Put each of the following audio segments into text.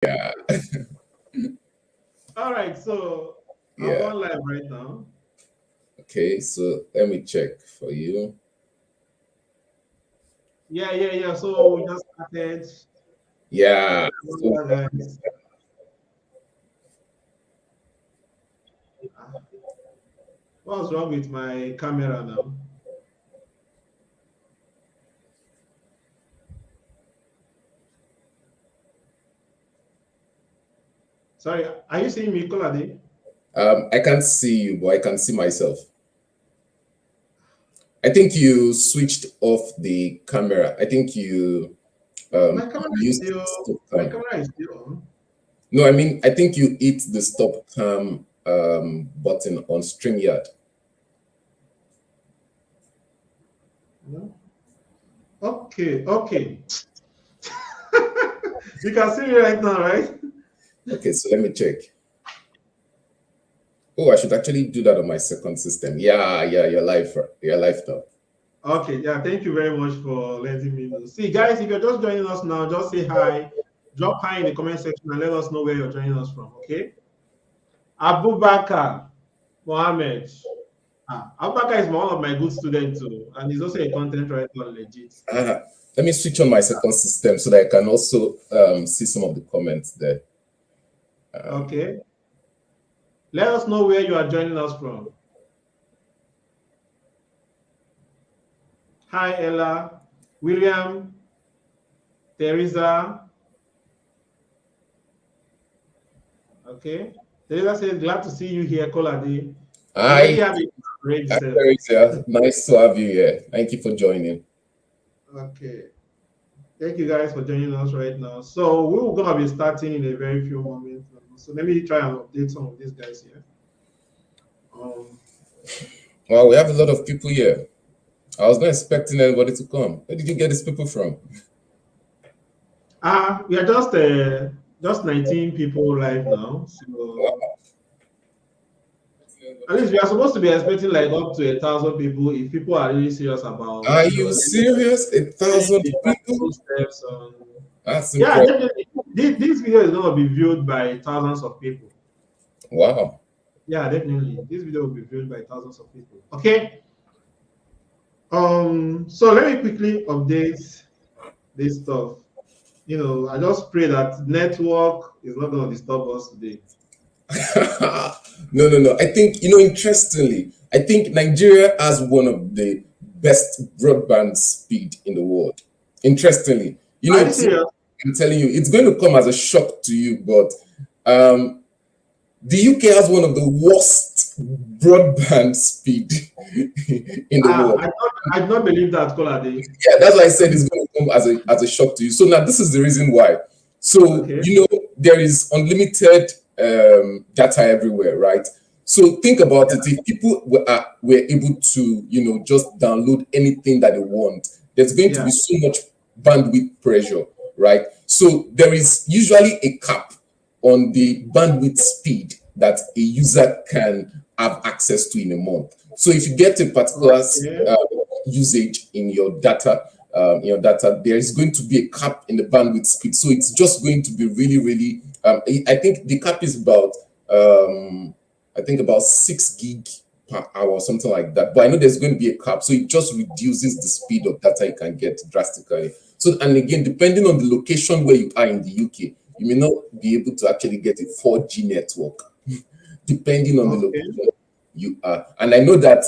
Yeah. All right, so I'm Yeah. going live right now. Okay, so let me check for you. Yeah. So we just started. Yeah. So, Guys. Ah, what's wrong with my camera now? Sorry, are you seeing me, Kolade? I can't see you, but I can see myself. I think you switched off the camera. I think you My camera is used still stop my cam. camera is still on. No, I mean I think you hit the stop cam button on StreamYard. No? Okay. You can see me right now, right? Okay, so let me check. Oh, I should actually do that on my second system. Yeah, you're live. You're live now. Okay, yeah, thank you very much for letting me know. See, guys, if you're just joining us now, just say hi, drop hi in the comment section and let us know where you're joining us from, okay? Abubakar Mohammed. Abubakar is one of my good students too, and he's also a content writer on Legit. Ah, let me switch on my second system so that I can also see some of the comments there. Okay. Let us know where you are joining us from. Hi, Ella, William, Teresa. Okay. Teresa says, glad to see you here, Kolade. We already Hi, have it already said. Teresa. Nice to have you here. Thank you for joining. Okay. Thank you guys for joining us right now. So we're gonna be starting in a very few moments. So let me try and update some of these guys here. Um, Well, we have a lot of people here. I was not expecting anybody to come. Where did you get these people from? we are just 19 people live now. So Wow. at least we are supposed to be expecting like up to 1,000 people if people are really serious about Are you serious? A learning thousand the people? practical steps on. That's Yeah, impressive. definitely. This video is gonna be viewed by thousands of people. Wow. Yeah, definitely. This video will be viewed by thousands of people. Okay. So let me quickly update this stuff. I just pray that network is not gonna disturb us today. No. I think, interestingly, I think Nigeria has one of the best broadband speed in the world. Interestingly, Are you it's, serious? I'm telling you, it's going to come as a shock to you, but the UK has one of the worst broadband speed in the world. I do not believe that, Kolade. Yeah, that's why I said it's going to come as a shock to you. So now this is the reason why. So Okay. there is unlimited data everywhere, right? So think about it. If people were able to just download anything that they want, there's going to Yeah. be so much bandwidth pressure, right? So there is usually a cap on the bandwidth speed that a user can have access to in a month. So if you get a particular Okay. usage in your data, there is going to be a cap in the bandwidth speed. So it's just going to be really, really. I think the cap is about 6 gig per hour, something like that. But I know there's going to be a cap, so it just reduces the speed of data you can get drastically. So, and again, depending on the location where you are in the UK, you may not be able to actually get a 4G network, depending on the Okay. location you are. And I know that,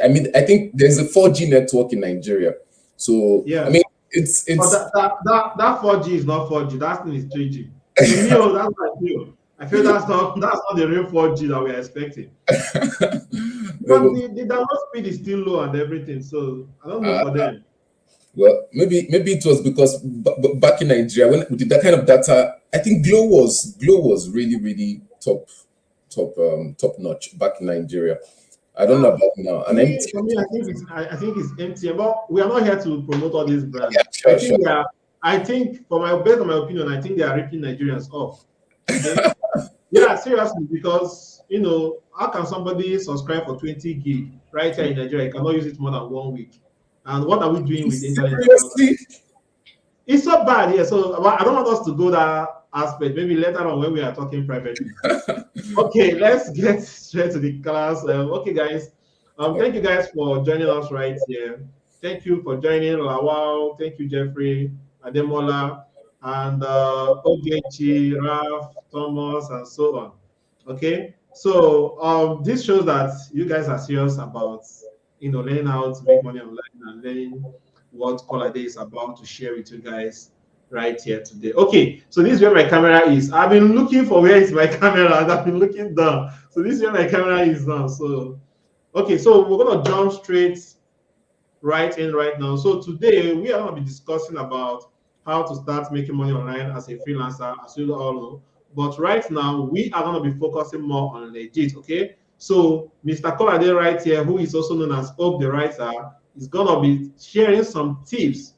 I think there's a 4G network in Nigeria. So, I Yeah. mean, it's, But it's, that 4G is not 4G. That thing is 3G. To me, that's what I feel. I feel that's not the real 4G that we're expecting. Because no, the download speed is still low and everything. So I don't know uh, for them. well, maybe it was because back in Nigeria when we did that kind of data, I think Glow was really really top notch back in Nigeria. I don't know Ah, about now. for And me, MTN, for me, I think it's MTN. But we are not here to promote all these yeah, brands. I sure, sure. think they are. I think, based on my opinion, I think they are ripping Nigerians off. Okay. Yeah, seriously, because how can somebody subscribe for 20 gig right here in Nigeria? You cannot use it more than 1 week. And what are we doing with internet without that? Seriously? It's so bad, yeah. So I don't want us to go aspect. Maybe later on when we are talking privately. Okay, let's get straight to the class. Okay, guys. Thank you guys for joining us right here. Thank you for joining Lawal. Thank you, Jeffrey, Ademola, and Ogechi, Ralph, Thomas, and so on. Okay, so this shows that you guys are serious about learning how to make money online and learning what Color Day is about to share with you guys right here today. Okay, so this is where my camera is. I've been looking for where is my camera and I've been looking down. So this is where my camera is now. So okay, so we're gonna jump straight right in right now. So today we are gonna be discussing about how to start making money online as a freelancer, as you all know. But right now we are gonna be focusing more on Legit. Okay, so Mr. Kolade right here, who is also known as Oak the Writer, is gonna be sharing some tips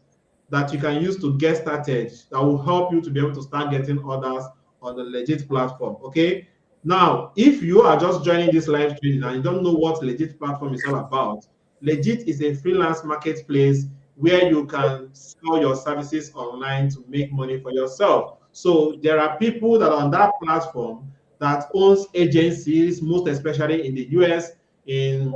that you can use to get started that will help you to be able to start getting orders on the Legit platform. Okay. Now, if you are just joining this live stream and you don't know what Legit platform is all about, Legit is a freelance marketplace where you can sell your services online to make money for yourself. So there are people that are on that platform that owns agencies, most especially in the US, in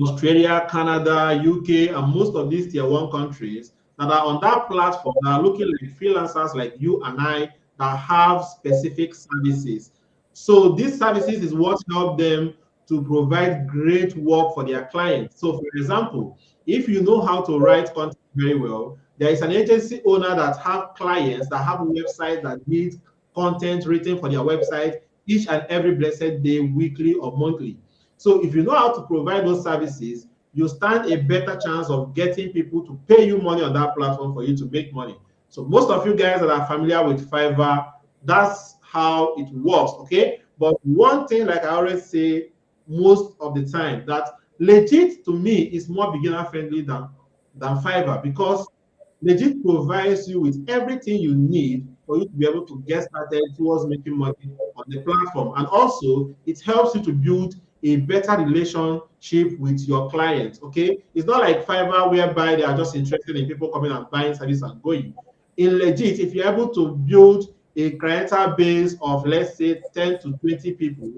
Australia, Canada, UK, and most of these tier one countries that are on that platform that are looking like freelancers like you and I that have specific services. So these services is what help them to provide great work for their clients. So for example, if you know how to write content very well, there is an agency owner that have clients that have websites that need content written for their website each and every blessed day, weekly or monthly. So if you know how to provide those services, you stand a better chance of getting people to pay you money on that platform for you to make money. So most of you guys that are familiar with Fiverr, that's how it works, okay? But one thing, like I always say most of the time, that Legit to me is more beginner friendly than Fiverr because Legit provides you with everything you need for you to be able to get started towards making money on the platform. And also, it helps you to build a better relationship with your clients. Okay, it's not like Fiverr whereby they are just interested in people coming and buying service and going. In Legit, if you're able to build a clientele base of let's say 10 to 20 people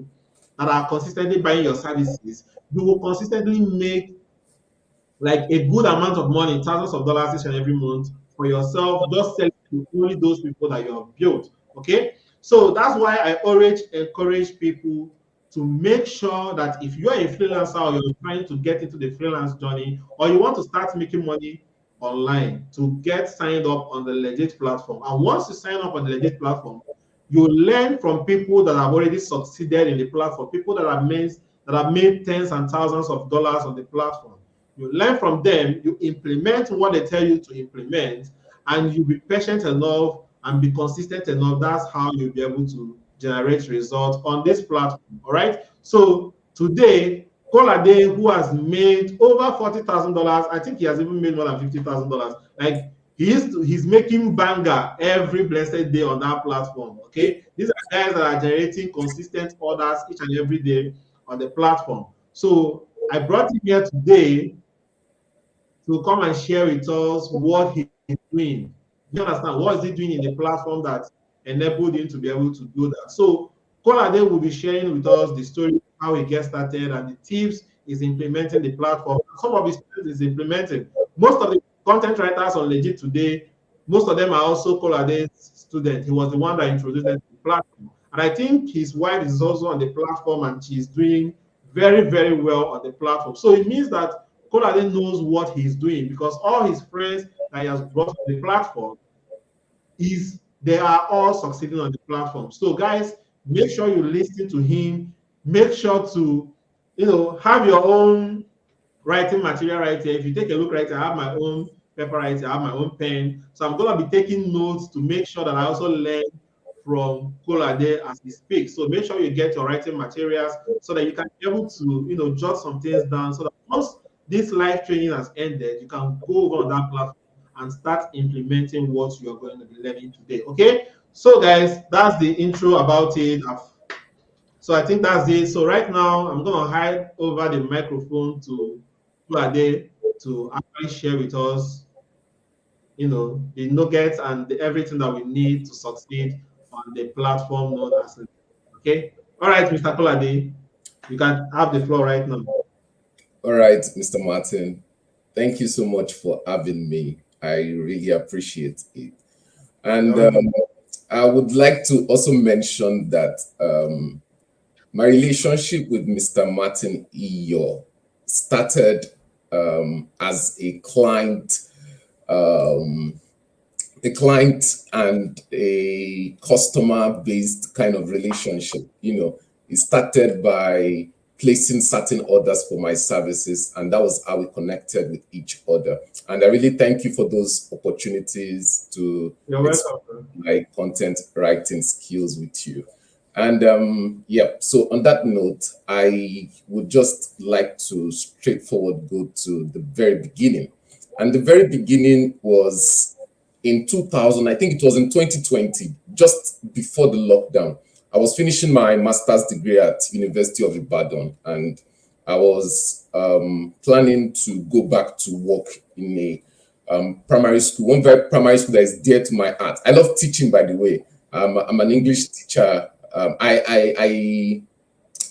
that are consistently buying your services, you will consistently make like a good amount of money, thousands of dollars each and every month for yourself, just selling to only those people that you have built. Okay. So that's why I always encourage people to make sure that if you are a freelancer or you're trying to get into the freelance journey or you want to start making money online, to get signed up on the Legit platform. And once you sign up on the Legit platform, you learn from people that have already succeeded in the platform, people that have made tens and thousands of dollars on the platform. You learn from them, you implement what they tell you to implement, and you be patient enough and be consistent enough. That's how you'll be able to generate results on this platform. All right. So today, Kolade, who has made over $40,000, I think he has even made more than $50,000. Like he's making banger every blessed day on that platform. Okay. These are guys that are generating consistent orders each and every day on the platform. So I brought him here today to come and share with us what he's doing. Do you understand? What is he doing in the platform that enabled him to be able to do that? So Kolade will be sharing with us the story, how he gets started, and the tips he's implementing the platform. Some of his tips is implementing. Most of the content writers on Legit today, most of them are also Kolade's students. He was the one that introduced them to the platform. And I think his wife is also on the platform and she's doing very, very well on the platform. So it means that Kolade knows what he's doing because all his friends that he has brought to the platform is they are all succeeding on the platform. So guys, make sure you listen to him. Make sure to have your own writing material right here. If you take a look right here, I have my own paper right here, I have my own pen. So I'm gonna be taking notes to make sure that I also learn from Kolade as he speaks. So make sure you get your writing materials so that you can be able to jot some things down so that once this live training has ended, you can go over on that platform and start implementing what you are going to be learning today. Okay, so guys, that's the intro about it. So I think that's it. So right now, I'm going to hand over the microphone to Ade to actually share with us, the nuggets and everything that we need to succeed on the platform known as Legiit. Okay. All right, Mr. Kolade, you can have the floor right now. All right, Mr. Martin. Thank you so much for having me. I really appreciate it. You're And welcome. I would like to also mention that my relationship with Mr. Martin Iyo started as um, a client and a customer based kind of relationship. It started by placing certain orders for my services, and that was how we connected with each other. And I really thank you for those opportunities to You're explore welcome. my content writing skills with you. And yeah, so on that note, I would just like to straightforward go to the very beginning. And the very beginning was in 2000, I think it was in 2020, just before the lockdown. I was finishing my master's degree at University of Ibadan, and I was planning to go back to work in a primary school, one very primary school that is dear to my heart. I love teaching, by the way. I'm an English teacher. I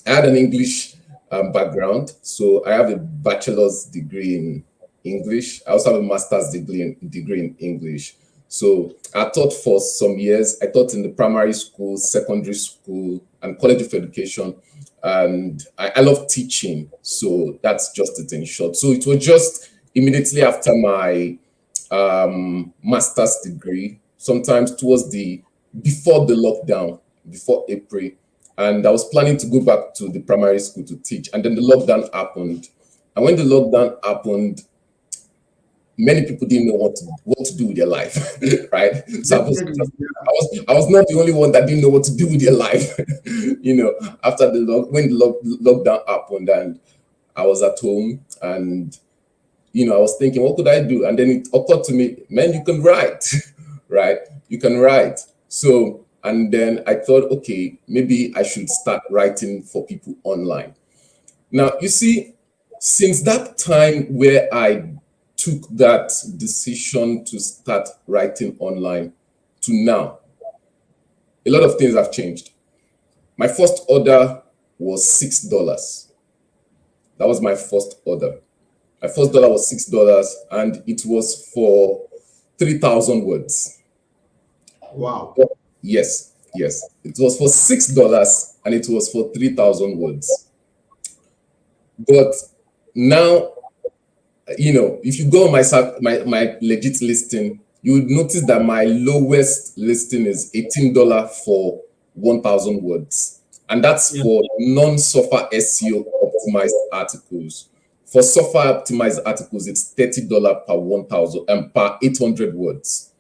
had an English background, so I have a bachelor's degree in English. I also have a master's degree in English. So I taught for some years. I taught in the primary school, secondary school, and college of education. And I love teaching. So that's just it in short. So it was just immediately after my master's degree, sometimes towards before the lockdown, before April. And I was planning to go back to the primary school to teach. And then the lockdown happened. And when the lockdown happened, many people didn't know what to do with their life, right? So Definitely. I was not the only one that didn't know what to do with their life. After when the lockdown happened, and I was at home, and I was thinking, what could I do? And then it occurred to me, man, you can write, right? You can write. So, and then I thought, okay, maybe I should start writing for people online. Now, you see, since that time where I took that decision to start writing online to now, a lot of things have changed. My first order was $6. That was my first order. My first dollar was $6, and it was for 3,000 words. Wow. Yes, yes. It was for $6 and it was for 3,000 words. But now, if you go on my Legiit listing, you would notice that my lowest listing is $18 for 1,000 words. And that's Yeah. for non-software SEO optimized articles. For software optimized articles, it's $30 per 1,000 and per 800 words.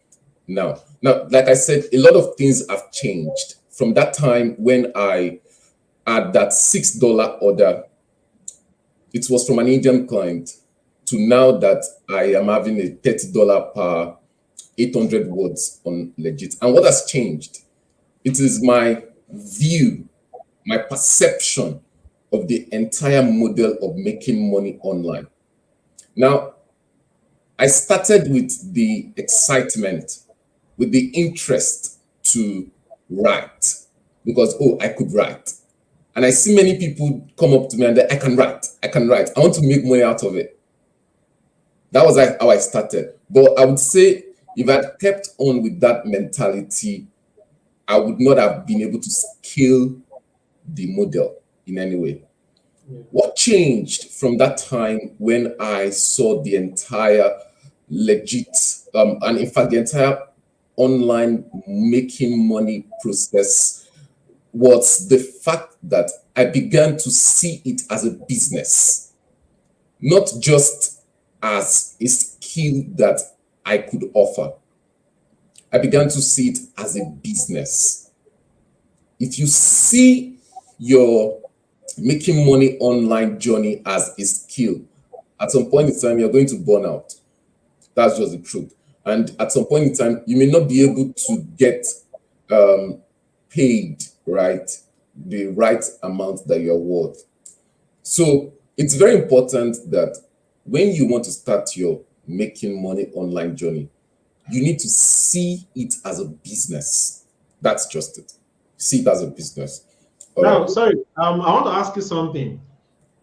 Now, like I said, a lot of things have changed from that time when I had that $6 order. It was from an Indian client to now that I am having a $30 per 800 words on Legiit. And what has changed? It is my view, my perception of the entire model of making money online. Now, I started with the excitement, with the interest to write because, oh, I could write. And I see many people come up to me and they, I can write. I want to make money out of it. That was how I started. But I would say if I'd kept on with that mentality, I would not have been able to scale the model in any way. Yeah. What changed from that time when I saw the entire Legiit, and in fact, the entire online making money process was the fact that I began to see it as a business, not just as a skill that I could offer. I began to see it as a business. If you see your making money online journey as a skill, at some point in time, you're going to burn out. That's just the truth. And at some point in time, you may not be able to get paid, right, the right amount that you're worth. So it's very important that when you want to start your making money online journey, you need to see it as a business. That's just it. See it as a business. All Now, right. sorry, I want to ask you something.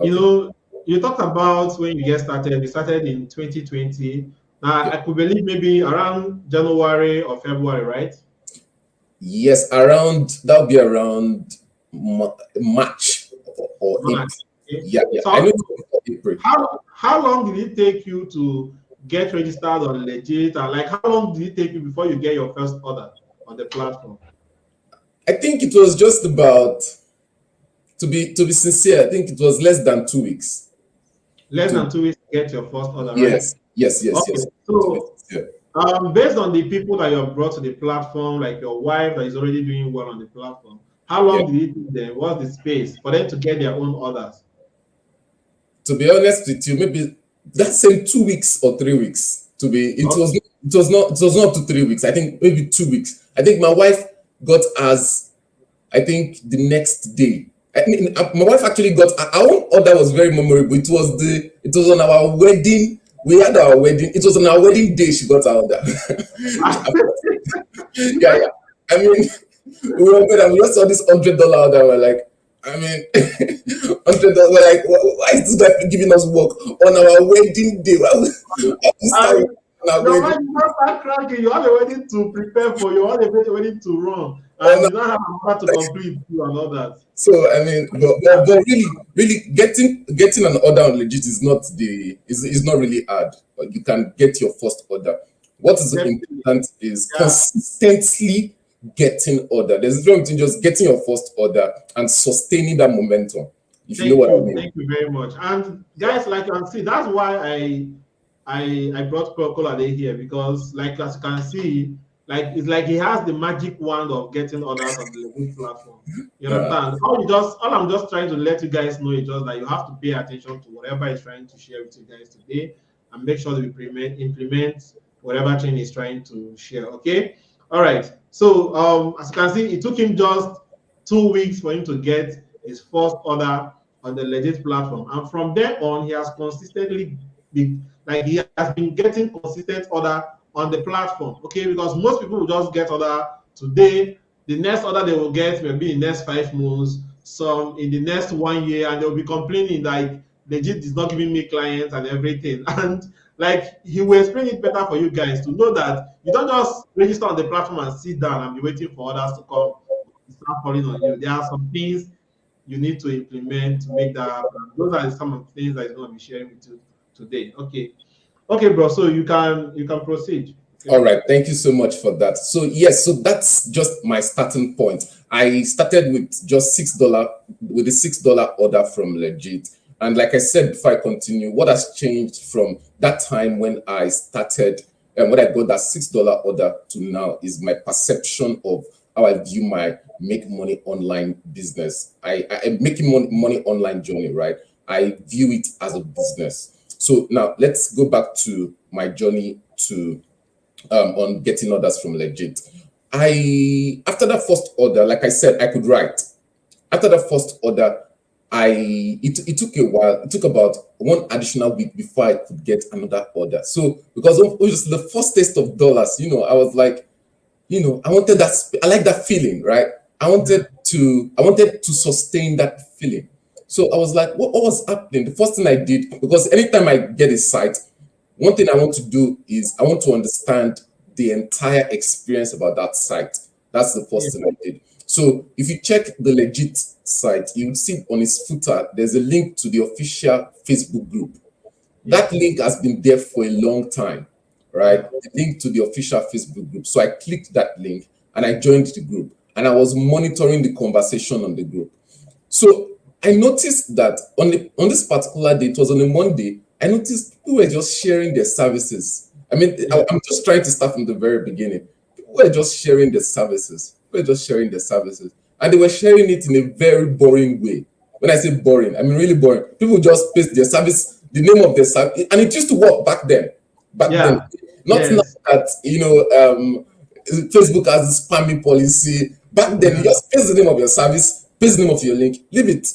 You Okay. know, you talked about when you get started. You started in 2020. Now, Yeah. I could believe maybe around January or February, right? Yes, around that'll be around March or April. March. Okay. Yeah, yeah. I know So, it's before April. how long did it take you to get registered on Legit, and like how long did it take you before you get your first order on the platform? I think it was just about, to be sincere, I think it was less than 2 weeks. Less To than 2 weeks to get your first order, right? Yes, yes, yes, Okay. yes. To be So, sincere. based on the people that you have brought to the platform, like your wife that is already doing well on the platform, how Yeah. long did it take them? What's the space for them to get their own orders? To be honest with you, maybe that same 2 weeks or 3 weeks. Okay. It was not up to 3 weeks. I think maybe 2 weeks. I think my wife got as I think the next day. I mean, my wife actually got our own order was very memorable. It was on our wedding. We had our wedding. It was on our wedding day she got our order. Yeah, yeah. I mean, we were good and we just saw this $100 order. We're like, I mean, $100. We're like, why is this guy giving us work on our wedding day? Why we start I, work on our your wedding? mind is not start cracking. You have a wedding to prepare for. You have a wedding to run, On and you don't have a order to complete too and all that. So I mean, but really getting an order on Legit is not really hard. But you can get your first order. What is Definitely. important is Yeah. consistently getting order. There's a difference between just getting your first order and sustaining that momentum. If you know Thank what I you. mean. Thank you very much. And guys, like you can see, that's why I brought Kolade here because, like as you can see, like it's like he has the magic wand of getting orders on the Legiit platform. You Uh, understand? All I'm just trying to let you guys know is just that you have to pay attention to whatever he's trying to share with you guys today, and make sure that we implement whatever thing he's trying to share. Okay. All right. So as you can see, it took him just 2 weeks for him to get his first order on the Legit platform, and from there on, he has consistently been like he has been getting consistent order on the platform. Okay, because most people will just get order today. The next order they will get will be in the next 5 months, some in the next 1 year, and they'll be complaining like Legit is not giving me clients and everything. And like he will explain it better for you guys to know that you don't just register on the platform and sit down and be waiting for others to come start calling on you. There are some things you need to implement to make that happen. Those are some of the things that he's going to be sharing with you today. Okay. Okay, bro. So you can proceed. Okay. all right, thank you so much for that. So yes, so that's just my starting point. I started with just $6 with a $6 order from Legit. And like I said before I continue, what has changed from that time when I started and when I got that $6 order to now is my perception of how I view my make money online business. I making money online journey, right? I view it as a business. So now let's go back to my journey to on getting orders from Legit. I After that first order, like I said, I could write. After that first order, it took a while. It took about one additional week before I could get another order. So because it was the first taste of dollars, I was like, I wanted that. I like that feeling, right? I wanted to sustain that feeling. So I was like, what was happening? The first thing I did, because anytime I get a site, one thing I want to do is I want to understand the entire experience about that site. That's the Yeah. first thing I did. So if you check the Legit site, you will see on its footer, there's a link to the official Facebook group. Yeah. That link has been there for a long time, right? Yeah. The link to the official Facebook group. So I clicked that link and I joined the group and I was monitoring the conversation on the group. So I noticed that on this particular day, it was on a Monday, I noticed people were just sharing their services. I mean, Yeah. I'm just trying to start from the very beginning. People were just sharing their services. People were just sharing their services. And they were sharing it in a very boring way. When I say boring, I mean really boring. People just paste their service, the name of their service, and it used to work back then. Back then, Yeah. not now Yes. that Facebook has this spamming policy. Back then, you Yeah. just paste the name of your service, paste the name of your link, leave it.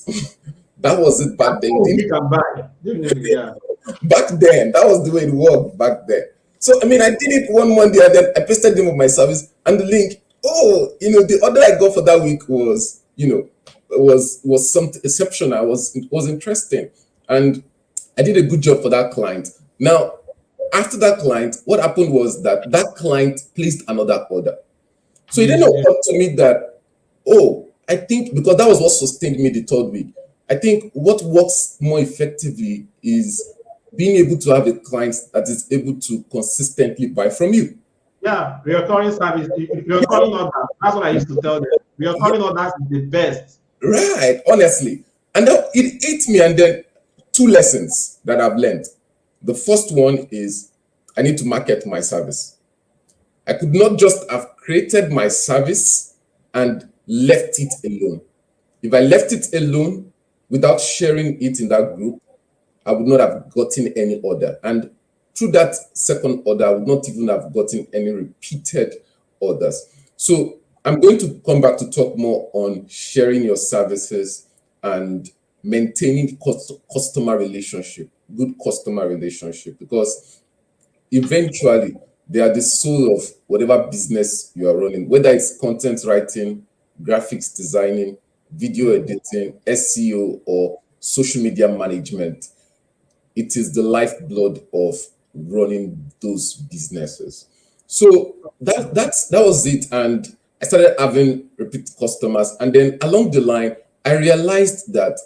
That was it back then. Oh, we can buy. Definitely. Yeah. Back then, that was the way it worked back then. So I mean, I did it one Monday and then I pasted the name of my service and the link, Oh, the order I got for that week was, was something exceptional. It was interesting, and I did a good job for that client. Now, after that client, what happened was that client placed another order. So it then Yes, yes. occurred to me that, oh, I think because that was what sustained me the third week. I think what works more effectively is being able to have a client that is able to consistently buy from you. Yeah, recurring service, recurring orders. That's what I used to tell them. Recurring orders is the best. Right, honestly. And then it ate me. And then two lessons that I've learned. The first one is I need to market my service. I could not just have created my service and left it alone. If I left it alone without sharing it in that group, I would not have gotten any order. And through that second order, I would not even have gotten any repeated orders. So I'm going to come back to talk more on sharing your services and maintaining customer relationship, good customer relationship, because eventually they are the soul of whatever business you are running, whether it's content writing, graphics designing, video editing, SEO, or social media management. It is the lifeblood of running those businesses. So that was it. And I started having repeat customers. And then along the line, I realized that,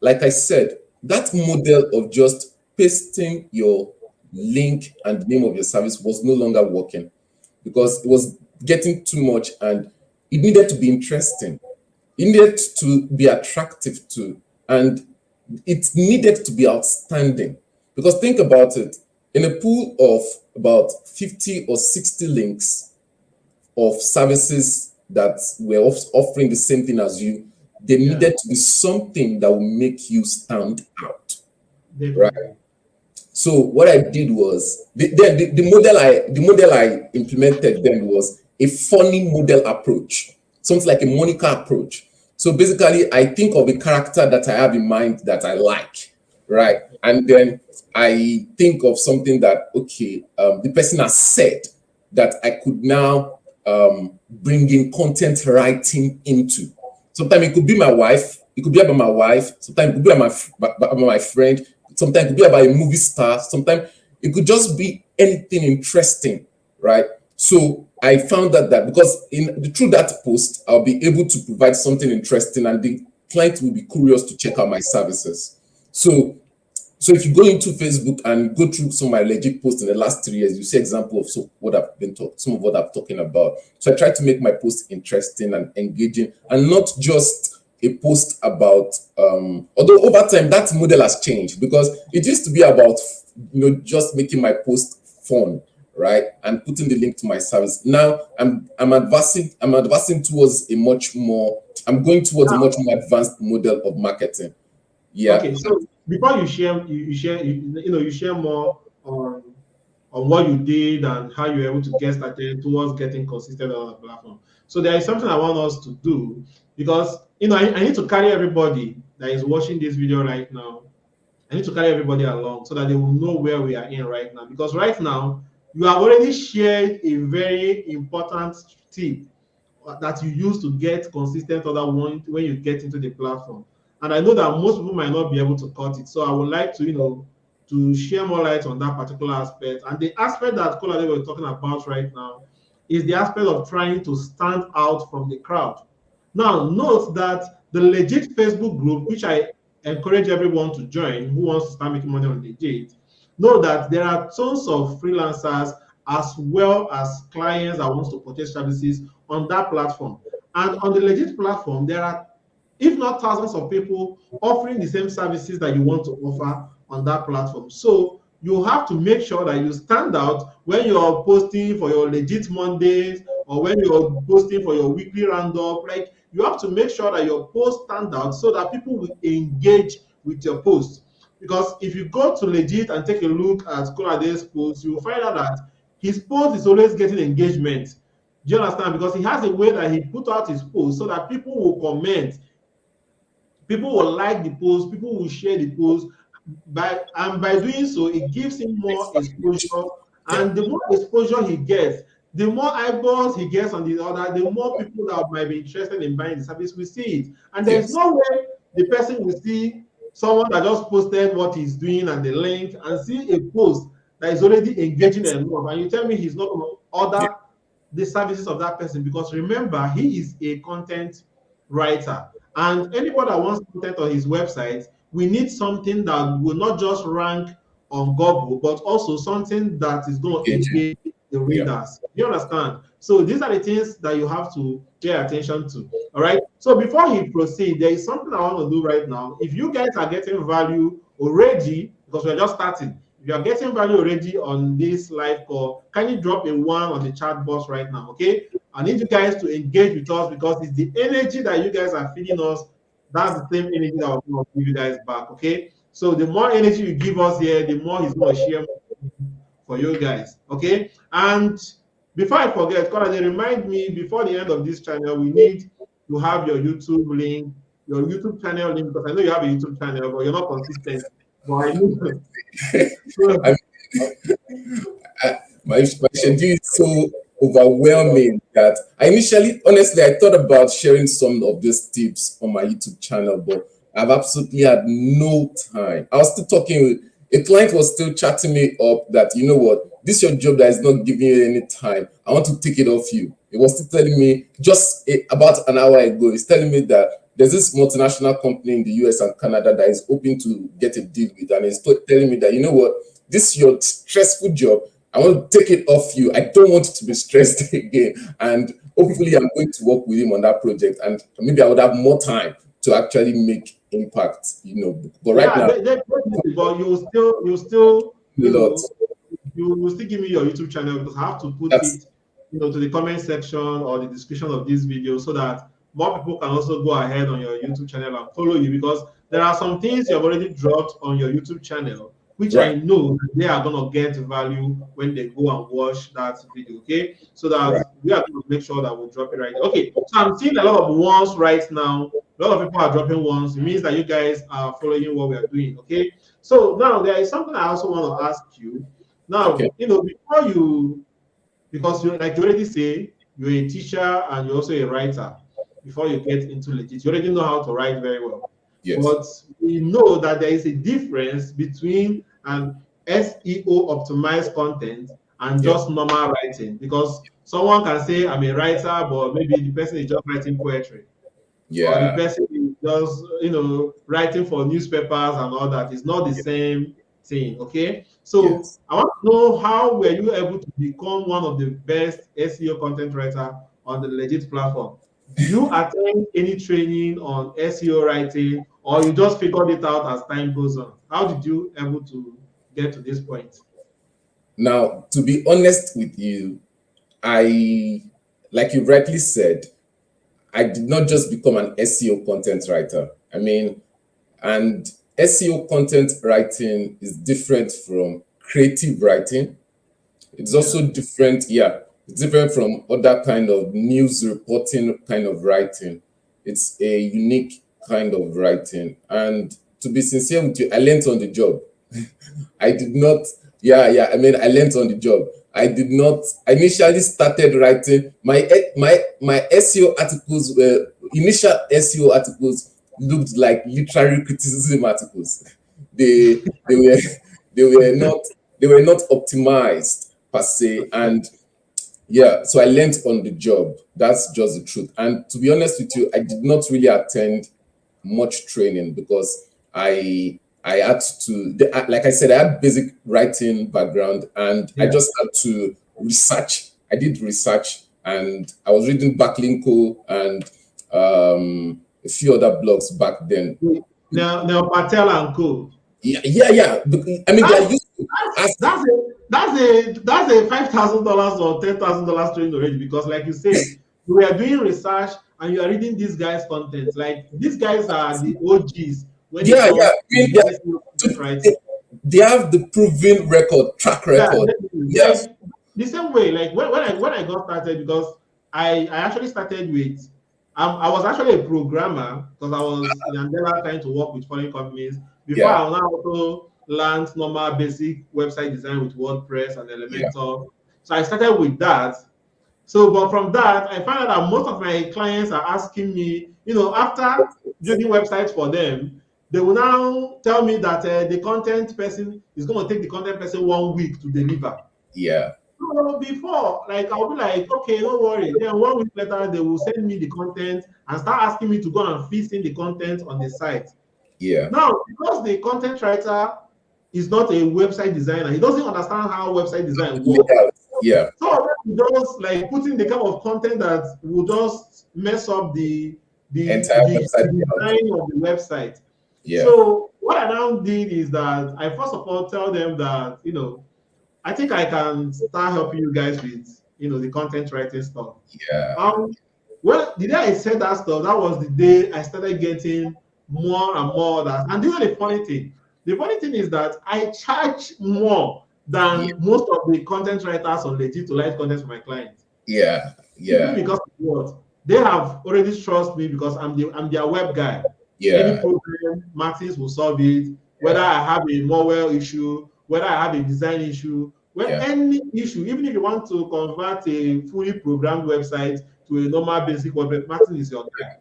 like I said, that model of just pasting your link and the name of your service was no longer working because it was getting too much and it needed to be interesting. It needed to be attractive too. And it needed to be outstanding. Because think about it, in a pool of about 50 or 60 links of services that were offering the same thing as you, there Yeah, needed to be something that will make you stand out, right? definitely. So what I did was the model I implemented then was a funny model approach, something like a Monica approach. So basically, I think of a character that I have in mind that I like, right? And then I think of something that, okay, the person has said that I could now bring in content writing into. Sometimes it could be my wife, it could be about my wife, sometimes it could be about my friend, sometimes it could be about a movie star, sometimes it could just be anything interesting, right? So I found that because through that post, I'll be able to provide something interesting and the client will be curious to check out my services. So if you go into Facebook and go through some of my legit posts in the last 3 years, you see example of some of what I've talking about. So I try to make my posts interesting and engaging, and not just a post about. Although over time that model has changed because it used to be about just making my post fun, right, and putting the link to my service. Now I'm advancing towards a much more. I'm going towards a much more advanced model of marketing. Yeah. Okay, so before you share, you share more on what you did and how you were able to get started towards getting consistent on the platform. So there is something I want us to do because I need to carry everybody that is watching this video right now. I need to carry everybody along so that they will know where we are in right now. Because right now you have already shared a very important tip that you use to get consistent order when you get into the platform. And I know that most people might not be able to cut it. So I would like to, to share more light on that particular aspect. And the aspect that Kolade was talking about right now is the aspect of trying to stand out from the crowd. Now, note that the Legit Facebook group, which I encourage everyone to join who wants to start making money on Legit, know that there are tons of freelancers as well as clients that wants to purchase services on that platform. And on the Legit platform, there are, if not thousands of people offering the same services that you want to offer on that platform. So you have to make sure that you stand out when you're posting for your Legit Mondays or when you're posting for your weekly roundup. Like, you have to make sure that your post stand out so that people will engage with your post. Because if you go to Legit and take a look at Kolade's post, you will find out that his post is always getting engagement. Do you understand? Because he has a way that he put out his post so that people will comment, people will like the post, people will share the post. By doing so, it gives him more exposure, Yeah. and the more exposure he gets, the more eyeballs he gets on the other, the more people that might be interested in buying the service will see it. And there is Yes. no way the person will see someone that just posted what he's doing and the link and see a post that is already engaging enough. And you tell me he's not going to Yeah. order the services of that person, because remember, he is a content writer. And anybody that wants content on his website, we need something that will not just rank on Google, but also something that is going to Engaging. engage the Yeah. readers. You understand? So these are the things that you have to pay attention to. All right. So before he proceed, there is something I want to do right now. If you guys are getting value already, because we're just starting, if you are getting value already on this live call, can you drop a one on the chat box right now? Okay. I need you guys to engage with us, because it's the energy that you guys are feeding us. That's the same energy that we're going to give you guys back. Okay. So the more energy you give us here, the more he's going to share for you guys. Okay. And before I forget, Colin, they remind me before the end of this channel, we need to have your YouTube link, your YouTube channel link, because I know you have a YouTube channel, but you're not consistent. But I need I, my schedule is so overwhelming that I initially, honestly, I thought about sharing some of these tips on my YouTube channel, but I've absolutely had no time. I was still talking with a client, was still chatting me up that, you know what, this is your job that is not giving you any time. I want to take it off you. He was still telling me just about an hour ago, he's telling me that there's this multinational company in the US and Canada that is hoping to get a deal with, and he's telling me that, you know what, this is your stressful job. I want to take it off you. I don't want you to be stressed again. And hopefully, I'm going to work with him on that project. And maybe I would have more time to actually make impact, you know. But right yeah, now, but you still, a lot. you will still give me your YouTube channel, because I have to put That's it, to the comment section or the description of this video, so that more people can also go ahead on your YouTube channel and follow you, because there are some things you have already dropped on your YouTube channel, which I right. know they are going to get value when they go and watch that video. Okay, so that Right. we are going to make sure that we drop it right there. Okay, so I'm seeing a lot of ones right now. A lot of people are dropping ones. It means that you guys are following what we are doing. Okay, so now there is something I also want to ask you. Okay. Now, before you, because you, like you already say, you're a teacher and you're also a writer. Before you get into Legiit, you already know how to write very well. Yes. But we know that there is a difference between an SEO optimized content and Yeah. just normal writing, because someone can say I'm a writer, but maybe the person is just writing poetry, or the Yeah. person is just writing for newspapers and all that. It's not the same thing. Okay, so Yes. I want to know, how were you able to become one of the best SEO content writer on the Legiit platform? Do you attend any training on SEO writing, or you just figured it out as time goes on? How did you able to get to this point? Now, to be honest with you, I, like you rightly said, I did not just become an SEO content writer. I mean, and SEO content writing is different from creative writing. It's Yeah. also different, yeah, it's different from other kind of news reporting kind of writing. It's a unique kind of writing. And to be sincere with you, I learned on the job. I did not, yeah, I mean, I learned on the job. I did not, I initially started writing my SEO articles were initial SEO articles looked like literary criticism articles. They were they were not they were not optimized per se. And yeah, so I learned on the job. That's just the truth. And to be honest with you, I did not really attend much training because I had to, like I said, I had basic writing background, and I Yeah. just had to research. I did research, and I was reading Backlinko and a few other blogs back then. Now Patel and Co. Yeah. I mean, they are That's used to ask. that's a $5,000 or $10,000 training already, because like you said, we are doing research and you are reading these guys' content. Like, these guys are the OGs when it Yeah. comes I to mean, SEO content they, writing. they have the proven record, track Yeah, record. definitely. Yes. Like the same way, like when I got started, because I actually started with, I was actually a programmer, because I was in Angola trying to work with foreign companies before Yeah. I now also learned normal basic website design with WordPress and Yeah. Elementor. So I started with that. So, but from that, I find out that most of my clients are asking me, after building websites for them, they will now tell me that the content person is going to take the content person 1 week to deliver. Yeah. So before, like I'll be like, okay, don't worry. Then 1 week later, they will send me the content and start asking me to go and fix in the content on the site. Yeah. Now, because the content writer is not a website designer, he doesn't understand how website design works. Layout. Yeah. So just like putting the kind of content that will just mess up Entire the website layout. design of the website. Yeah. So what I now did is that I first of all tell them that I think I can start helping you guys with the content writing stuff. Yeah. Well, the day I said that stuff, that was the day I started getting more and more that. And this is the funny thing. The funny thing is that I charge more Yeah. than most of the content writers on Legiit to write content for my clients. Yeah. Simply Yeah. because of what? They have already trust me because I'm their web guy. Any Yeah. problem, Martins will solve it. Whether Yeah. I have a malware issue, whether I have a design issue, well, Yeah. any issue, even if you want to convert a fully programmed website to a normal basic website, Martin is your guy.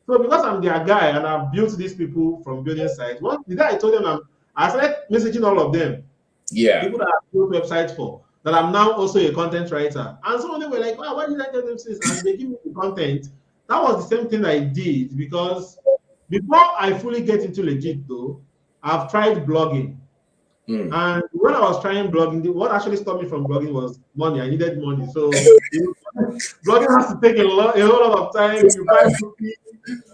So because I'm their guy and I've built these people from building sites, what the day I told them I started messaging all of them, Yeah. people that I've built websites for, that I'm now also a content writer. And some of them were like, wow, why did I tell them this? And they give me the content. That was the same thing I did because before I fully get into Legiit though, I've tried blogging. Mm. And when I was trying blogging, what actually stopped me from blogging was money. I needed money. So blogging has to take a whole lot of time.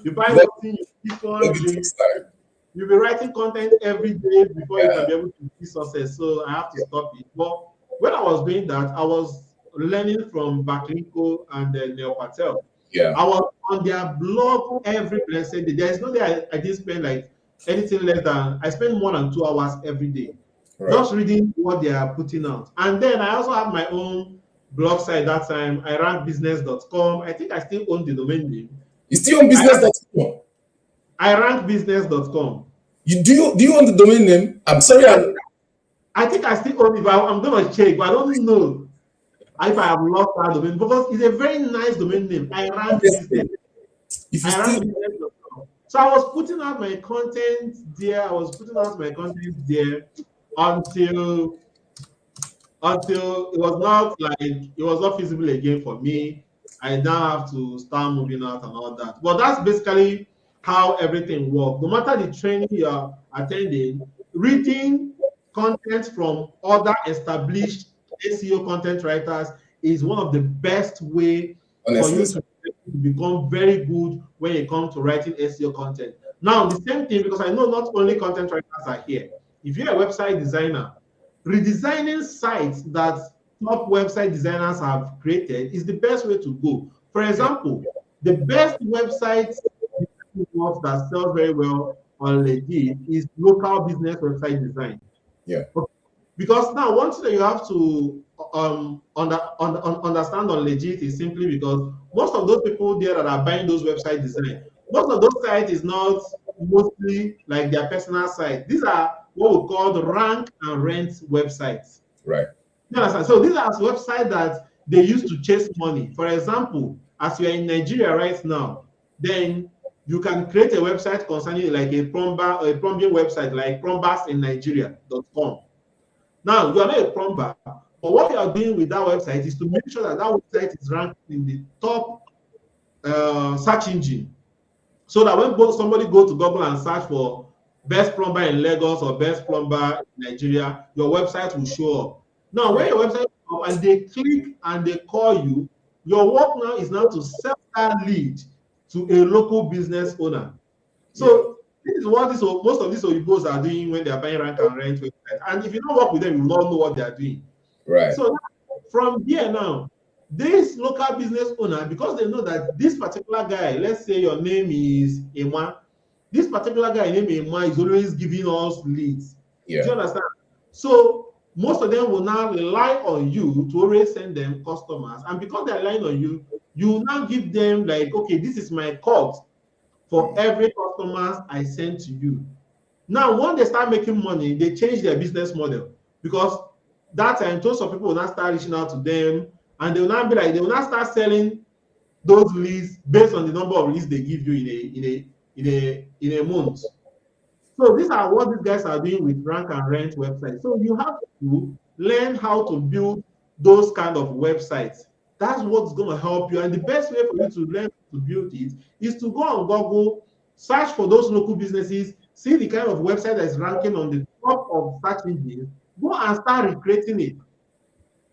You buy Blog- something, you pick one, blogging takes time. you'll be writing content every day before you Yeah. can be able to see success. So I have to stop it. But when I was doing that, I was learning from Baklinko and Neil Patel. Yeah. I was on their blog every blessed day. There is no day I didn't spend like anything less than I spend more than 2 hours every day Right. just reading what they are putting out. And then I also have my own blog site that time, irankbusiness.com. I think I still own the domain name. You still on business.com? irankbusiness.com. Do you own the domain name? I'm sorry. I think I still own it, but I'm gonna check, but I don't know if I have lost that domain because it's a very nice domain name. Irank Business. If you still Irankbusiness.com. So I was putting out my content there. Until it was not feasible again for me. I now have to start moving out and all that. But that's basically how everything works. No matter the training you are attending, reading content from other established SEO content writers is one of the best way for you honestly, to become very good when it comes to writing SEO content. Now, the same thing, because I know not only content writers are here. If you're a website designer, redesigning sites that top website designers have created is the best way to go. For example, the best website that sells very well on Legiit is local business website design. yeah. Because now one thing that you have to understand on Legiit is simply because most of those people there that are buying those website design, most of those sites is not mostly like their personal site. These are what we call the rank and rent websites. Right. You understand? So these are websites that they use to chase money. For example, as you are in Nigeria right now, then you can create a website concerning like a plumber or a plumbing website like plumbersinnigeria.com. Now, you are not a plumber, but what you are doing with that website is to make sure that that website is ranked in the top search engine. So that when somebody go to Google and search for best plumber in Lagos or best plumber in Nigeria, your website will show up. Now, when your website comes up and they click and they call you, your work now is now to sell that lead to a local business owner. So this is what most of these Oyibos are doing when they are buying rank and rent website. And if you don't work with them, you will not know what they are doing. Right. So from here now, this local business owner, because they know that this particular guy, let's say your name is Emma, this particular guy named Emma is always giving us leads. Yeah. Do you understand? So most of them will now rely on you to always send them customers. And because they're relying on you, you now give them like, okay, this is my cut for every customer I send to you. Now, when they start making money, they change their business model because that time, tons of people will now start reaching out to them and they will now be like, they will now start selling those leads based on the number of leads they give you in a month. So these are what these guys are doing with rank and rent websites. So you have to learn how to build those kind of websites. That's what's going to help you. And the best way for you to learn to build it is to go on Google, search for those local businesses, see the kind of website that's ranking on the top of search engines, go and start recreating it.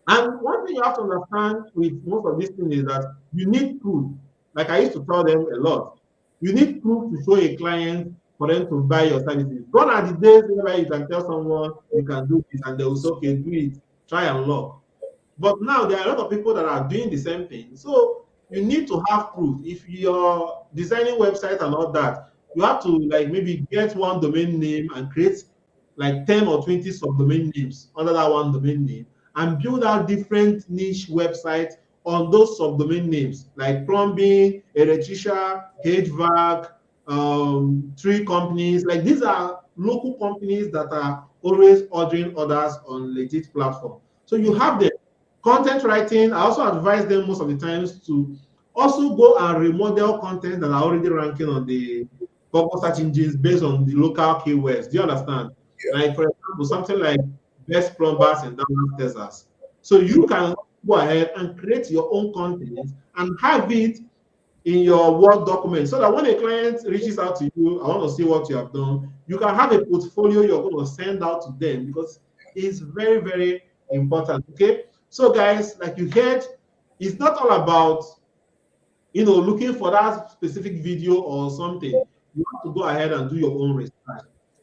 And one thing you have to understand with most of these things is that you need proof. Like I used to tell them a lot, you need proof to show a client for them to buy your services. Gone are the days where you can tell someone you can do this and they will say, okay, do it, try and lock. But now there are a lot of people that are doing the same thing. So you need to have proof. If you're designing websites and all that, you have to like maybe get one domain name and create like 10 or 20 subdomain names under that one domain name and build out different niche websites on those subdomain names like plumbing, electrician, HVAC, tree companies. Like these are local companies that are always ordering orders on Legiit platform. So you have them. Content writing, I also advise them most of the times to also go and remodel content that are already ranking on the Google search engines based on the local keywords. Do you understand? Like, for example, something like best plumbers in Dallas, Texas. So you can go ahead and create your own content and have it in your Word document so that when a client reaches out to you, I want to see what you have done, you can have a portfolio you're going to send out to them because it's very, very important. Okay. So, guys, like you heard, it's not all about looking for that specific video or something. You have to go ahead and do your own research.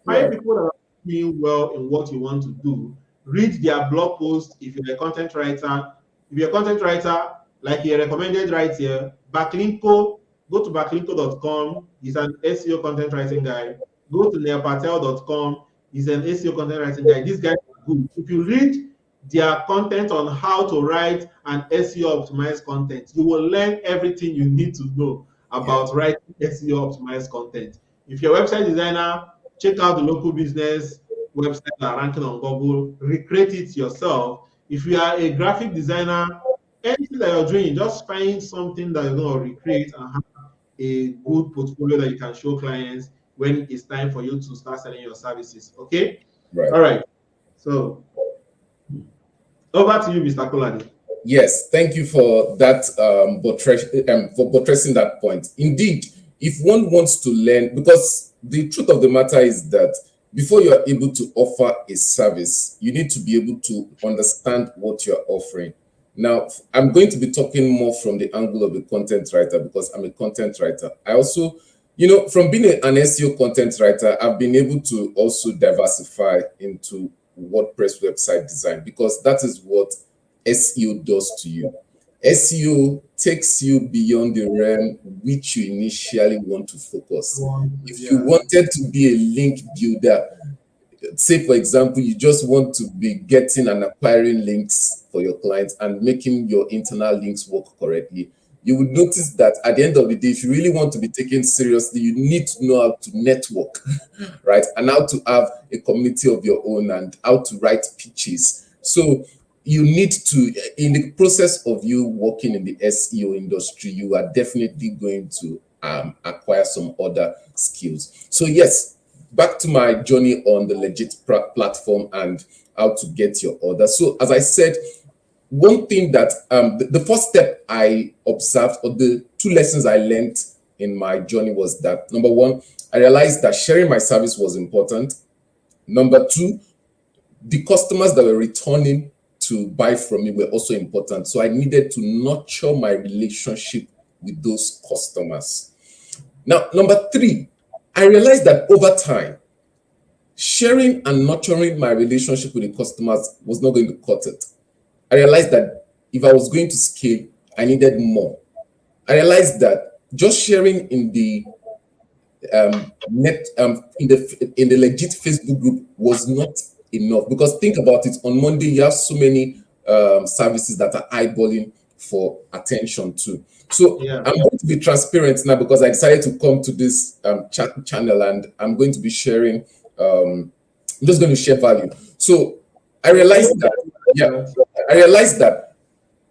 Find Right. people that are doing well in what you want to do. Read their blog post if you're a content writer. If you're a content writer, like you recommended right here, Backlinko, go to backlinko.com. He's an SEO content writing guy. Go to neilpatel.com. He's an SEO content writing guy. These guys are good. If you read their content on how to write and SEO optimized content, you will learn everything you need to know about writing SEO optimized content. If you're a website designer, check out the local business website that are ranking on Google, recreate it yourself. If you are a graphic designer, anything that you're doing, just find something that you're going to recreate and have a good portfolio that you can show clients when it's time for you to start selling your services. Okay? Right. All right. So over to you, Mr. Kolade. Yes, thank you for that for buttressing that point. Indeed, if one wants to learn, because the truth of the matter is that before you are able to offer a service, you need to be able to understand what you are offering. Now, I'm going to be talking more from the angle of a content writer because I'm a content writer. I also, from being an SEO content writer, I've been able to also diversify into WordPress website design because that is what SEO does to you. SEO takes you beyond the realm which you initially want to focus. If you wanted to be a link builder, say for example, you just want to be getting and acquiring links for your clients and making your internal links work correctly, you would notice that at the end of the day, if you really want to be taken seriously, you need to know how to network, right? And how to have a community of your own and how to write pitches. So you need to, in the process of you working in the SEO industry, you are definitely going to acquire some other skills. So yes, back to my journey on the Legiit platform and how to get your order. So as I said, one thing that the first step I observed, or the two lessons I learned in my journey, was that number one, I realized that sharing my service was important. Number two, the customers that were returning to buy from me were also important. So I needed to nurture my relationship with those customers. Now, number three, I realized that over time, sharing and nurturing my relationship with the customers was not going to cut it. I realized that if I was going to scale, I needed more. I realized that just sharing in the in the Legiit Facebook group was not enough, because think about it, on Monday you have so many services that are eyeballing for attention too. So I'm going to be transparent now because I decided to come to this channel, and I'm going to be sharing. I'm just going to share value. So I realized that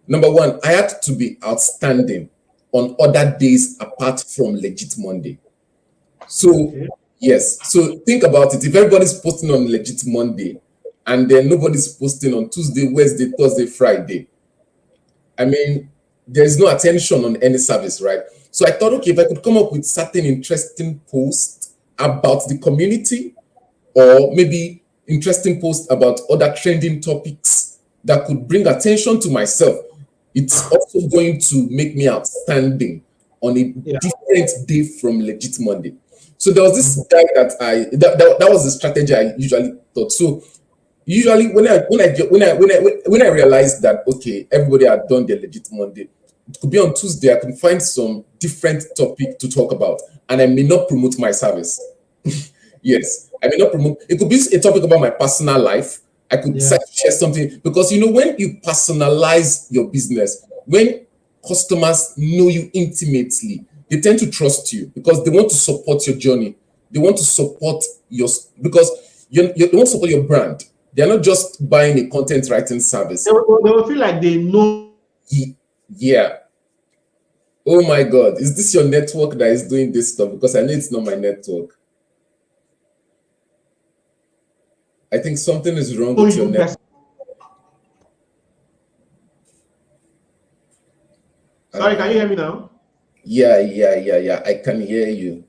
Number one, I had to be outstanding on other days apart from Legit Monday. So Okay. yes, so think about it. If everybody's posting on Legit Monday and then nobody's posting on Tuesday, Wednesday, Thursday, Friday, I mean, there's no attention on any service, right? So I thought, okay, if I could come up with certain interesting posts about the community, or maybe interesting posts about other trending topics that could bring attention to myself, it's also going to make me outstanding on a Yeah. different day from Legit Monday. So there was this guy that was the strategy I usually thought. So usually when I realized that okay, everybody had done their Legit Monday, it could be on Tuesday, I can find some different topic to talk about, and I may not promote my service. Yes, I may not promote. It could be a topic about my personal life. I could Yeah. share something because when you personalize your business, when customers know you intimately, they tend to trust you because they want to support your journey. They want to support your because they want to support your brand. They are not just buying a content writing service. They will feel like they know. Yeah. Oh my God, is this your network that is doing this stuff? Because I know it's not my network. I think something is wrong with your You network. Sorry, can you hear me now? Yeah. I can hear you.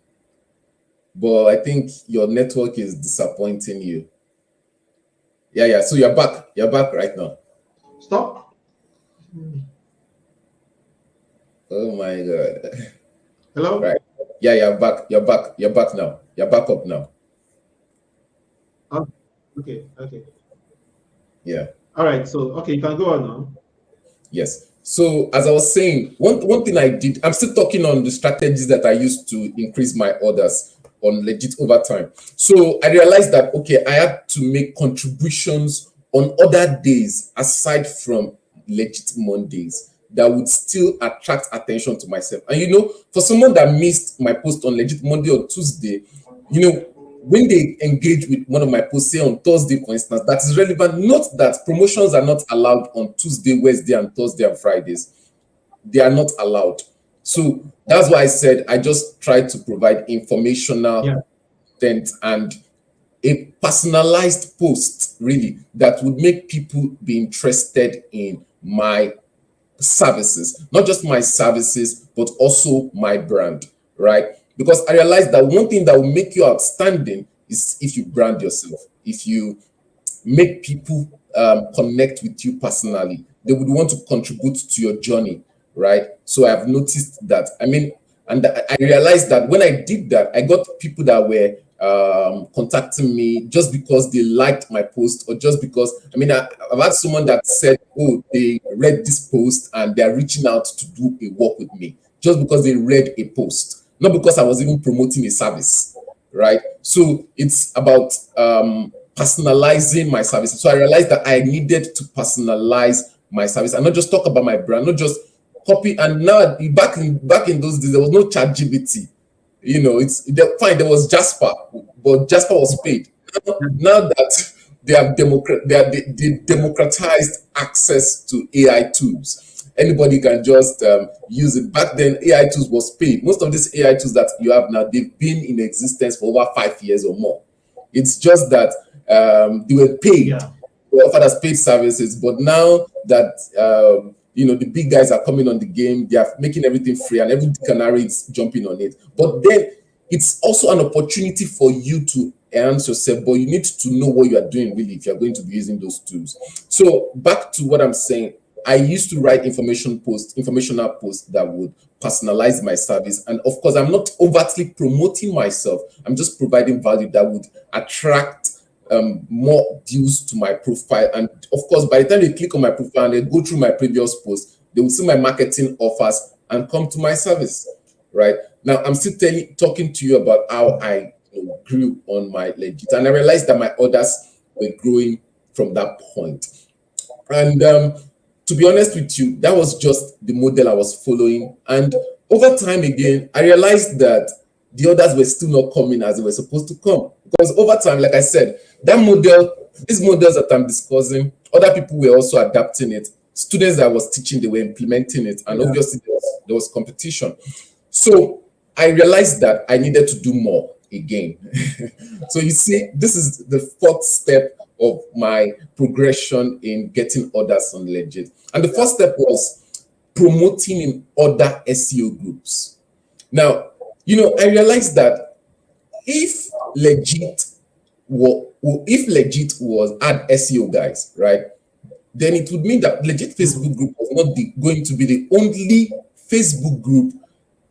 But I think your network is disappointing you. Yeah. So you're back. You're back right now. Stop. Oh my God. Hello? Right. Yeah, you're back. You're back. You're back now. You're back up now. Oh, okay. Yeah. All right. So, okay, you can go on now. Yes. So as I was saying, one thing I did, I'm still talking on the strategies that I used to increase my orders on Legit over time. So I realized that okay, I had to make contributions on other days aside from Legit Mondays that would still attract attention to myself. And for someone that missed my post on Legit Monday or Tuesday, when they engage with one of my posts, say on Thursday, for instance, that is relevant. Not that promotions are not allowed on Tuesday, Wednesday, and Thursday and Fridays. They are not allowed. So that's why I said I just try to provide informational content and a personalized post, really, that would make people be interested in my services, not just my services, but also my brand, right? Because I realized that one thing that will make you outstanding is if you brand yourself, if you make people connect with you personally, they would want to contribute to your journey, right? So I've noticed that. And I realized that when I did that, I got people that were contacting me just because they liked my post, or just because I've had someone that said, oh, they read this post and they're reaching out to do a work with me just because they read a post, not because I was even promoting a service, right? So it's about personalizing my services. So I realized that I needed to personalize my service and not just talk about my brand, not just copy. And now back in those days, there was no chat GBT. Fine, there was Jasper, but Jasper was paid. Now that they democratized access to AI tools, anybody can just use it. Back then, AI tools was paid. Most of these AI tools that you have now, they've been in existence for over 5 years or more. It's just that they were paid. Yeah. They offered as paid services, but now that the big guys are coming on the game, they are making everything free, and every canary is jumping on it. But then it's also an opportunity for you to enhance yourself, but you need to know what you are doing really if you're going to be using those tools. So back to what I'm saying, I used to write informational posts that would personalize my service. And of course, I'm not overtly promoting myself. I'm just providing value that would attract more views to my profile. And of course, by the time they click on my profile and they go through my previous posts, they will see my marketing offers and come to my service, right? Now, I'm still talking to you about how I grew on my Legit. And I realized that my orders were growing from that point. And to be honest with you, that was just the model I was following. And over time again, I realized that the orders were still not coming as they were supposed to come. Because over time, like I said, these models that I'm discussing, other people were also adapting it. students that I was teaching, they were implementing it, and Yeah. obviously there was competition. So I realized that I needed to do more again. So you see, this is the fourth step of my progression in getting orders on Legiit. And the first step was promoting in other SEO groups. Now, I realized that if Legiit was had SEO guys, right, then it would mean that Legiit Facebook group was not going to be the only Facebook group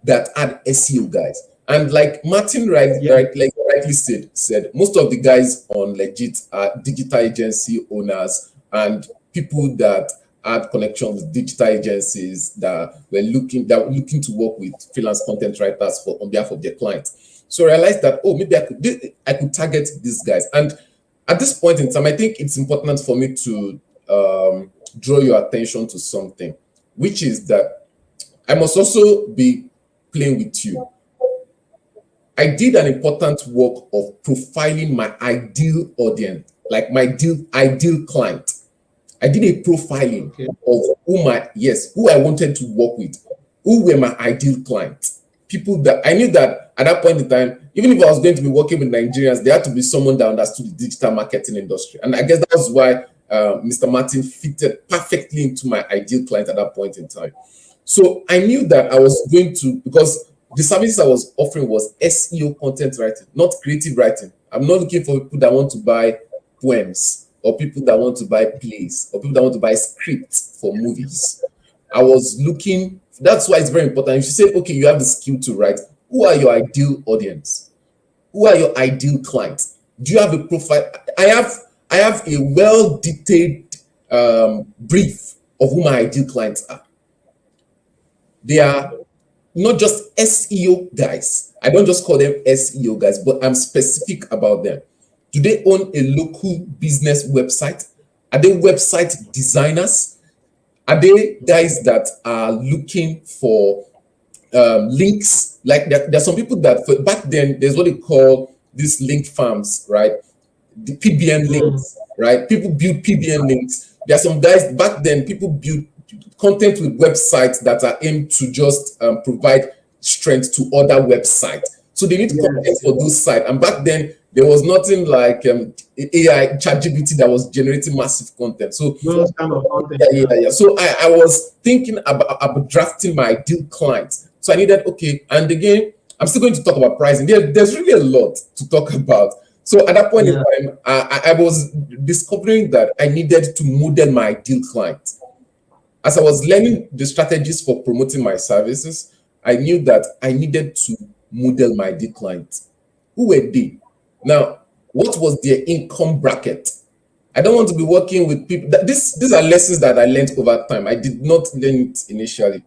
that had SEO guys. And like Martin rightly said, most of the guys on Legiit are digital agency owners and people that had connections with digital agencies that were looking to work with freelance content writers on behalf of their clients. So I realized that maybe I could target these guys. And at this point in time, I think it's important for me to draw your attention to something, which is that I must also be playing with you. I did an important work of profiling my ideal audience, like my ideal client. I did a profiling of who I wanted to work with, who were my ideal clients. People that I knew that at that point in time, even if I was going to be working with Nigerians, there had to be someone that understood the digital marketing industry. And I guess that was why Mr. Martin fitted perfectly into my ideal client at that point in time. So I knew that I was going to, because the services I was offering was SEO content writing, not creative writing. I'm not looking for people that want to buy poems or people that want to buy plays or people that want to buy scripts for movies. I was looking, that's why it's very important. If you say, okay, you have the skill to write, who are your ideal audience? Who are your ideal clients? Do you have a profile? I have a well-detailed brief of who my ideal clients are. They are not just SEO guys. I don't just call them SEO guys, but I'm specific about them. Do they own a local business website? Are they website designers? Are they guys that are looking for links? Like there's some people that back then there's what they call these link farms, right? The PBN links, right? People build PBN links. There are some guys back then, people build content with websites that are aimed to just provide strength to other websites. So they need content for those sites. And back then, there was nothing like AI, ChatGPT that was generating massive content. So those kind of content. Yeah. So I was thinking about drafting my ideal client. So I needed, and again, I'm still going to talk about pricing. There's really a lot to talk about. So at that point in time, I was discovering that I needed to model my ideal client. As I was learning the strategies for promoting my services, I knew that I needed to model my ideal client. Who were they? Now, what was their income bracket? I don't want to be working with people. These are lessons that I learned over time. I did not learn it initially.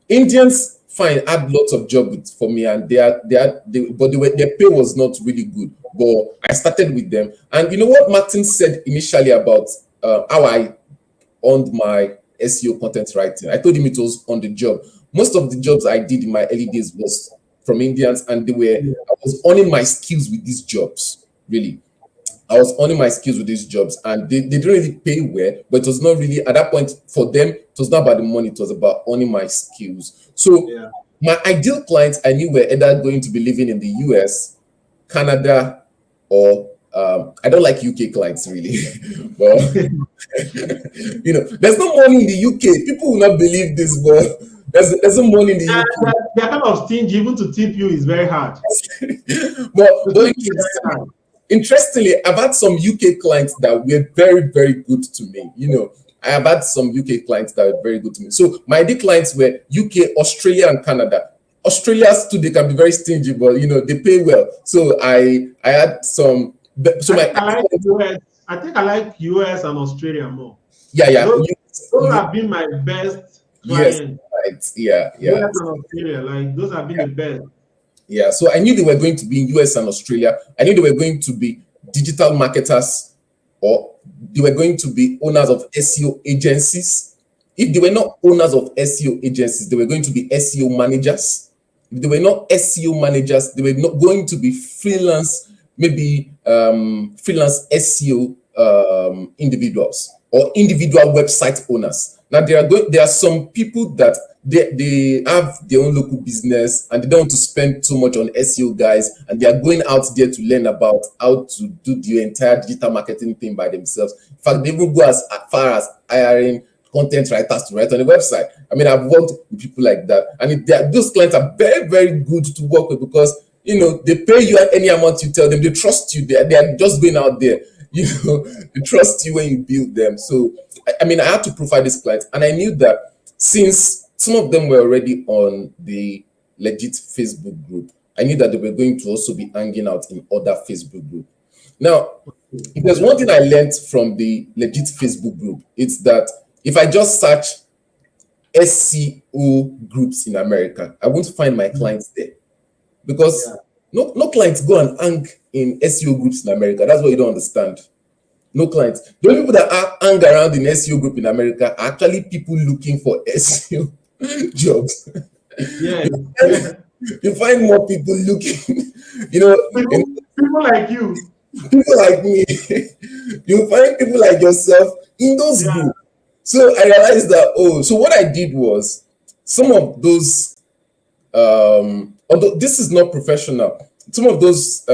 Indians, fine, had lots of jobs for me, and their pay was not really good. But I started with them, and you know what Martin said initially about how I earned my SEO content writing. I told him it was on the job. Most of the jobs I did in my early days was from Indians, and I was earning my skills with these jobs. Really, I was earning my skills with these jobs, and they didn't really pay well. But it was not really at that point for them. It was not about the money. It was about earning my skills. So my ideal clients I knew were either going to be living in the US, Canada, or I don't like UK clients really, but there's no money in the UK. People will not believe this, but there's no money in the UK. They're kind of stingy. Even to tip you is very hard. but interestingly, I've had some UK clients that were very, very good to me. I have had some UK clients that were very good to me. So my ideal clients were UK, Australia, and Canada. Australia's too, they can be very stingy, but they pay well. So I had some. So I think I like US and Australia more. Yeah. Those have been my best clients. Yes, right. Yeah. US and Australia, like those have been the best. Yeah, so I knew they were going to be in US and Australia. I knew they were going to be digital marketers, or they were going to be owners of SEO agencies. If they were not owners of SEO agencies, they were going to be SEO managers. If they were not SEO managers, they were not going to be freelance, maybe freelance SEO individuals or individual website owners. Now there are some people that they have their own local business and they don't want to spend too much on SEO guys, and they are going out there to learn about how to do the entire digital marketing thing by themselves. In fact, they even go as far as hiring content writers to write on the website. I mean, I've worked with people like that, and those clients are very, very good to work with because they pay you at any amount you tell them. They trust you. They are just going out there. They trust you when you build them. So I mean, I had to profile this client, and I knew that since some of them were already on the Legiit Facebook group, I knew that they were going to also be hanging out in other Facebook groups. Now, if there's one thing I learned from the Legiit Facebook group, it's that if I just search SEO groups in America, I won't find my clients there because no clients go and hang in SEO groups in America. That's what you don't understand. No clients. The only people that hang around in SEO group in America are actually people looking for SEO jobs. Yeah. You find more people looking, people like you, people like me. You find people like yourself in those groups. So I realized that, so what I did was some of those, although this is not professional, some of those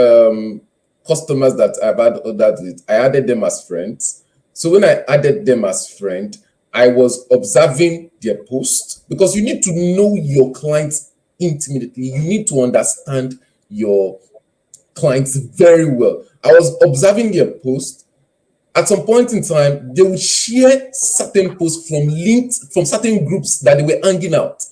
customers that I've had ordered with, I added them as friends. So when I added them as friend, I was observing their posts because you need to know your clients intimately. You need to understand your clients very well. I was observing their posts. At some point in time, they would share certain posts from links from certain groups that they were hanging out.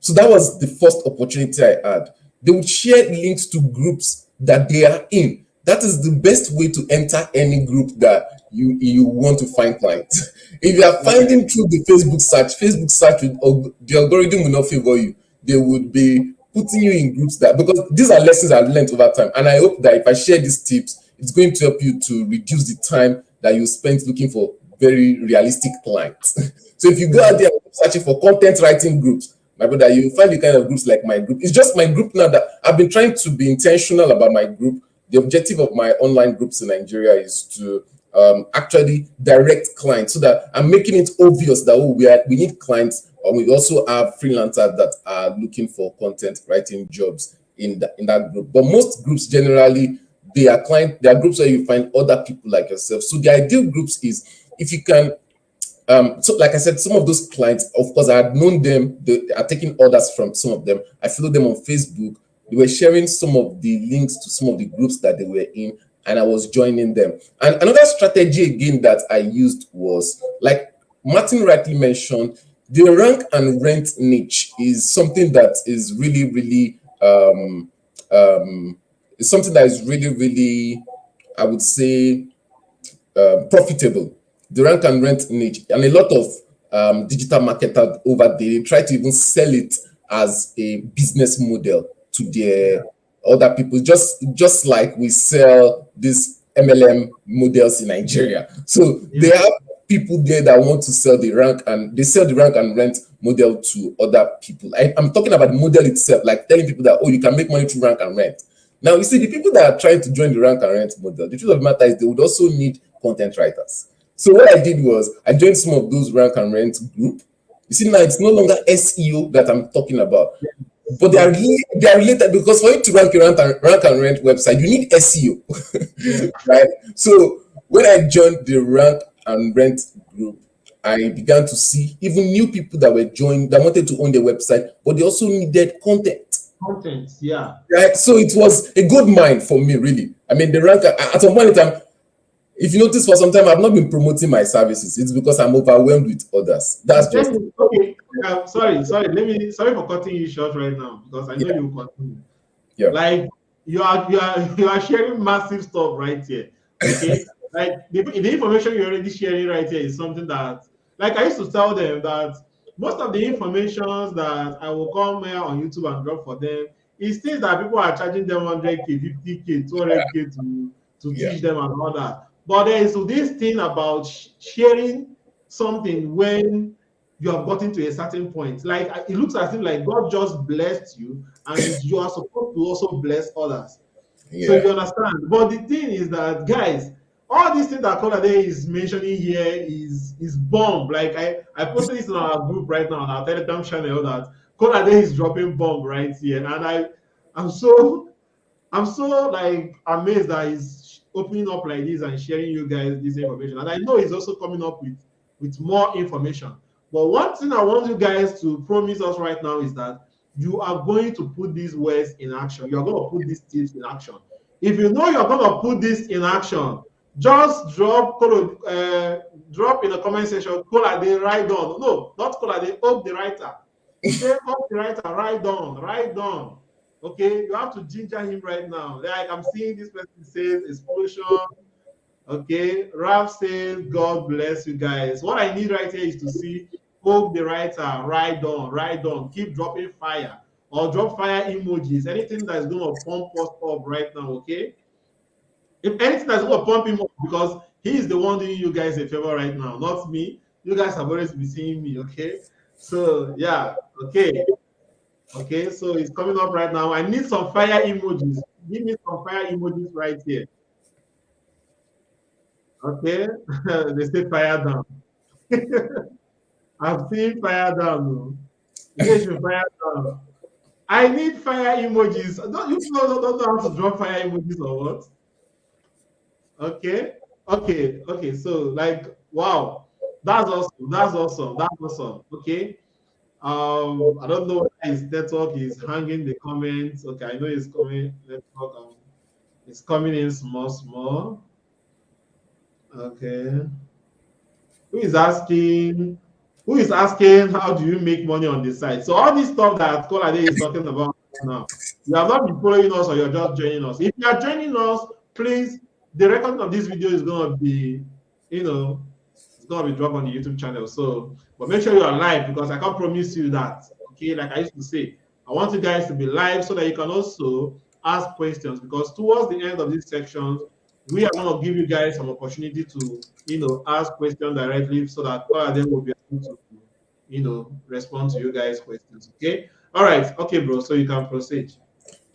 So that was the first opportunity I had. They would share links to groups that they are in. That is the best way to enter any group that you want to find clients. If you are finding through the Facebook search, the algorithm will not favor you. They would be putting you in groups because these are lessons I've learned over time. And I hope that if I share these tips, it's going to help you to reduce the time that you spend looking for very realistic clients. So if you go out there searching for content writing groups, my brother, you find the kind of groups like my group. It's just my group now that I've been trying to be intentional about my group. The objective of my online groups in Nigeria is to actually direct clients so that I'm making it obvious that we need clients, or we also have freelancers that are looking for content writing jobs in that group. But most groups generally, they are groups where you find other people like yourself. So the ideal groups is if you can, so like I said, some of those clients, of course, I had known them. They are taking orders from some of them. I followed them on Facebook. They were sharing some of the links to some of the groups that they were in, and I was joining them. And another strategy again that I used was, like Martin rightly mentioned, the rank and rent niche is something that is really, really it's something that is really, really, I would say, profitable. The rank and rent niche, and a lot of digital marketers over there, they try to even sell it as a business model to their other people, just like we sell these MLM models in Nigeria. So they have people there that want to sell the rank and rent model to other people. I'm talking about the model itself, like telling people that, you can make money through rank and rent. Now, you see, the people that are trying to join the rank and rent model, the truth of the matter is they would also need content writers. So what I did was I joined some of those rank and rent group. You see, now it's no longer SEO that I'm talking about, but they are related, because for you to rank and rent website, you need SEO, right? So when I joined the rank and rent group, I began to see even new people that were joined that wanted to own their website, but they also needed content. Right. So it was a good mind for me, really. I mean, the rank at some point in time, if you notice, for some time I've not been promoting my services. It's because I'm overwhelmed with others. That's just okay. Sorry for cutting you short right now, because I know you will continue. Yeah. Like you are sharing massive stuff right here. Okay. Like the information you're already sharing right here is something that, like, I used to tell them that most of the information that I will come here on YouTube and drop for them is things that people are charging them 100K, 50K, 200K to teach them and all that. But there is this thing about sharing something when you have gotten to a certain point. Like, it looks as if like God just blessed you and you are supposed to also bless others. So you understand. But the thing is that, guys, all these things that Kolade is mentioning here is bomb. Like I posted this in our group right now on our Telegram channel that Kolade is dropping bomb right here, and I'm so I'm so like amazed that he's opening up like this and sharing you guys this information. And I know he's also coming up with more information. But one thing I want you guys to promise us right now is that you are going to put these words in action. You are going to put these tips in action. If you know you're going to put this in action, just drop in the comment section, Kolade, write down. No, not Kolade, Hope the writer. Say Hope the writer, write down, write down. Okay, you have to ginger him right now. Like I'm seeing this person says explosion. Okay, Ralph says God bless you guys. What I need right here is to see Hope the writer, write on, keep dropping fire or drop fire emojis. Anything that's going to pump us up right now, okay? If anything that's going to pump him up, because he is the one doing you guys a favor right now, not me. You guys have always been seeing me, okay? So yeah, okay. Okay, so it's coming up right now. I need some fire emojis. Give me some fire emojis right here. Okay, they say fire down. I've seen fire down. Fire down. I need fire emojis. Don't you don't know how to draw fire emojis or what? Okay. So like, wow, that's awesome. That's awesome. Okay. I don't know why his network is hanging the comments. Okay, I know it's coming. Network, it's coming in small. Okay. Who is asking? Who is asking how do you make money on this site? So all this stuff that Kolade is talking about now, you have not been following us or you're just joining us. If you are joining us, please, the recording of this video is going to be, it's going to be dropped on the YouTube channel. So, but make sure you are live because I can't promise you that. Okay, like I used to say, I want you guys to be live so that you can also ask questions because towards the end of this section, we are going to give you guys some opportunity to, ask questions directly so that all of them will be able to, respond to you guys' questions. Okay. All right. Okay, bro. So you can proceed.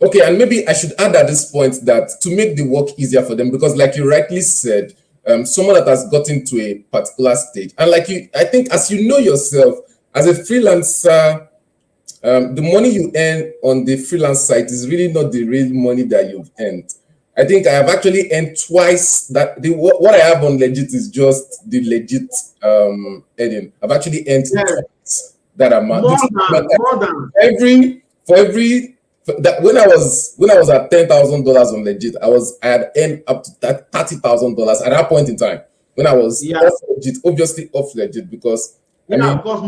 Okay, and maybe I should add at this point that to make the work easier for them, because like you rightly said, someone that has gotten to a particular stage, and I think as you know yourself, as a freelancer, the money you earn on the freelance site is really not the real money that you've earned. I think I have actually earned twice that. What I have on Legiit is just the Legiit earning. I've actually earned twice that amount. More than When I was at $10,000 on Legiit, I had earned up to $30,000 at that point in time when I was off Legiit, obviously off Legiit because because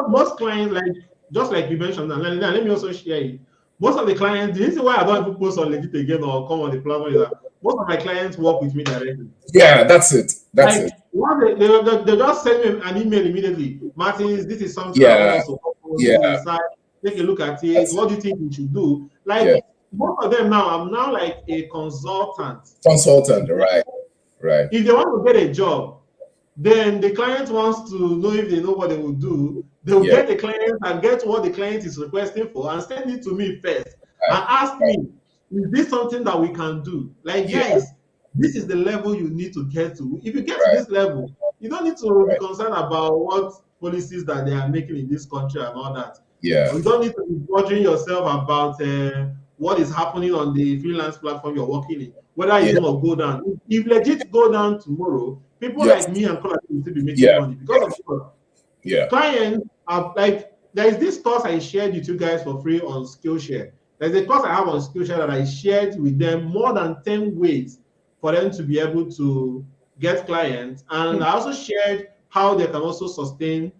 most clients, like just like you mentioned, and let me also share it. Most of the clients, the reason why I don't even post on Legiit again or come on the platform is that most of my clients work with me directly. Yeah, that's it. They just send me an email immediately. Martins, this is something I want to propose. Take a look at it. What do you think we should do? Most of them now, I'm now like a consultant. Right. If they want to get a job, then the client wants to know if they know what they will do. They will get the client and get what the client is requesting for and send it to me first and ask me, is this something that we can do? Yes, this is the level you need to get to. If you get to this level, you don't need to be concerned about what policies that they are making in this country and all that. Yeah. You don't need to be bothering yourself about what is happening on the freelance platform you're working in, whether it's going to go down. If Legiit go down tomorrow, people like me and Kola will still be making money because of clients are like, there is this course I shared with you guys for free on Skillshare. There's a course I have on Skillshare that I shared with them more than 10 ways for them to be able to get clients. And I also shared how they can also sustain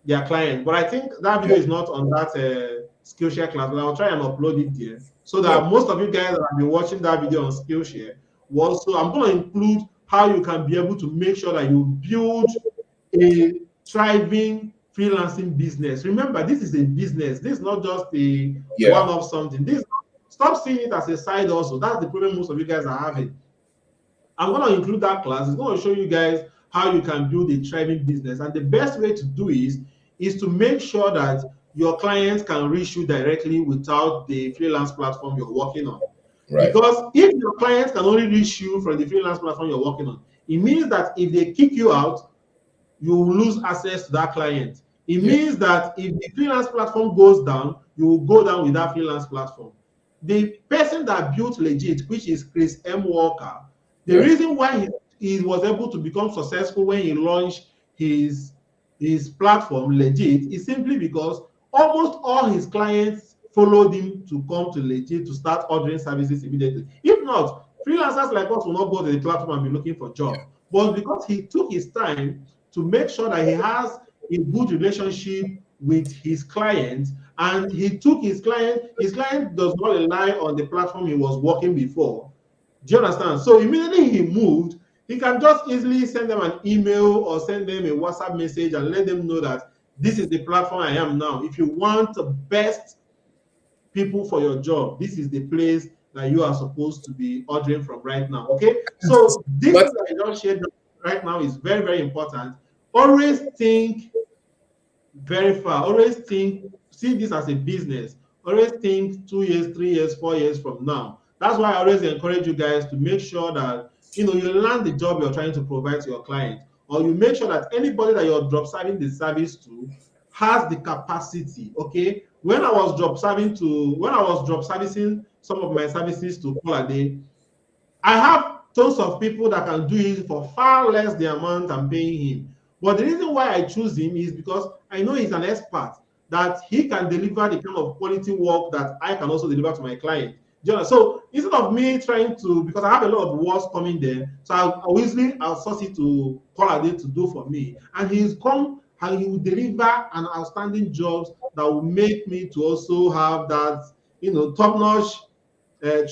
their clients. But I think that video is not on that Skillshare class, but I'll try and upload it there so that most of you guys that have been watching that video on Skillshare will also, I'm going to include how you can be able to make sure that you build a thriving freelancing business. Remember, this is a business. This is not just a one-off something. Stop seeing it as a side hustle. That's the problem most of you guys are having. I'm going to include that class. It's going to show you guys how you can build a thriving business. And the best way to do is to make sure that your clients can reach you directly without the freelance platform you're working on. Because if your clients can only reach you from the freelance platform you're working on, It means that if they kick you out, you will lose access to that client. It means that if the freelance platform goes down, you will go down with that freelance platform. The person that built Legiit, which is Chris M. Walker, the reason why he was able to become successful when he launched his platform, Legiit, is simply because almost all his clients followed him to come to Legiit to start ordering services immediately. If not, freelancers like us will not go to the platform and be looking for jobs. But because he took his time to make sure that he has a good relationship with his clients, and he took his client does not rely on the platform he was working before. Do you understand? So immediately he moved, he can just easily send them an email or send them a WhatsApp message and let them know that this is the platform I am now. If you want the best people for your job, this is the place that you are supposed to be ordering from right now. Okay, so this that I just shared right now is very, very important. Always think very far. Always think, see this as a business. Always think 2 years, 3 years, 4 years from now. That's why I always encourage you guys to make sure that you land the job you're trying to provide to your client, or you make sure that anybody that you're drop serving the service to has the capacity. Okay, when I was drop servicing some of my services to Colade, I have tons of people that can do it for far less the amount I'm paying him. But the reason why I choose him is because I know he's an expert, that he can deliver the kind of quality work that I can also deliver to my client. So instead of me trying to, because I have a lot of works coming there, so I'll easily outsource it to Colade to do for me. And he's come and he will deliver an outstanding jobs that will make me to also have that, top-notch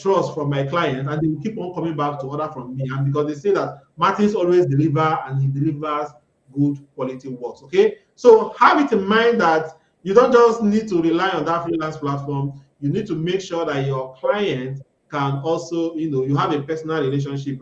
trust from my client, and they will keep on coming back to order from me. And because they say that Martins always deliver and he delivers good quality works. Okay, so have it in mind that you don't just need to rely on that freelance platform. You need to make sure that your client can also, you have a personal relationship.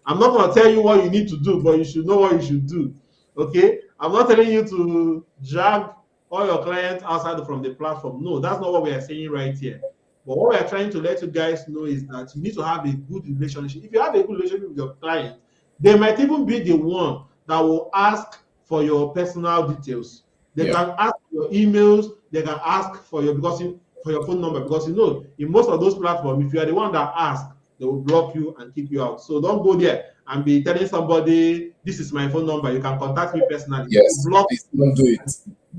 I'm not going to tell you what you need to do, but you should know what you should do. Okay, I'm not telling you to drag all your clients outside from the platform. No, that's not what we are saying right here. But what we are trying to let you guys know is that you need to have a good relationship. If you have a good relationship with your client, they might even be the one that will ask for your personal details. They can ask for your emails. They can ask for your phone number, because in most of those platforms, if you are the one that asks, they will block you and kick you out. So don't go there and be telling somebody, this is my phone number, you can contact me personally. Yes, don't do it.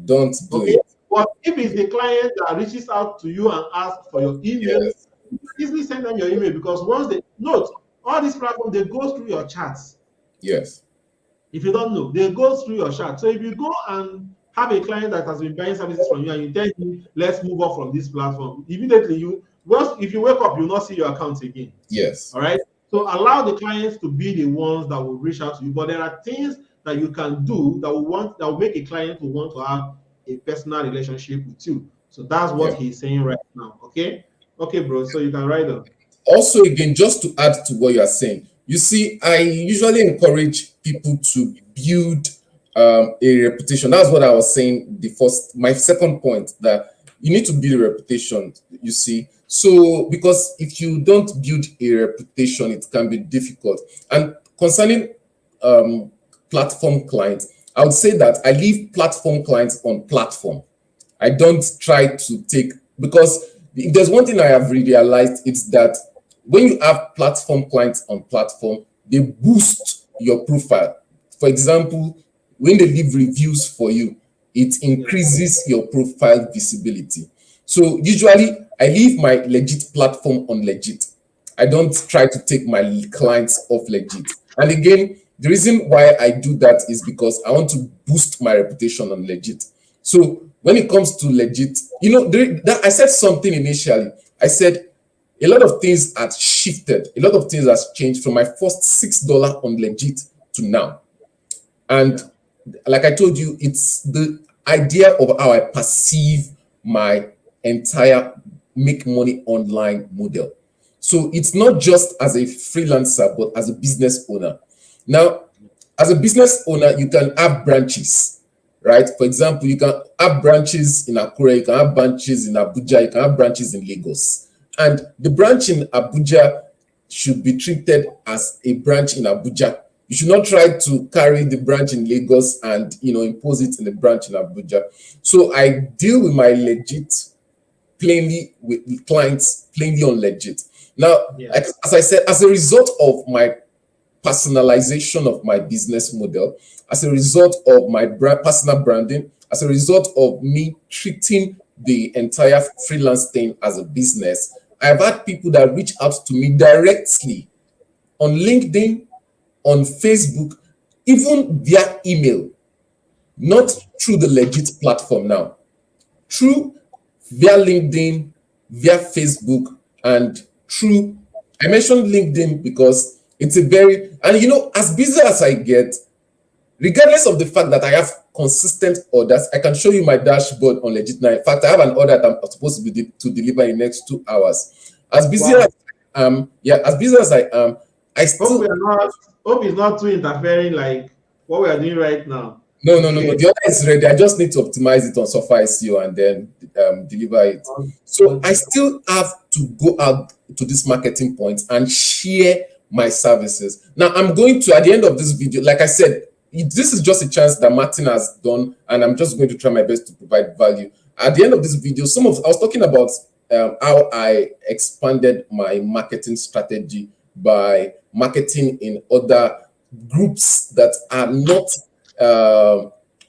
Don't do it. But if it's the client that reaches out to you and asks for your email, easily send them your email, because once they all these platforms, they go through your chats. Yes. If you don't know, they go through your chat. So if you go and have a client that has been buying services from you and you tell him, let's move off from this platform, immediately if you wake up, you'll not see your account again. Yes. All right. So allow the clients to be the ones that will reach out to you. But there are things that you can do that will make a client to want to have a personal relationship with you. So that's what he's saying right now. Okay, bro. So you can write them. Also, again, just to add to what you are saying, you see, I usually encourage people to build a reputation. That's what I was saying. My second point, that you need to build a reputation. You see, so because if you don't build a reputation, it can be difficult. And concerning platform clients, I would say that I leave platform clients on platform. I don't try to take, because if there's one thing I have realized, it's that when you have platform clients on platform, they boost your profile. For example, when they leave reviews for you, it increases your profile visibility. So usually I leave my Legiit platform on Legiit. I don't try to take my clients off Legiit. And again, the reason why I do that is because I want to boost my reputation on Legiit. So when it comes to Legiit, I said something initially. I said a lot of things have shifted. A lot of things has changed from my first $6 on Legiit to now. And like I told you, it's the idea of how I perceive my entire make money online model. So it's not just as a freelancer, but as a business owner. Now, as a business owner, you can have branches, right? For example, you can have branches in Akure, you can have branches in Abuja, you can have branches in Lagos. And the branch in Abuja should be treated as a branch in Abuja. You should not try to carry the branch in Lagos and impose it in the branch in Abuja. So I deal with my Legiit plainly with clients plainly on Legiit. Now, Yeah. as I said, as a result of my personalization of my business model, as a result of my personal branding, as a result of me treating the entire freelance thing as a business, I've had people that reach out to me directly on LinkedIn, on Facebook, even via email, not through the Legiit platform now, through via LinkedIn, via Facebook, and through, I mentioned LinkedIn because it's a very, and as busy as I get, regardless of the fact that I have consistent orders, I can show you my dashboard on Legiit now. In fact, I have an order that I'm supposed to deliver in the next 2 hours. As busy as I am, as busy as I am, I still hope it's not too interfering like what we are doing right now. No. The order is ready. I just need to optimize it on Software SEO and then deliver it. So I still have to go out to this marketing point and share my services. Now I'm going to, at the end of this video, like I said, this is just a chance that Martin has done, and I'm just going to try my best to provide value. At the end of this video, I was talking about how I expanded my marketing strategy by marketing in other groups that are not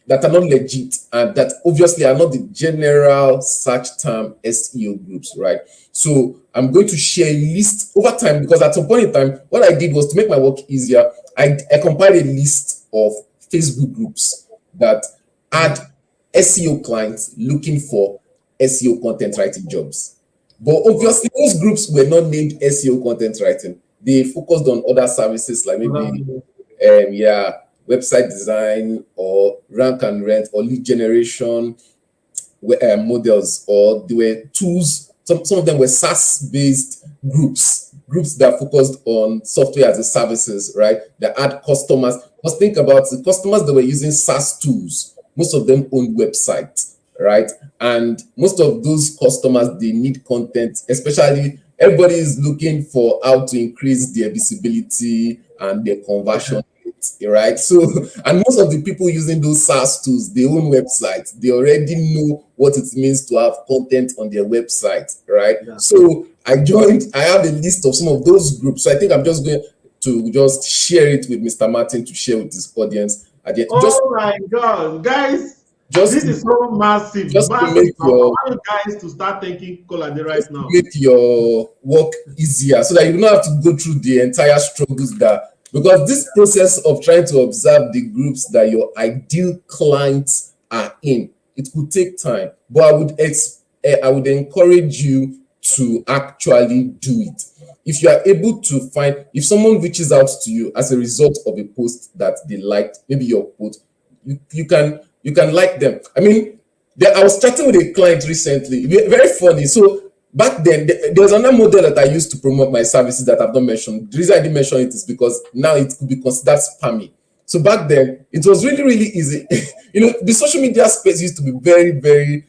legit, and that obviously are not the general search term SEO groups, right? So I'm going to share a list over time, because at some point in time, what I did was to make my work easier. I compiled a list of Facebook groups that had SEO clients looking for SEO content writing jobs. But obviously, those groups were not named SEO content writing. They focused on other services like maybe, website design or rank and rent or lead generation models, or they were tools. Some of them were SaaS-based groups that focused on software as a services, right? That had customers. Just think about the customers that were using SaaS tools. Most of them own websites, right? And most of those customers, they need content, especially everybody is looking for how to increase their visibility and their conversion rate, right? So, and most of the people using those SaaS tools, they own websites. They already know what it means to have content on their website, right? Yeah. So I have a list of some of those groups. So I think I'm just going to just share it with Mr. Martin to share with his audience. Again, my God, guys, this is so massive. Just massive. To make I want you guys to start thinking Colade right now. Make your work easier so that you don't have to go through the entire struggles because this process of trying to observe the groups that your ideal clients are in, it could take time. But I would encourage you to actually do it. If you are able to find, if someone reaches out to you as a result of a post that they liked, maybe your post, you can like them. I mean, I was chatting with a client recently, very funny. So back then, there was another model that I used to promote my services that I've not mentioned. The reason I didn't mention it is because now it could be considered spammy. So back then, it was really, really easy. The social media space used to be very, very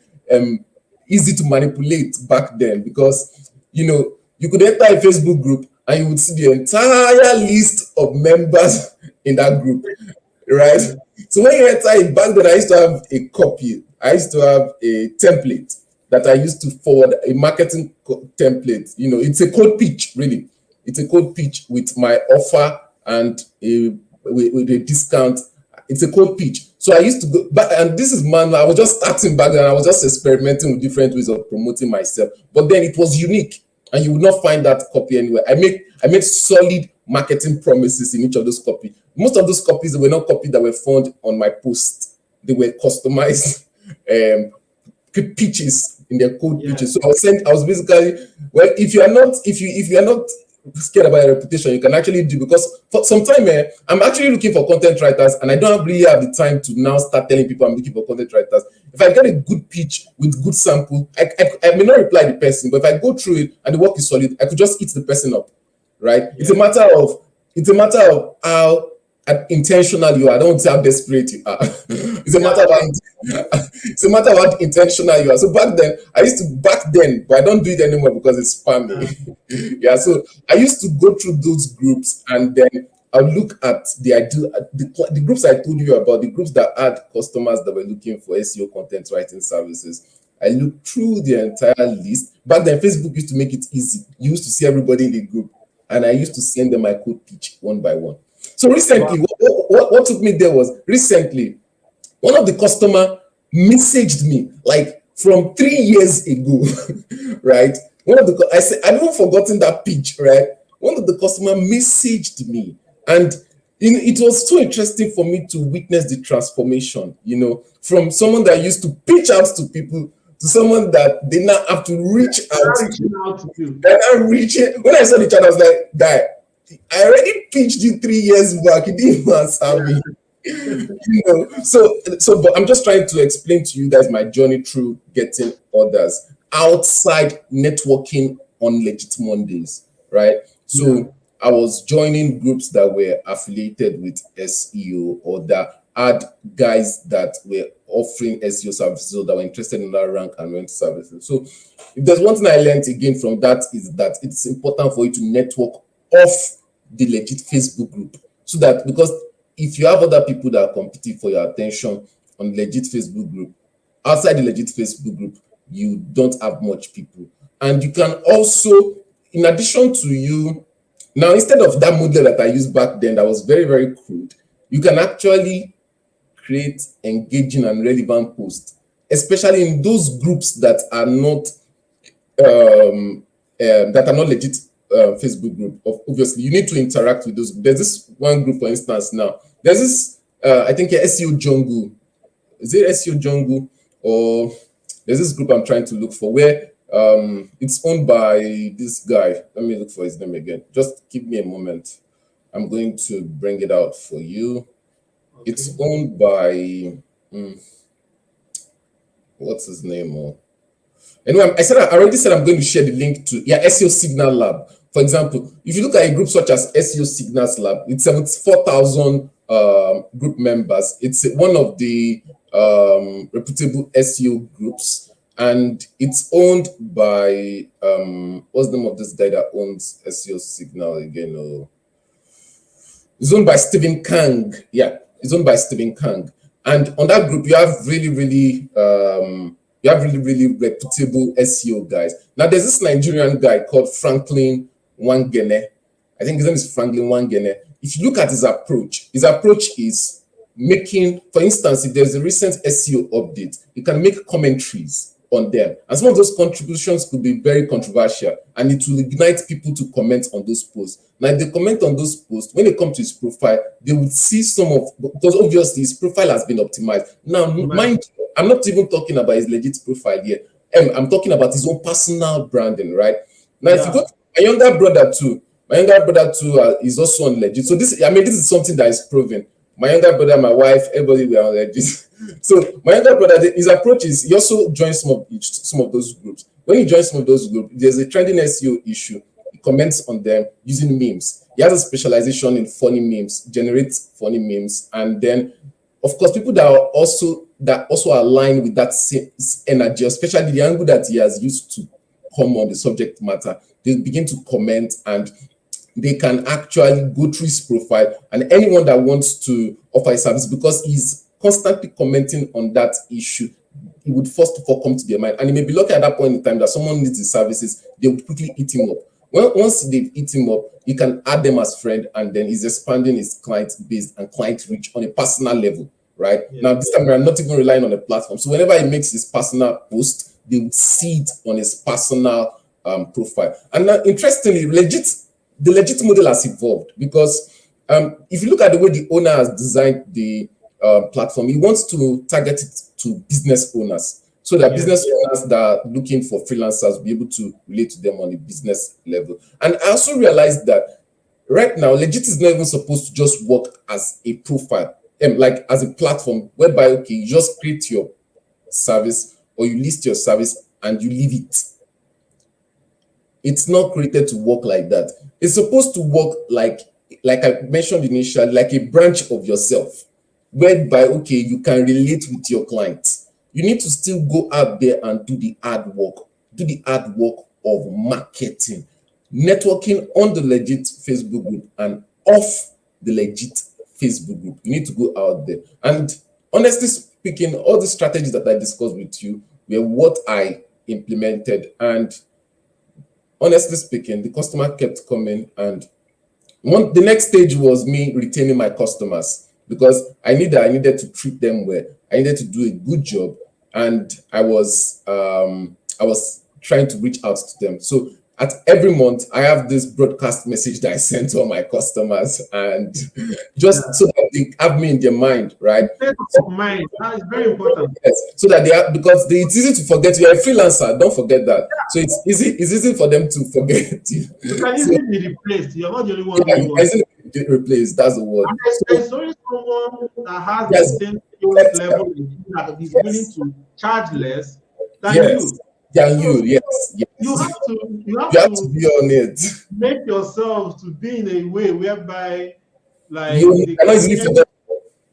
easy to manipulate back then, because, you could enter a Facebook group and you would see the entire list of members in that group, right? So when you enter it, back then I used to have a copy. I used to have a template that I used to forward, a marketing template. It's a cold pitch, really. It's a cold pitch with my offer and with a discount. It's a cold pitch. So I used to go back, and this is I was just starting back then. I was just experimenting with different ways of promoting myself. But then it was unique, and you would not find that copy anywhere. I made solid marketing promises in each of those copies. Most of those copies were not copies that were found on my post. They were customized pitches in their code pitches. So I was basically, well, if you are not scared about your reputation, you can actually do, because for some time I'm actually looking for content writers, and I don't really have the time to now start telling people I'm looking for content writers. If I get a good pitch with good sample, I may not reply the person, but if I go through it and the work is solid, I could just eat the person up, right? It's a matter of how intentional you are. I don't want to say how desperate you are. It's a matter of how intentional you are. So back then, but I don't do it anymore because it's spammy. So I used to go through those groups and then I'll look at the ideal the groups I told you about, the groups that had customers that were looking for SEO content writing services. I looked through the entire list. Back then, Facebook used to make it easy. You used to see everybody in the group, and I used to send them my code pitch one by one. So recently, Wow. what took me there was recently one of the customer messaged me like from 3 years ago, right? One of the I said I've even forgotten that pitch, right? One of the customer messaged me, and it was so interesting for me to witness the transformation, from someone that used to pitch out to people to someone that they now have to reach out Now to. reaching out to you. They're now reaching. When I saw the chat, I was like, guy, I already pitched you 3 years back. You didn't even answer me. But I'm just trying to explain to you guys my journey through getting orders outside networking on Legit Mondays, right? So I was joining groups that were affiliated with SEO or that had guys that were offering SEO services or that were interested in that rank and rent services. So if there's one thing I learned again from that is that it's important for you to network off the Legit Facebook group, so that because if you have other people that are competing for your attention on Legit Facebook group, outside the Legit Facebook group, you don't have much people. And you can also, in addition to you, now instead of that model that I used back then that was very, very crude, you can actually create engaging and relevant posts, especially in those groups that are not legit Facebook group. Obviously, you need to interact with those. There's this one group, for instance. Now there's this I think SEO Jungle. Is it SEO Jungle, or there's this group I'm trying to look for where it's owned by this guy. Let me look for his name again. Just give me a moment. I'm going to bring it out for you. Okay. It's owned by what's his name? Anyway, I already said I'm going to share the link to SEO Signal Lab. For example, if you look at a group such as SEO Signals Lab, it's 74,000 group members. It's one of the reputable SEO groups, and it's owned by what's the name of this guy that owns SEO Signal again? Oh, it's owned by Stephen Kang. Yeah, it's owned by Stephen Kang. And on that group, you have really reputable SEO guys. Now, there's this Nigerian guy called Franklin Wangene. I think his name is Franklin Wangene. If you look at his approach is making, for instance, if there's a recent SEO update, you can make commentaries on them. And some of those contributions could be very controversial, and it will ignite people to comment on those posts. Now, if they comment on those posts, when they come to his profile, they would see because obviously his profile has been optimized. Now, mind you, I'm not even talking about his legit profile here. I'm talking about his own personal branding, right? Now, if you go to my younger brother too is also on Legit. So this is something that is proven. My younger brother, my wife, everybody were on Legit. So my younger brother, his approach is he also joins some of those groups. When he joins some of those groups, there's a trending SEO issue. He comments on them using memes. He has a specialization in funny memes, generates funny memes, and then, of course, people that also align with that same energy, especially the angle that he has used to come on the subject matter, they begin to comment, and they can actually go through his profile, and anyone that wants to offer a service, because he's constantly commenting on that issue, it would first of all come to their mind. And he may be lucky at that point in time that someone needs his services, they would quickly eat him up. Once they've eat him up, he can add them as friend, and then he's expanding his client base and client reach on a personal level, right? Yeah. Now, this time I'm not even relying on a platform. So whenever he makes his personal post, they would see it on his personal profile. And now, interestingly, the Legit model has evolved, because if you look at the way the owner has designed the platform, he wants to target it to business owners, so that business owners that are looking for freelancers will be able to relate to them on a business level. And I also realized that right now, Legit is not even supposed to just work as a profile, like as a platform whereby, okay, you just create your service or you list your service and you leave it. It's not created to work like that. It's supposed to work like I mentioned initially, like a branch of yourself, whereby, okay, you can relate with your clients. You need to still go out there and do the hard work of marketing, networking on the Legit Facebook group and off the Legiit Facebook group. You need to go out there. And honestly speaking, all the strategies that I discussed with you were what I implemented. And honestly speaking, the customer kept coming. And the next stage was me retaining my customers, because I needed to treat them well. I needed to do a good job, and I was trying to reach out to them. So at every month, I have this broadcast message that I send to all my customers, and just so that they have me in their mind, right? State of mind, that is very important. Yes, so that they are, because it's easy to forget. You're a freelancer, don't forget that. So it's easy for them to forget you. You can So easily be replaced. You're not the only one yeah, doing you what. can easily get replaced. That's the word. And So there's always someone that has the yes, same skills level as you, that is willing yes, to charge less than yes. you. Than So you, yes, you yes. have to you You have have to to be on it. make yourself to be in a way whereby like You they are not can easily hear. forgotten.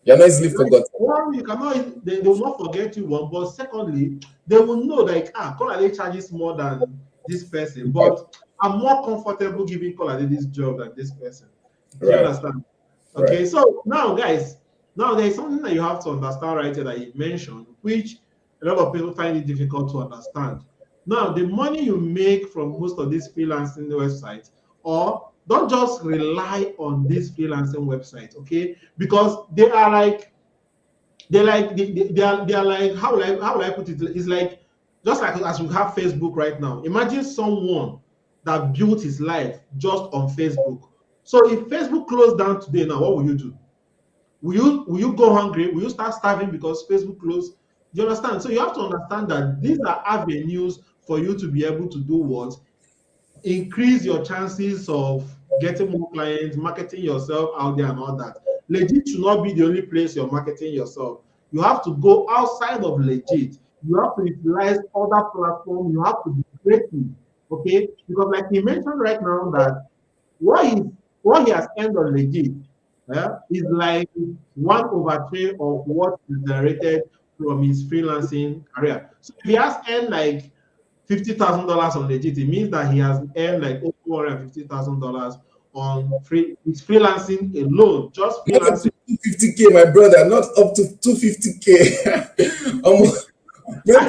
You are not easily Like forgotten. one, you cannot they will not forget you one, but secondly, they will know like Colade charges more than this person, Right, but I'm more comfortable giving Colade this job than this person. Do you right, understand? right. Okay, so now guys, now there's something that you have to understand right here that you mentioned, which a lot of people find it difficult to understand. Now, the money you make from most of these freelancing websites, or don't just rely on this freelancing website, okay? Because they are like they are like how will I put it? It's like just like as we have Facebook right now. Imagine someone that built his life just on Facebook. So if Facebook closed down today, now what will you do? Will you go hungry? Will you start starving because Facebook closed? Do you understand? So you have to understand that these are avenues for you to be able to do what? Increase your chances of getting more clients, marketing yourself out there and all that. Legit should not be the only place you're marketing yourself. You have to go outside of Legit. You have to utilize other platforms. You have to be creative, okay? Because like he mentioned right now that what he what he has earned on Legit is like 1/3 of what is generated from his freelancing career. So if he has earned like $50,000 on Legit, it means that he has earned like over $150,000 on his freelancing alone, just Not up freelancing. to 250K, my brother. Not up to 250K. I, no,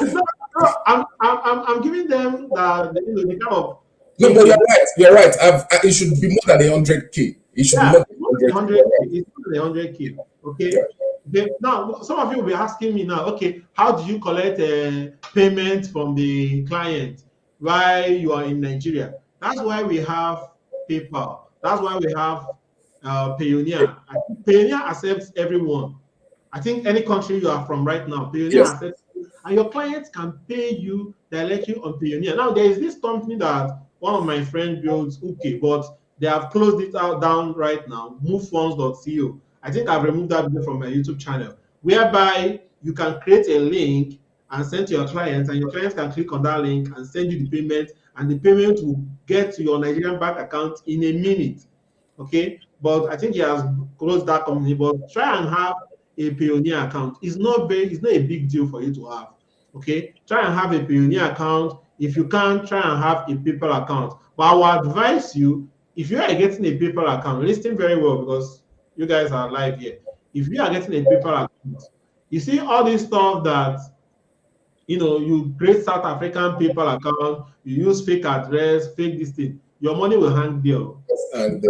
no, I'm giving them the kind of No, but okay, you're right. It should be more than 100K. It should be yeah, more it's than more than 100K. 100K. It's more than 100K. Yeah. Okay. Okay. Now, some of you will be asking me now, okay, how do you collect payment from the client while you are in Nigeria? That's why we have PayPal. That's why we have Payoneer. Payoneer accepts everyone. I think any country you are from right now, Payoneer Yes. accepts you, and your clients can pay you directly on Payoneer. Now, there is this company that one of my friends builds, okay, but they have closed it out down right now, movefunds.co. I think I've removed that video from my YouTube channel, whereby you can create a link and send to your clients, and your clients can click on that link and send you the payment, and the payment will get to your Nigerian bank account in a minute. Okay, but I think he has closed that company. But try and have a Payoneer account. It's not a big deal for you to have. Okay, try and have a Payoneer account. If you can, try and have a PayPal account. But I will advise you, if you are getting a PayPal account, listen very well because you guys are live here. If you are getting a PayPal account, you see all this stuff that you create South African PayPal account, you use fake address, fake this thing, your money will hang there. And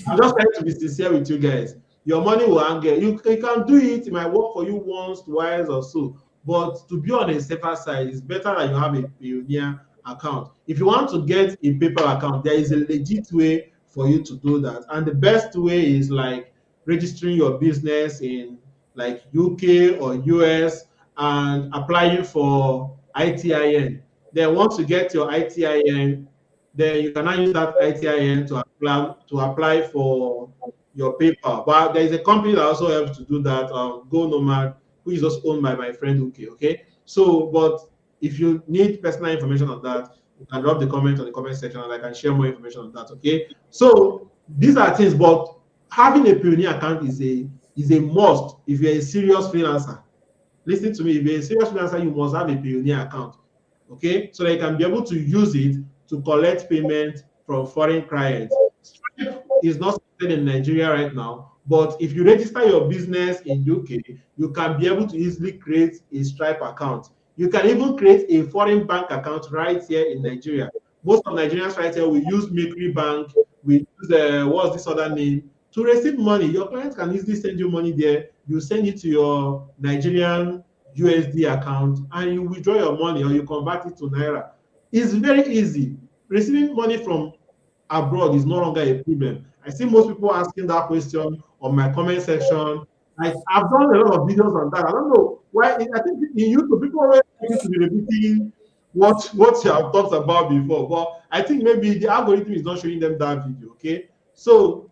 I'm just trying to be sincere with you guys. Your money will hang there. You can do it. It might work for you once, twice, or so. But to be on a safer side, it's better that you have a Payoneer account. If you want to get a PayPal account, there is a legit way for you to do that. And the best way is like registering your business in like UK or US and applying for ITIN. Then once you get your ITIN, then you can now use that ITIN to apply for your PayPal. But there is a company that also helps to do that, Go Nomad, which is also owned by my friend Uke. Okay, so but if you need personal information on that, you can drop the comment on the comment section, and I can share more information on that. Okay, so these are things, but having a Payoneer account is a must if you're a serious freelancer. Listen to me, if you're a serious freelancer, you must have a Payoneer account, okay? So that you can be able to use it to collect payment from foreign clients. is not started in Nigeria right now. But if you register your business in UK, you can be able to easily create a Stripe account. You can even create a foreign bank account right here in Nigeria. Most of Nigerians right here we use Mercury Bank, we use what's this other name to receive money. Your client can easily send you money there. You send it to your Nigerian USD account and you withdraw your money or you convert it to Naira. It's very easy. Receiving money from abroad is no longer a problem. I see most people asking that question on my comment section. I've done a lot of videos on that. I don't know why. I think in YouTube, people always seem to be repeating what you have talked about before. But I think maybe the algorithm is not showing them that video. Okay, so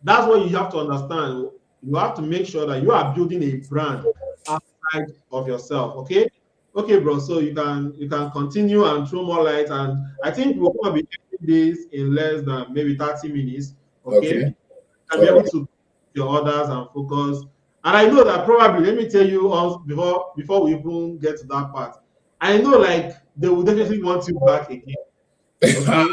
that's what you have to understand. You have to make sure that you are building a brand outside of yourself. Okay, okay, bro. So you can continue and throw more light. And I think we're gonna be ending this in less than maybe 30 minutes. Okay, Okay. and be All able right. to your orders and focus. And I know that probably let me tell you also before we even get to that part. I know like they will definitely want you back again. Okay,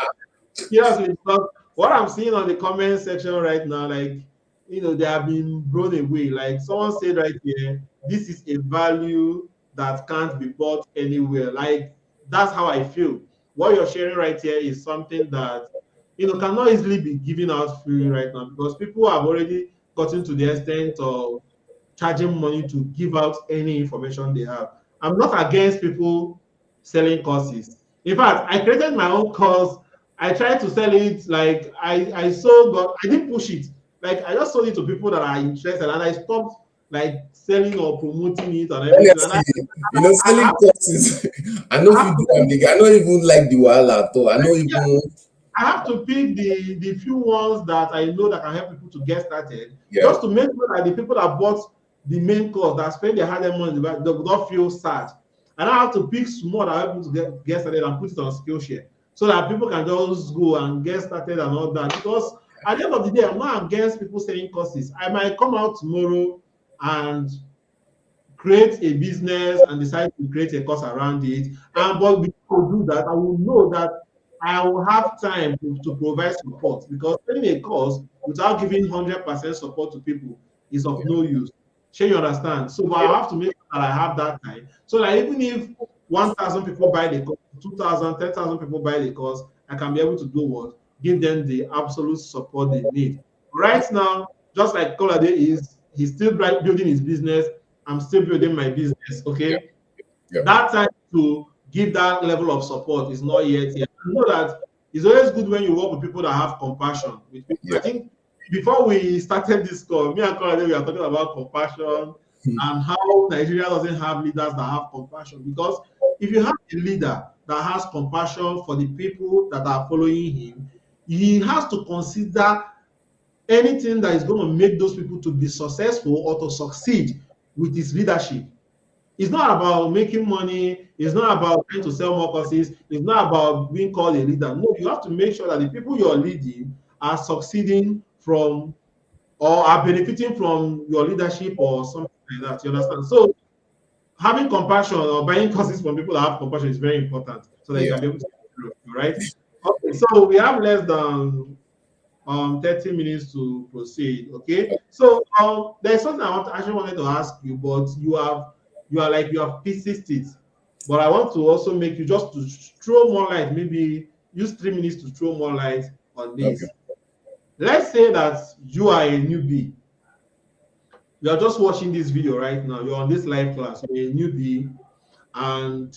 seriously, because what I'm seeing on the comment section right now, like they have been blown away. Like someone said right here, this is a value that can't be bought anywhere. Like that's how I feel. What you're sharing right here is something that cannot easily be given out free right now because people have already gotten to the extent of charging money to give out any information they have. I'm not against people selling courses. In fact, I created my own course. I tried to sell it like I sold, but I didn't push it. Like I just sold it to people that are interested, and I stopped like selling or promoting it and everything. And Honestly, I selling have, courses, I know I if you have do to am pick, again, I don't even like the wahala at all. I don't yeah, even, I have to pick the few ones that I know that can help people to get started, yeah, just to make sure that the people that bought the main course that spend their hard money, they do not feel sad. And I have to pick small that help people to get started and put it on Skillshare so that people can just go and get started and all that. Because at the end of the day, I'm not against people selling courses. I might come out tomorrow and create a business and decide to create a course around it. And but before I do that, I will know that I will have time to provide support because selling a course without giving 100% support to people is of no use. Sure, you understand? So, but I have to make sure that I have that time so that even if 1,000 people buy the course, 2,000, 10,000 people buy the course, I can be able to do what? Give them the absolute support they need. Right now, just like Kolade is, he's still building his business. I'm still building my business. yeah, Okay, yeah, that time to give that level of support is not yet here. I know that it's always good when you work with people that have compassion. With people, yeah. I think before we started this call, me and Colin, we are talking about compassion and how Nigeria doesn't have leaders that have compassion. Because if you have a leader that has compassion for the people that are following him, he has to consider anything that is going to make those people to be successful or to succeed with his leadership. It's not about making money. It's not about trying to sell more courses. It's not about being called a leader. No, you have to make sure that the people you're leading are succeeding from or are benefiting from your leadership or something like that. You understand? So having compassion or buying courses from people that have compassion is very important so that you Yeah. can be able to grow, right? Okay, so we have less than 30 minutes to proceed. Okay. So there's something I actually wanted to ask you, but you have persisted. But I want to also make you just to throw more light, maybe use 3 minutes to throw more light on Okay. this. Let's say that you are a newbie. You are just watching this video right now. You're on this live class. You're a newbie, and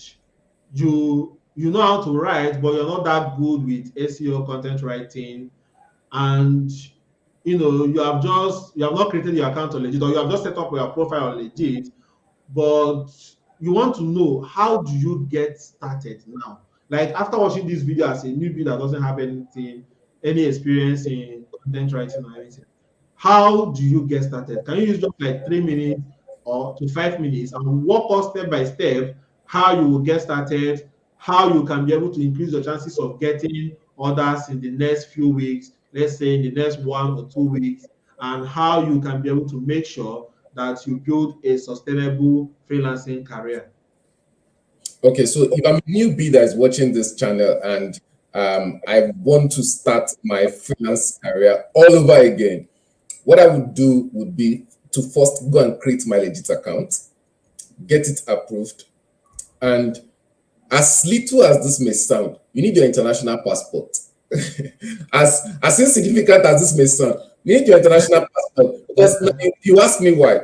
you know how to write, but you're not that good with SEO content writing, and you have not created your account on Legit, or you have just set up your profile on Legit, but you want to know how do you get started now. Like after watching this video as a newbie that doesn't have any experience in content writing or anything, how do you get started? Can you use just like 3 minutes or to 5 minutes and walk us step by step how you will get started, how you can be able to increase your chances of getting orders in the next few weeks, let's say in the next 1 or 2 weeks, and how you can be able to make sure that you build a sustainable freelancing career. Okay. So if I'm a newbie that is watching this channel and I want to start my freelance career all over again, what I would do would be to first go and create my Legiit account, get it approved, and as little as this may sound, you need your international passport. As insignificant as this may sound, you need your international passport. Because now, if you ask me why,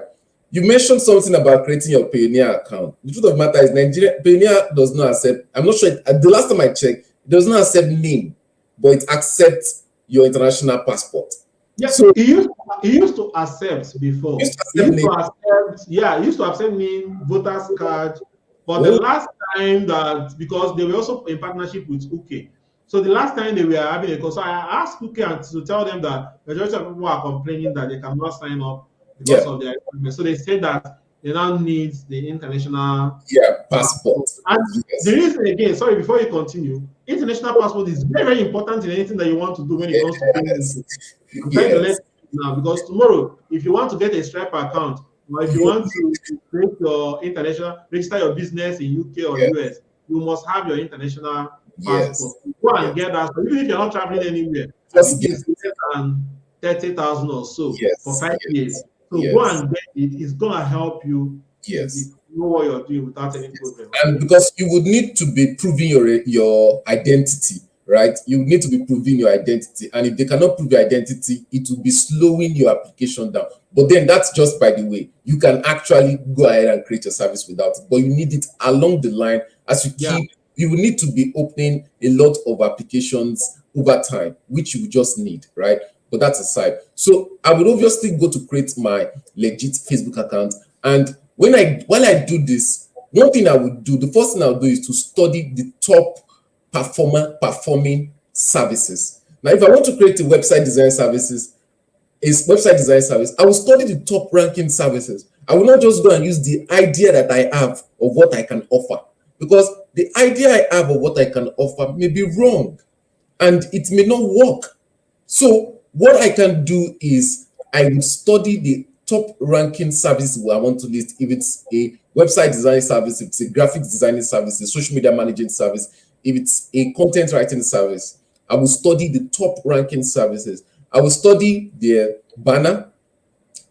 you mentioned something about creating your Pioneer account. The truth of the matter is, Nigeria Pioneer does not accept. I'm not sure. The last time I checked, it does not accept name, but it accepts your international passport. Yeah, So he used to accept before. used to He accept used to name. accept, yeah, he used to accept name, voters card. But the Oh, last time that, because they were also in partnership with UK, so the last time they were having a call, so I asked UK and to tell them that majority of people are complaining that they cannot sign up because yeah, of their equipment. So they said that they now need the international yeah, passport. passport. And the Yes, reason again, sorry, before you continue, international passport is very, very important in anything that you want to do when it comes to payment. yes, I'm trying to let yes, you know now because tomorrow, if you want to get a Stripe account, or if you you, want to create your international, register your business in UK or yeah, US, you must have your international yes, passport. Go and yes. get that. So even if you're not traveling anywhere, I Just think get it's less than 30,000 or so for yes, 5 years. yes, So go yes, and get it. It's gonna help you yes. know what you're doing without any problem. And Okay. because you would need to be proving your identity, right? You would need to be proving your identity, and if they cannot prove your identity, it will be slowing your application down. But then that's just by the way. You can actually go ahead and create your service without it, but you need it along the line as you Yeah. keep. You will need to be opening a lot of applications over time, which you just need, right? But that's aside. So I would obviously go to create my Legiit Facebook account, and while I do this, one thing I would do, the first thing I'll do is to study the top performing services. Now, if I want to create a website design service, I will study the top ranking services. I will not just go and use the idea that I have of what I can offer, because the idea I have of what I can offer may be wrong and it may not work. So what I can do is I will study the top ranking services I want to list. If it's a website design service, if it's a graphic designing service, a social media managing service, if it's a content writing service, I will study the top ranking services. I will study their banner.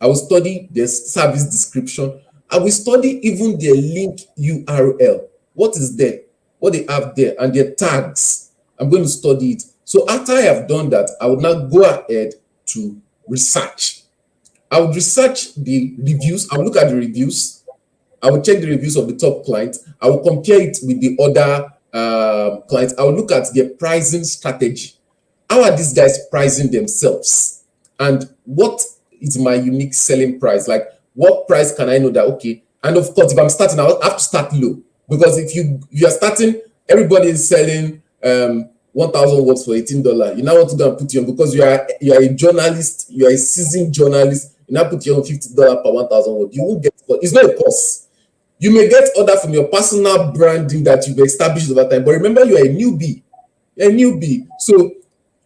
I will study their service description. I will study even their link URL. What is there? What they have there and their tags. I'm going to study it. So after I have done that, I will now go ahead to research. I would research the reviews. I will look at the reviews. I will check the reviews of the top clients. I will compare it with the other clients. I will look at their pricing strategy. How are these guys pricing themselves? And what is my unique selling price? Like, what price can I know that, okay? And of course, if I'm starting, I have to start low. Because if you are starting, everybody is selling 1,000 words for $18. You now want to go and put you on, because you are a journalist, you are a seasoned journalist, you now put you on $50 per 1,000 words. You won't get, it's not a course. You may get order from your personal branding that you've established over time, but remember, you are a newbie. You're a newbie. So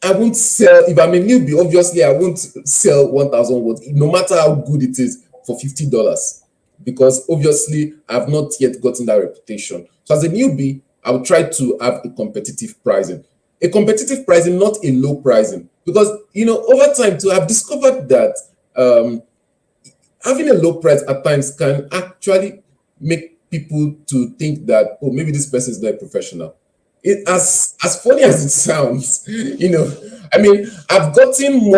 I won't sell, if I'm a newbie, obviously I won't sell 1,000 words, no matter how good it is, for $50, because obviously I've not yet gotten that reputation. So as a newbie, I will try to have a competitive pricing. A competitive pricing, not a low pricing. Because, over time too, I've discovered that having a low price at times can actually make people to think that, oh, maybe this person is not a professional. It, as funny as it sounds, I mean, I've gotten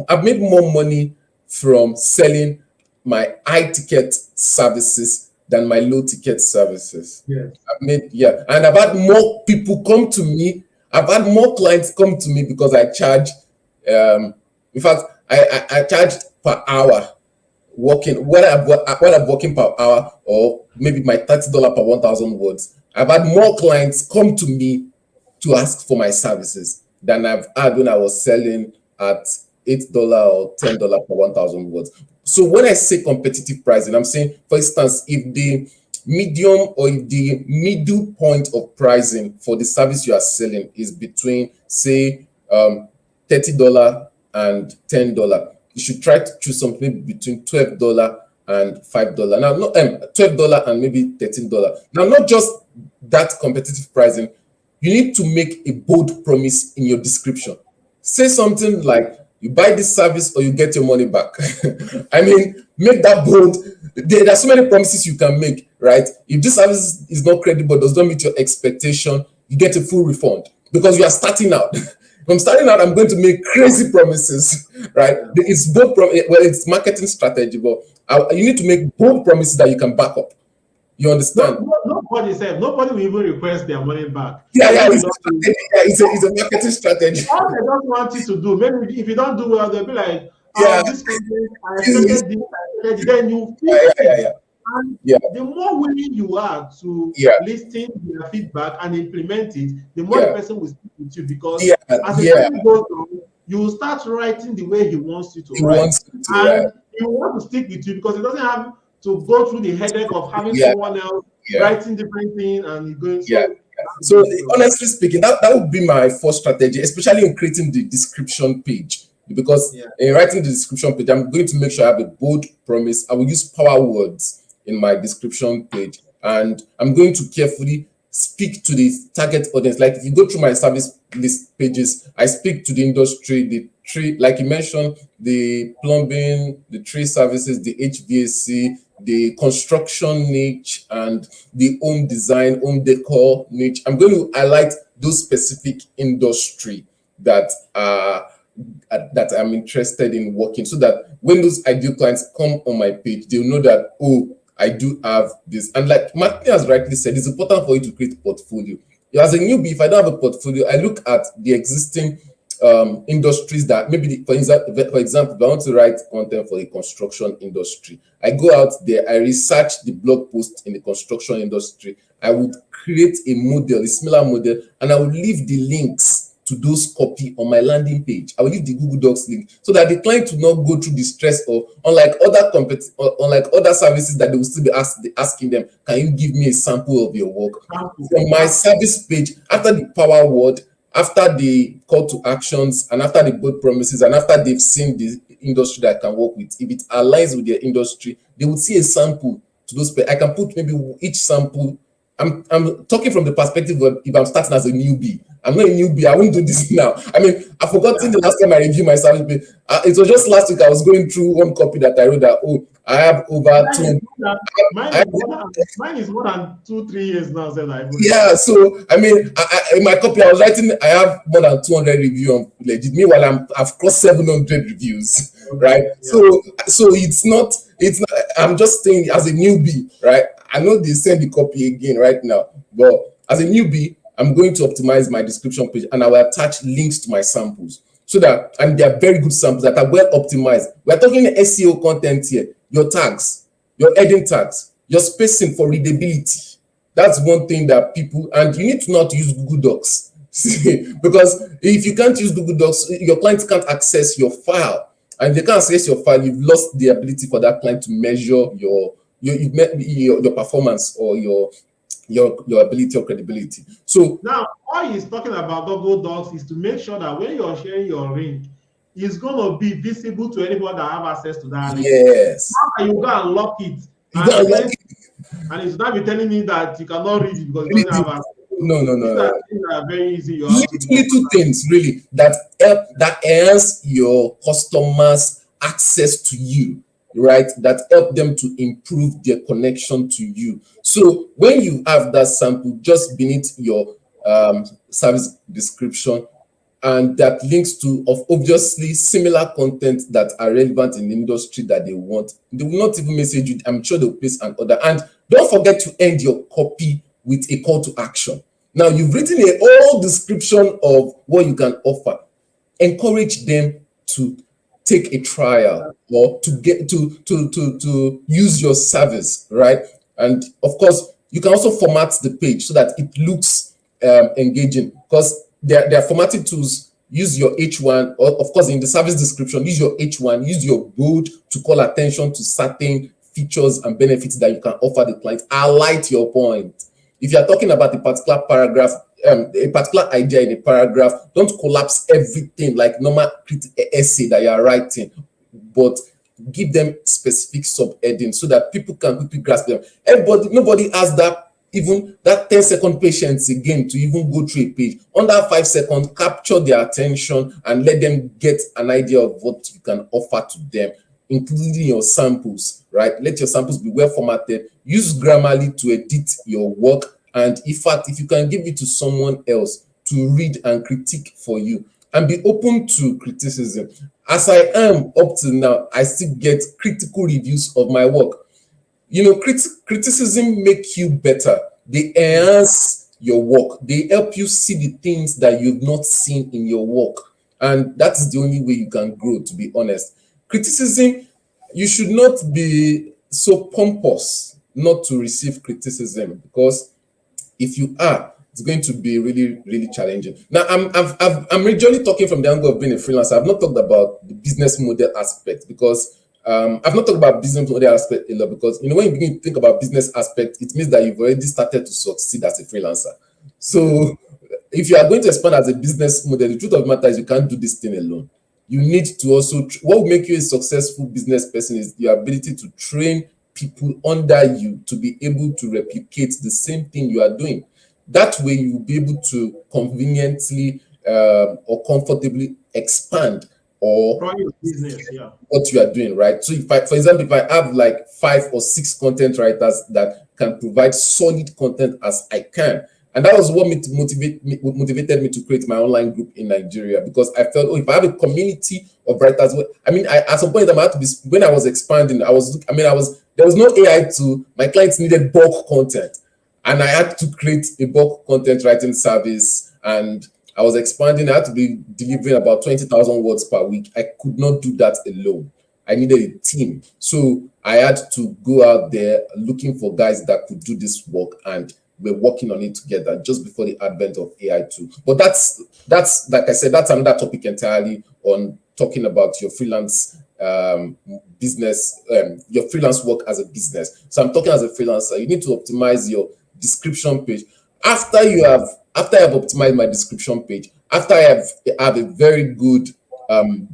I've made more money from selling my high ticket services than my low ticket services. Yes. Yeah, and I've had more people come to me. I've had more clients come to me because I charge. In fact, I charge per hour working, what I'm working per hour, or maybe my $30 per 1,000 words. I've had more clients come to me to ask for my services than I've had when I was selling at $8 or $10 per 1,000 words. So when I say competitive pricing, I'm saying, for instance, if the medium or if the middle point of pricing for the service you are selling is between, say, $30 and $10, you should try to choose something between $12 and $5. Now, not $12 and maybe $13. Now, not just that competitive pricing. you need to make a bold promise in your description. Say something like, you buy this service or you get your money back. I mean, make that bold. There are so many promises you can make, right? If this service is not credible, does not meet your expectation, you get a full refund because you are starting out. If I'm starting out, I'm going to make crazy promises, right? It's bold, well, it's marketing strategy, but you need to make bold promises that you can back up. You understand? Nobody said, nobody will even request their money back. Yeah, it's a marketing strategy. All they don't want you to do, maybe if you don't do well, they'll be like, Yeah. this content, I expected this, I expected, then you Yeah, fix yeah, it. yeah. And Yeah. the more willing you are to Yeah. listen to their feedback and implement it, the more Yeah. the person will stick with you, because Yeah, as the yeah. time goes on, you will start writing the way he wants you to He write. wants you to, And he will want to stick with you because he doesn't have to go through the headache of having Yeah. someone else Yeah. writing different things and going. Yeah. So honestly speaking, that would be my first strategy, especially in creating the description page. Because in writing the description page, I'm going to make sure I have a bold promise. I will use power words in my description page, and I'm going to carefully speak to the target audience. Like if you go through my service list pages, I speak to the industry, the tree, like you mentioned, the plumbing, the tree services, the HVAC, the construction niche, and the home design, home decor niche. I'm going to highlight those specific industry that I'm interested in working, so that when those ideal clients come on my page, they'll know that, oh, I do have this. And like Martin has rightly said, it's important for you to create a portfolio. As a newbie, if I don't have a portfolio, I look at the existing industries that maybe, for example, if I want to write content for the construction industry, I go out there, I research the blog post in the construction industry, I would create a model, a similar model, and I would leave the links to those copy on my landing page. I will leave the Google Docs link so that the client will not go through the stress of, unlike other services that they will still be asking them, can you give me a sample of your work? From my service page, after the power word, after the call to actions, and after the bold promises, and after they've seen the industry that I can work with, if it aligns with their industry, they will see a sample to those. I can put maybe each sample. I'm talking from the perspective of if I'm starting as a newbie. I'm not a newbie. I won't do this now. I mean, I've forgotten the last time I reviewed my service page. It was just last week. I was going through one copy that I wrote that, oh, I have over two. Mine is more than 2-3 years now. Yeah, so I mean, in my copy, I was writing, I have more than 200 reviews on Legiit. Meanwhile, I've crossed 700 reviews, right? Yeah. So it's not. I'm just saying, as a newbie, right? I know they send the copy again right now, but as a newbie, I'm going to optimize my description page, and I will attach links to my samples so that, and they are very good samples that are well optimized. We're talking SEO content here. Your tags, your heading tags, your spacing for readability. That's one thing that people, and you need to know how to use Google Docs. Because if you can't use Google Docs, your clients can't access your file. And if they can't access your file, you've lost the ability for that client to measure your performance or your ability or credibility. So now all he's talking about Google Docs is to make sure that when you're sharing your link, it's going to be visible to anyone that have access to that link. Yes. Now you go and lock it. And it's not be telling me that you cannot read it because you don't have access. No. These are very easy. Little things really that help, that enhance your customers' access to you, right? That help them to improve their connection to you. So when you have that sample just beneath your service description, and that links to obviously similar content that are relevant in the industry that they want, they will not even message you. I'm sure they'll place an order. And don't forget to end your copy with a call to action. Now you've written a whole description of what you can offer. Encourage them to take a trial or to get to use your service, right? And of course, you can also format the page so that it looks engaging, because there are formatting tools. Use your H1, or of course in the service description, use your H1, use your bold to call attention to certain features and benefits that you can offer the client. Highlight your point. If you're talking about a particular paragraph, a particular idea in a paragraph, don't collapse everything like normal essay that you're writing, but give them specific subheading so that people can quickly grasp them. Nobody has that even that 10-second patience again to even go through a page. Under 5 seconds, capture their attention and let them get an idea of what you can offer to them, including your samples, right? Let your samples be well formatted. Use Grammarly to edit your work. And in fact, if you can give it to someone else to read and critique for you, and be open to criticism. As I am up to now, I still get critical reviews of my work. You know, criticism make you better. They enhance your work. They help you see the things that you've not seen in your work. And that's the only way you can grow, to be honest. Criticism, you should not be so pompous not to receive criticism, because if you are, it's going to be really, really challenging. Now, I'm originally talking from the angle of being a freelancer. I've not talked about the business model aspect, because I've not talked about business model aspect a lot, because, you know, when you begin to think about business aspect, it means that you've already started to succeed as a freelancer. So if you are going to expand as a business model, the truth of the matter is you can't do this thing alone. You need to also, what will make you a successful business person is your ability to train people under you to be able to replicate the same thing you are doing. That way, you will be able to conveniently or comfortably expand or your business, yeah. what you are doing, right? So, if I, for example, if I have like 5 or 6 content writers that can provide solid content as I can, and that was what motivated me to create my online group in Nigeria, because I felt, oh, if I have a community of writers, I mean, at some point, I had to be, when I was expanding, there was no AI tool. My clients needed bulk content, and I had to create a bulk content writing service, and I was expanding. I had to be delivering about 20,000 words per week. I could not do that alone. I needed a team. So I had to go out there looking for guys that could do this work, and we're working on it together just before the advent of AI too. But that's like I said, that's another topic entirely, on talking about your freelance business, your freelance work as a business. So I'm talking as a freelancer, you need to optimize your description page. After I have optimized my description page, after I have a very good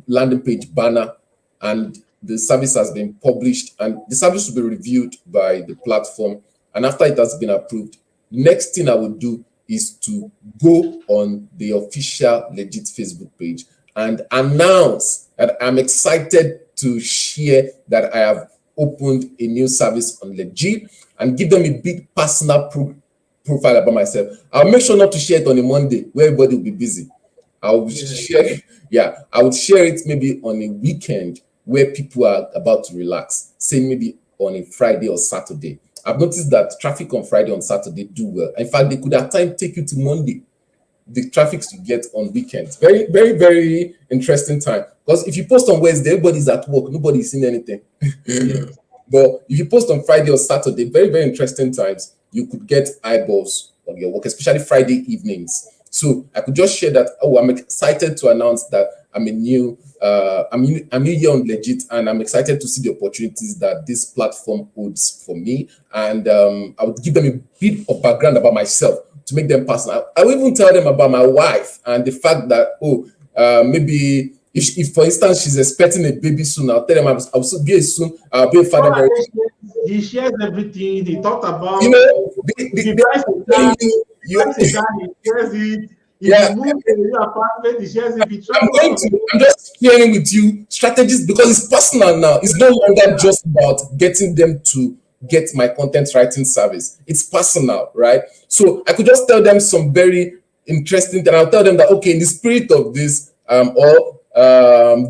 landing page banner, and the service has been published, and the service will be reviewed by the platform, and after it has been approved, next thing I would do is to go on the official Legiit Facebook page and announce that I'm excited to share that I have opened a new service on Legiit, and give them a big personal profile about myself. I'll make sure not to share it on a Monday where everybody will be busy. I would share it maybe on a weekend where people are about to relax, say maybe on a Friday or Saturday. I've noticed that traffic on Friday and Saturday do well. In fact, they could at times take you to Monday, the traffic you get on weekends. Very, very, very interesting time. Because if you post on Wednesday, everybody's at work, nobody's seeing anything. But if you post on Friday or Saturday, very, very interesting times, you could get eyeballs on your work, especially Friday evenings. So I could just share that, oh, I'm excited to announce that I'm new here on Legiit, and I'm excited to see the opportunities that this platform holds for me. And I would give them a bit of background about myself to make them personal. I will even tell them about my wife and the fact that, maybe if for instance, she's expecting a baby soon, I'll tell them I'll be a soon, I'll be a father very soon. He shares everything. He talked about, he buys he shares it. If you move to a new apartment, he shares it. I'm just sharing with you strategies, because it's personal now. It's no longer just about getting them to get my content writing service. It's personal, right? So I could just tell them some very interesting thing. I'll tell them that, okay, in the spirit of this,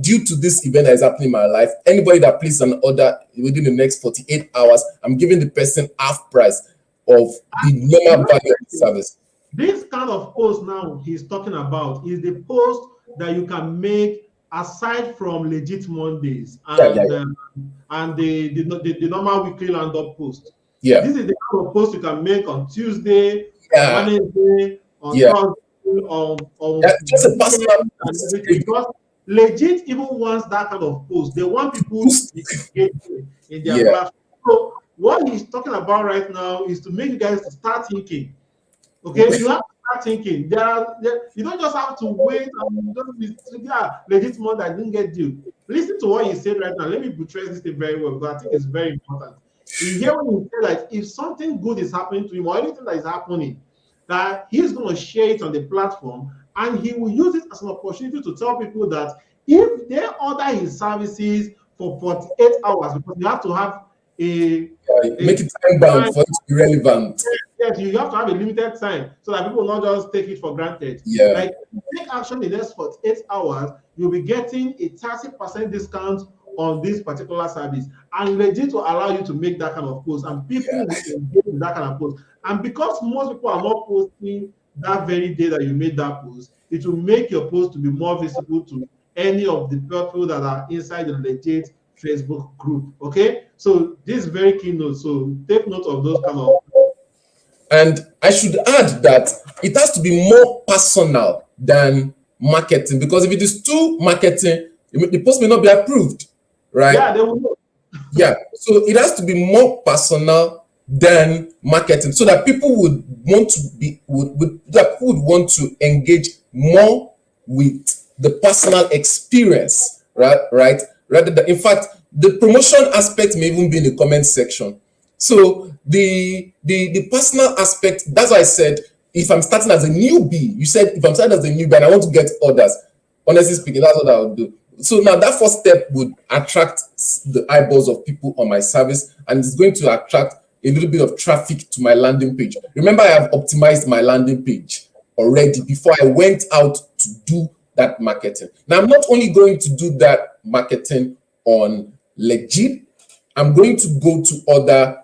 due to this event that is happening in my life, anybody that places an order within the next 48 hours, I'm giving the person half price of the normal value of the service. This kind of post now he's talking about is the post that you can make aside from Legiit Mondays and the normal weekly land-up post. Yeah. This is the kind of post you can make on Tuesday, on Wednesday, on Thursday, on just a personal, because Legiit even wants that kind of post. They want people to engage in their platform. So what he's talking about right now is to make you guys start thinking. Okay, you have to start thinking. You don't just have to wait and don't be Legiit Monday that didn't get due. Listen to what he said right now. Let me buttress this thing very well, because I think it's very important. You hear when he say that if something good is happening to him or anything that is happening, that he's going to share it on the platform and he will use it as an opportunity to tell people that if they order his services for 48 hours, because you have to have Make a it time bound time. for it to be relevant. Yes, you have to have a limited time so that people will not just take it for granted. Yeah, Like, take action in the next 48 hours, you'll be getting a 30% discount on this particular service. And Legit will allow you to make that kind of post, and people will engage with that kind of post. And because most people are not posting that very day that you made that post, it will make your post to be more visible to any of the people that are inside the Legit Facebook group. Okay, so this is very key note. So take note of those kind of. and I should add that it has to be more personal than marketing, because if it is too marketing, the post may not be approved, right? Yeah, they will know. Yeah, so it has to be more personal than marketing, so that people would want to be that people would want to engage more with the personal experience, right, rather than, in fact, the promotion aspect may even be in the comment section. So the personal aspect, that's why I said, if I'm starting as a newbie, you said if I'm starting as a newbie and I want to get orders, honestly speaking, that's what I would do. So now that first step would attract the eyeballs of people on my service, and it's going to attract a little bit of traffic to my landing page. Remember, I have optimized my landing page already before I went out to do that marketing. Now, I'm not only going to do that marketing on Legiit, I'm going to go to other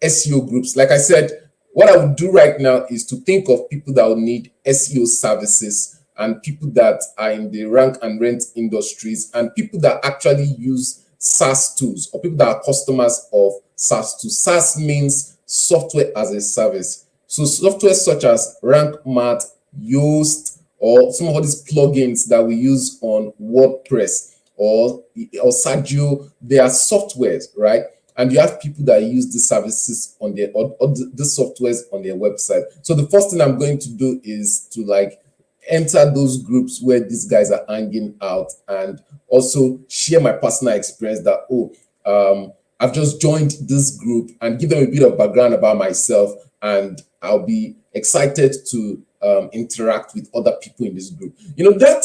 SEO groups. Like I said, what I would do right now is to think of people that will need SEO services, and people that are in the rank and rent industries, and people that actually use SaaS tools, or people that are customers of SaaS tools. SaaS means software as a service. So software such as RankMath, Yoast, or some of these plugins that we use on WordPress or Sadio, they are softwares, right? And you have people that use the services on their or the softwares on their website. So the first thing I'm going to do is to enter those groups where these guys are hanging out, and also share my personal experience that, I've just joined this group, and give them a bit of background about myself, and I'll be excited to interact with other people in this group. That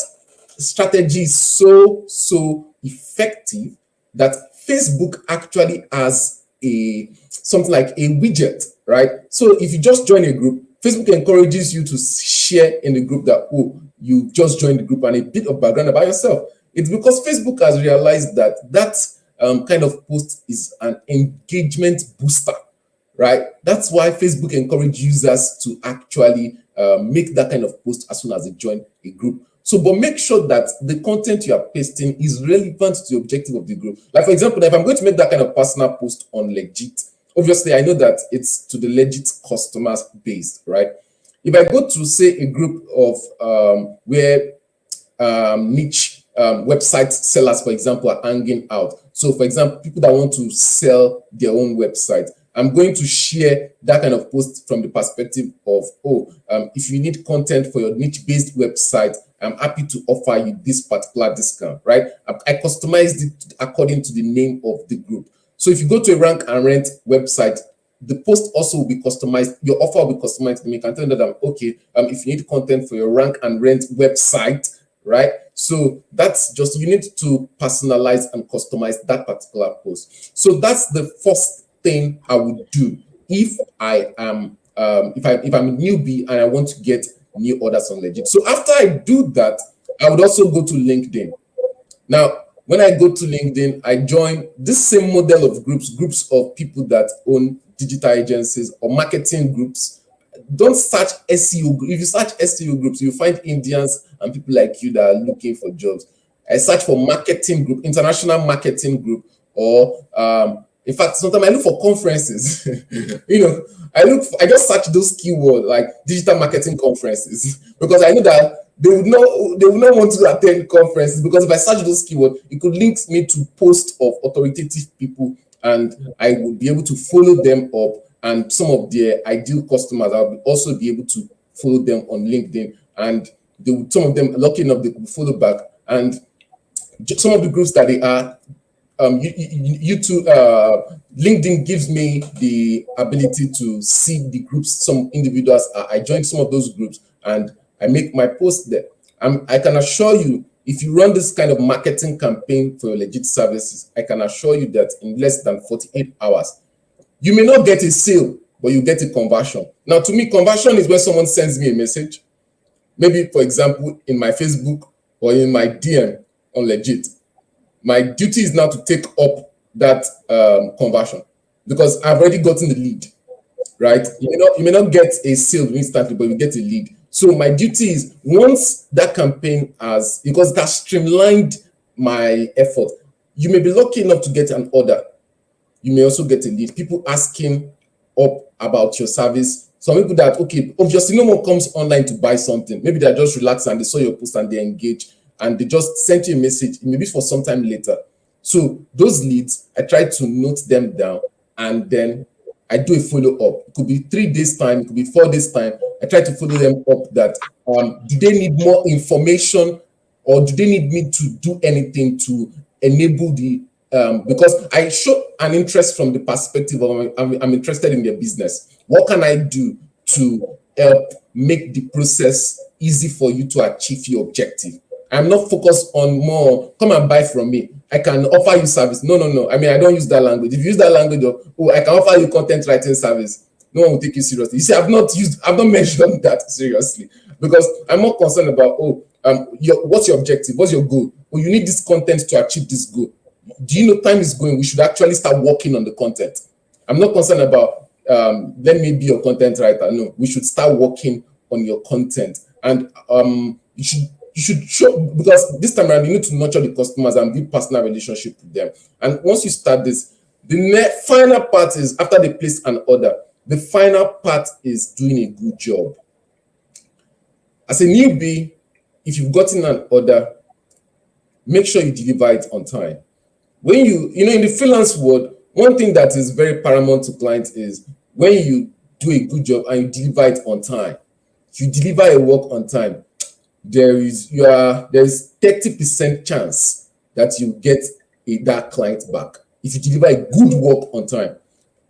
strategy is so effective that Facebook actually has something like a widget, right? So if you just join a group, Facebook encourages you to share in the group that, you just joined the group, and a bit of background about yourself. It's because Facebook has realized that kind of post is an engagement booster, right? That's why Facebook encourages users to actually make that kind of post as soon as they join a group. So, but make sure that the content you are pasting is relevant to the objective of the group. Like, for example, if I'm going to make that kind of personal post on Legiit, obviously I know that it's to the Legiit customers base, right? If I go to, say, a group of where niche website sellers, for example, are hanging out. So, for example, people that want to sell their own website, I'm going to share that kind of post from the perspective of, if you need content for your niche-based website, I'm happy to offer you this particular discount, right? I customized it according to the name of the group. So if you go to a rank and rent website, the post also will be customized. Your offer will be customized to me. You can tell them that, if you need content for your rank and rent website, right? So that's just, you need to personalize and customize that particular post. So that's the first thing I would do if I am if I'm a newbie and I want to get new orders on Legiit. So after I do that, I would also go to LinkedIn. Now, when I go to LinkedIn, I join this same model of groups of people that own digital agencies or marketing groups. Don't search SEO. If you search SEO groups, you find Indians and people like you that are looking for jobs. I search for marketing group, international marketing group, or in fact, sometimes I look for conferences. I just search those keywords like digital marketing conferences because I know that they would not want to attend conferences, because if I search those keywords, it could link me to posts of authoritative people, and I would be able to follow them up. And some of their ideal customers, I'll also be able to follow them on LinkedIn, and some of them, lucky enough, they could follow back. And some of the groups that they are YouTube, LinkedIn gives me the ability to see the groups some individuals are. I join some of those groups and I make my post there. I can assure you, if you run this kind of marketing campaign for your Legiit services, I can assure you that in less than 48 hours, you may not get a sale, but you get a conversion. Now, to me, conversion is when someone sends me a message, maybe, for example, in my Facebook or in my DM on Legiit. My duty is now to take up that conversion because I've already gotten the lead, right? You may not get a sale instantly, but you get a lead. So my duty is, once that campaign has, because it has streamlined my effort, you may be lucky enough to get an order. You may also get a lead. People asking up about your service. Some people that, okay, obviously no one comes online to buy something. Maybe they're just relaxed and they saw your post and they engage and they just sent you a message, maybe for some time later. So those leads, I try to note them down and then I do a follow-up. It could be 3 days time, it could be 4 days time. I try to follow them up that, do they need more information or do they need me to do anything to enable the, because I show an interest from the perspective of I'm interested in their business. What can I do to help make the process easy for you to achieve your objective? I'm not focused on more, come and buy from me. I can offer you service. No. I mean, I don't use that language. If you use that language of, oh, I can offer you content writing service, no one will take you seriously. You see, I've not mentioned that seriously because I'm more concerned about, what's your objective? What's your goal? Oh, you need this content to achieve this goal. Do you know time is going? We should actually start working on the content. I'm not concerned about, let me be your content writer. No, we should start working on your content. And you should show, because this time around you need to nurture the customers and build personal relationship with them. And once you start this, the final part is, after they place an order, the final part is doing a good job. As a newbie, if you've gotten an order, make sure you deliver it on time. When in the freelance world, one thing that is very paramount to clients is when you do a good job and you deliver it on time. If you deliver a work on time, there is 30% chance that you get that client back if you deliver a good work on time.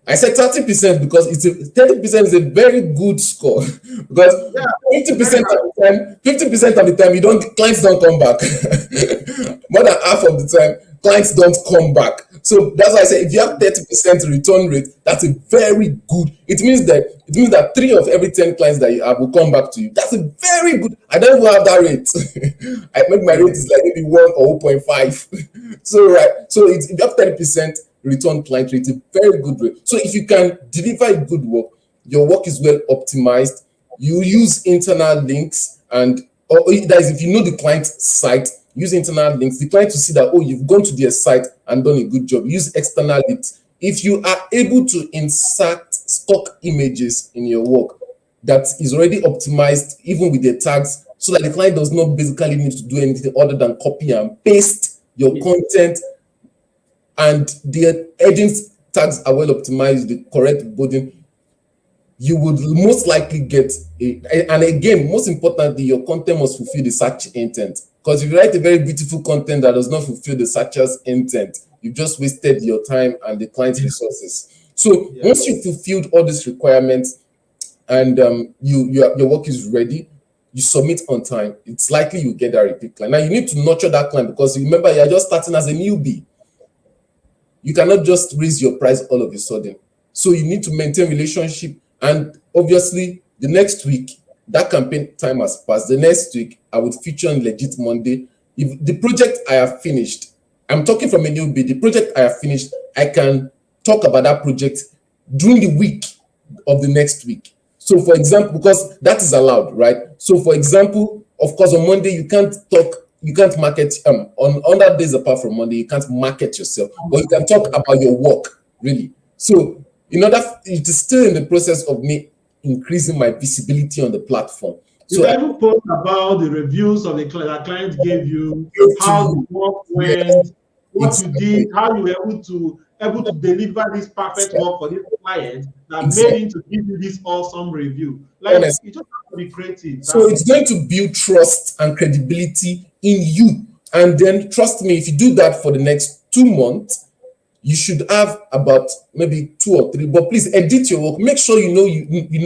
I said 30% because 30% is a very good score because 50% of the time clients don't come back. More than half of the time, clients don't come back. So that's why I say if you have 30% return rate, that's a very good. It means that 3 of every 10 clients that you have will come back to you. That's a very good. I don't even have that rate. I make my rate is like maybe 1 or 0.5. So if you have 30% return client rate, a very good rate. So if you can deliver good work, your work is well optimized. You use internal links, and that is if you know the client site, use internal links. The client to see that, you've gone to their site and done a good job. Use external links. If you are able to insert stock images in your work that is already optimized, even with the tags, so that the client does not basically need to do anything other than copy and paste your content, and the heading tags are well optimized, the correct wording, you would most likely get and again, most importantly, your content must fulfill the search intent. Because if you write a very beautiful content that does not fulfill the searcher's intent, you've just wasted your time and the client's resources. So once you've fulfilled all these requirements and your work is ready, you submit on time, it's likely you get that repeat client. Now you need to nurture that client because remember, you're just starting as a newbie. You cannot just raise your price all of a sudden. So you need to maintain relationship. And obviously, the next week, that campaign time has passed. The next week, I would feature on Legiit Monday. If the project I have finished, I'm talking from a newbie, the project I have finished, I can talk about that project during the week of the next week. So for example, because that is allowed, right? So for example, of course, on Monday, you can't market, on other days apart from Monday, you can't market yourself, but you can talk about your work, really. So it is still in the process of me increasing my visibility on the platform. So I will post about the reviews of the client gave you, how the work went, what you did, how you were able to deliver this perfect work for this client that made him to give you this awesome review. Like, you just have to be creative. So it's going to build trust and credibility in you. And then trust me, if you do that for the next 2 months, you should have about maybe 2 or 3. But please edit your work. Make sure you know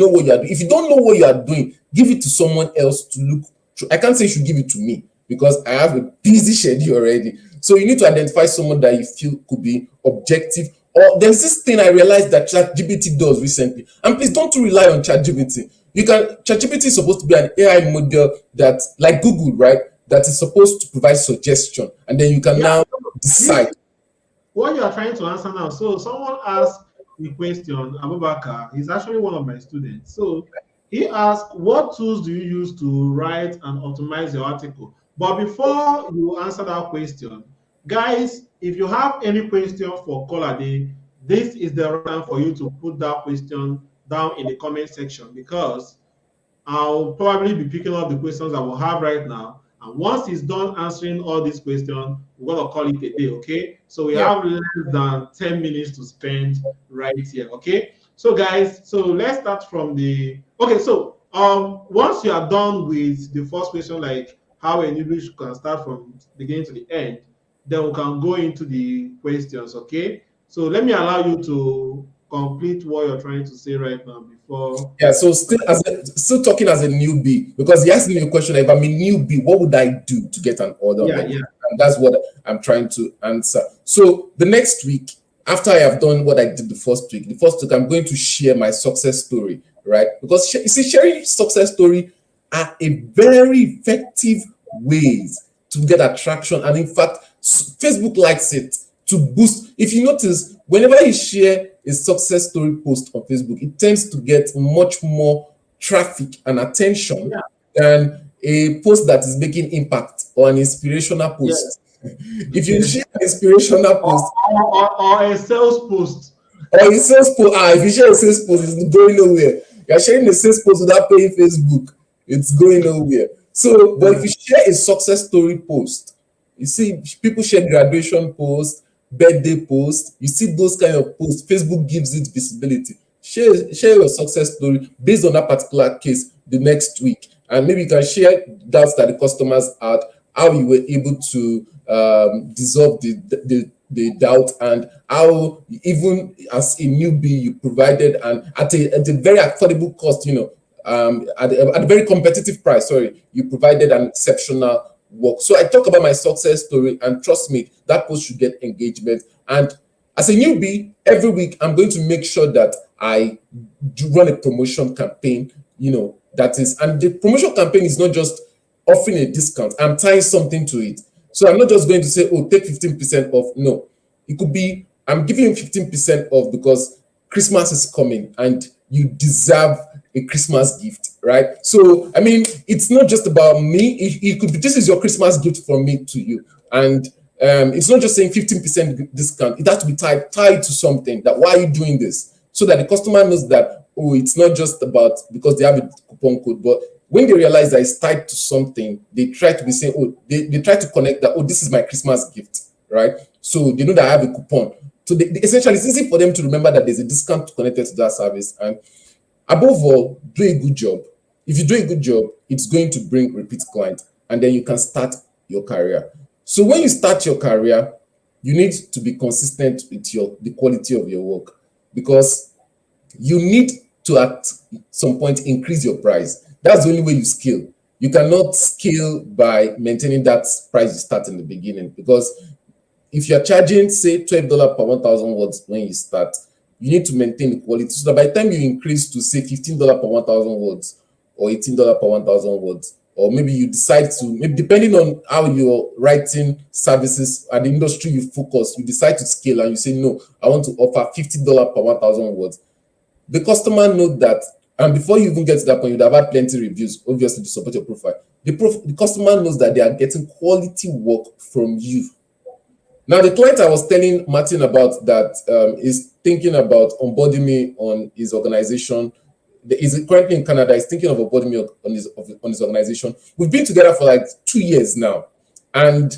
what you are doing. If you don't know what you are doing, give it to someone else to look through. I can't say you should give it to me because I have a busy schedule already. So you need to identify someone that you feel could be objective. Or there's this thing I realized that ChatGPT does recently. And please don't rely on ChatGPT. ChatGPT is supposed to be an AI model that, like Google, right? That is supposed to provide suggestion, and then you can Yeah. now decide. What you are trying to answer now. So someone asked the question, Abubakar, he's actually one of my students. So he asked, what tools do you use to write and optimize your article? But before you answer that question, guys, if you have any question for Kolade, this is the right time for you to put that question down in the comment section, because I'll probably be picking up the questions I will have right now. And once he's done answering all these questions, we're going to call it a day, okay? So we Yeah. have less than 10 minutes to spend right here, okay? So guys, so let's start from the, okay, so once you are done with the first question, like how a newbie can start from beginning to the end, then we can go into the questions, okay? So let me allow you to complete what you're trying to say right now before. Yeah, so still talking as a newbie, because he asked me a question: if I'm a newbie, what would I do to get an order? Yeah, yeah. And that's what I'm trying to answer. So the next week, after I have done what I did the first week, I'm going to share my success story, right? Because you see, sharing success story are a very effective ways to get attraction, and in fact, Facebook likes it to boost. If you notice, whenever you share a success story post on Facebook, it tends to get much more traffic and attention than a post that is making impact or an inspirational post. If you share an inspirational post or a sales post, or a sales post, if you share a sales post, it's going nowhere. You're sharing a sales post without paying Facebook, it's going nowhere. So, but if you share a success story post, you see people share graduation posts, birthday posts, you see those kind of posts, Facebook gives it visibility. Share your success story based on that particular case the next week, and maybe you can share doubts that the customers had, how you were able to dissolve the doubt, and how even as a newbie you provided, and at a very affordable cost, at a very competitive price, sorry, you provided an exceptional work. So I talk about my success story, and trust me, that post should get engagement. And as a newbie, every week I'm going to make sure that I do run a promotion campaign, that is, and the promotion campaign is not just offering a discount, I'm tying something to it. So I'm not just going to say, oh, take 15% off. No, it could be, I'm giving you 15% off because Christmas is coming and you deserve a Christmas gift, right? So, I mean, it's not just about me. It could be, this is your Christmas gift from me to you. And it's not just saying 15% discount. It has to be tied to something. That why are you doing this? So that the customer knows that, oh, it's not just about because they have a coupon code, but when they realize that it's tied to something, they try to be saying, oh, they try to connect that, oh, this is my Christmas gift, right? So they know that I have a coupon. So essentially, it's easy for them to remember that there's a discount connected to that service. And above all, do a good job. If you do a good job, it's going to bring repeat clients, and then you can start your career. So when you start your career, you need to be consistent with the quality of your work, because you need to at some point increase your price. That's the only way you scale. You cannot scale by maintaining that price you start in the beginning, because if you're charging, say, $12 per 1,000 words when you start, you need to maintain the quality, so that by the time you increase to, say, $15 per 1,000 words or $18 per 1,000 words, or maybe you decide to, maybe depending on how you're writing services and the industry you focus, you decide to scale and you say, no, I want to offer $50 per 1,000 words. The customer knows that, and before you even get to that point, you'd have had plenty of reviews, obviously, to support your profile. The customer knows that they are getting quality work from you. Now, the client I was telling Martin about that is thinking about onboarding me on his organization. He's currently in Canada. He's thinking of onboarding me on his organization. We've been together for like 2 years now, and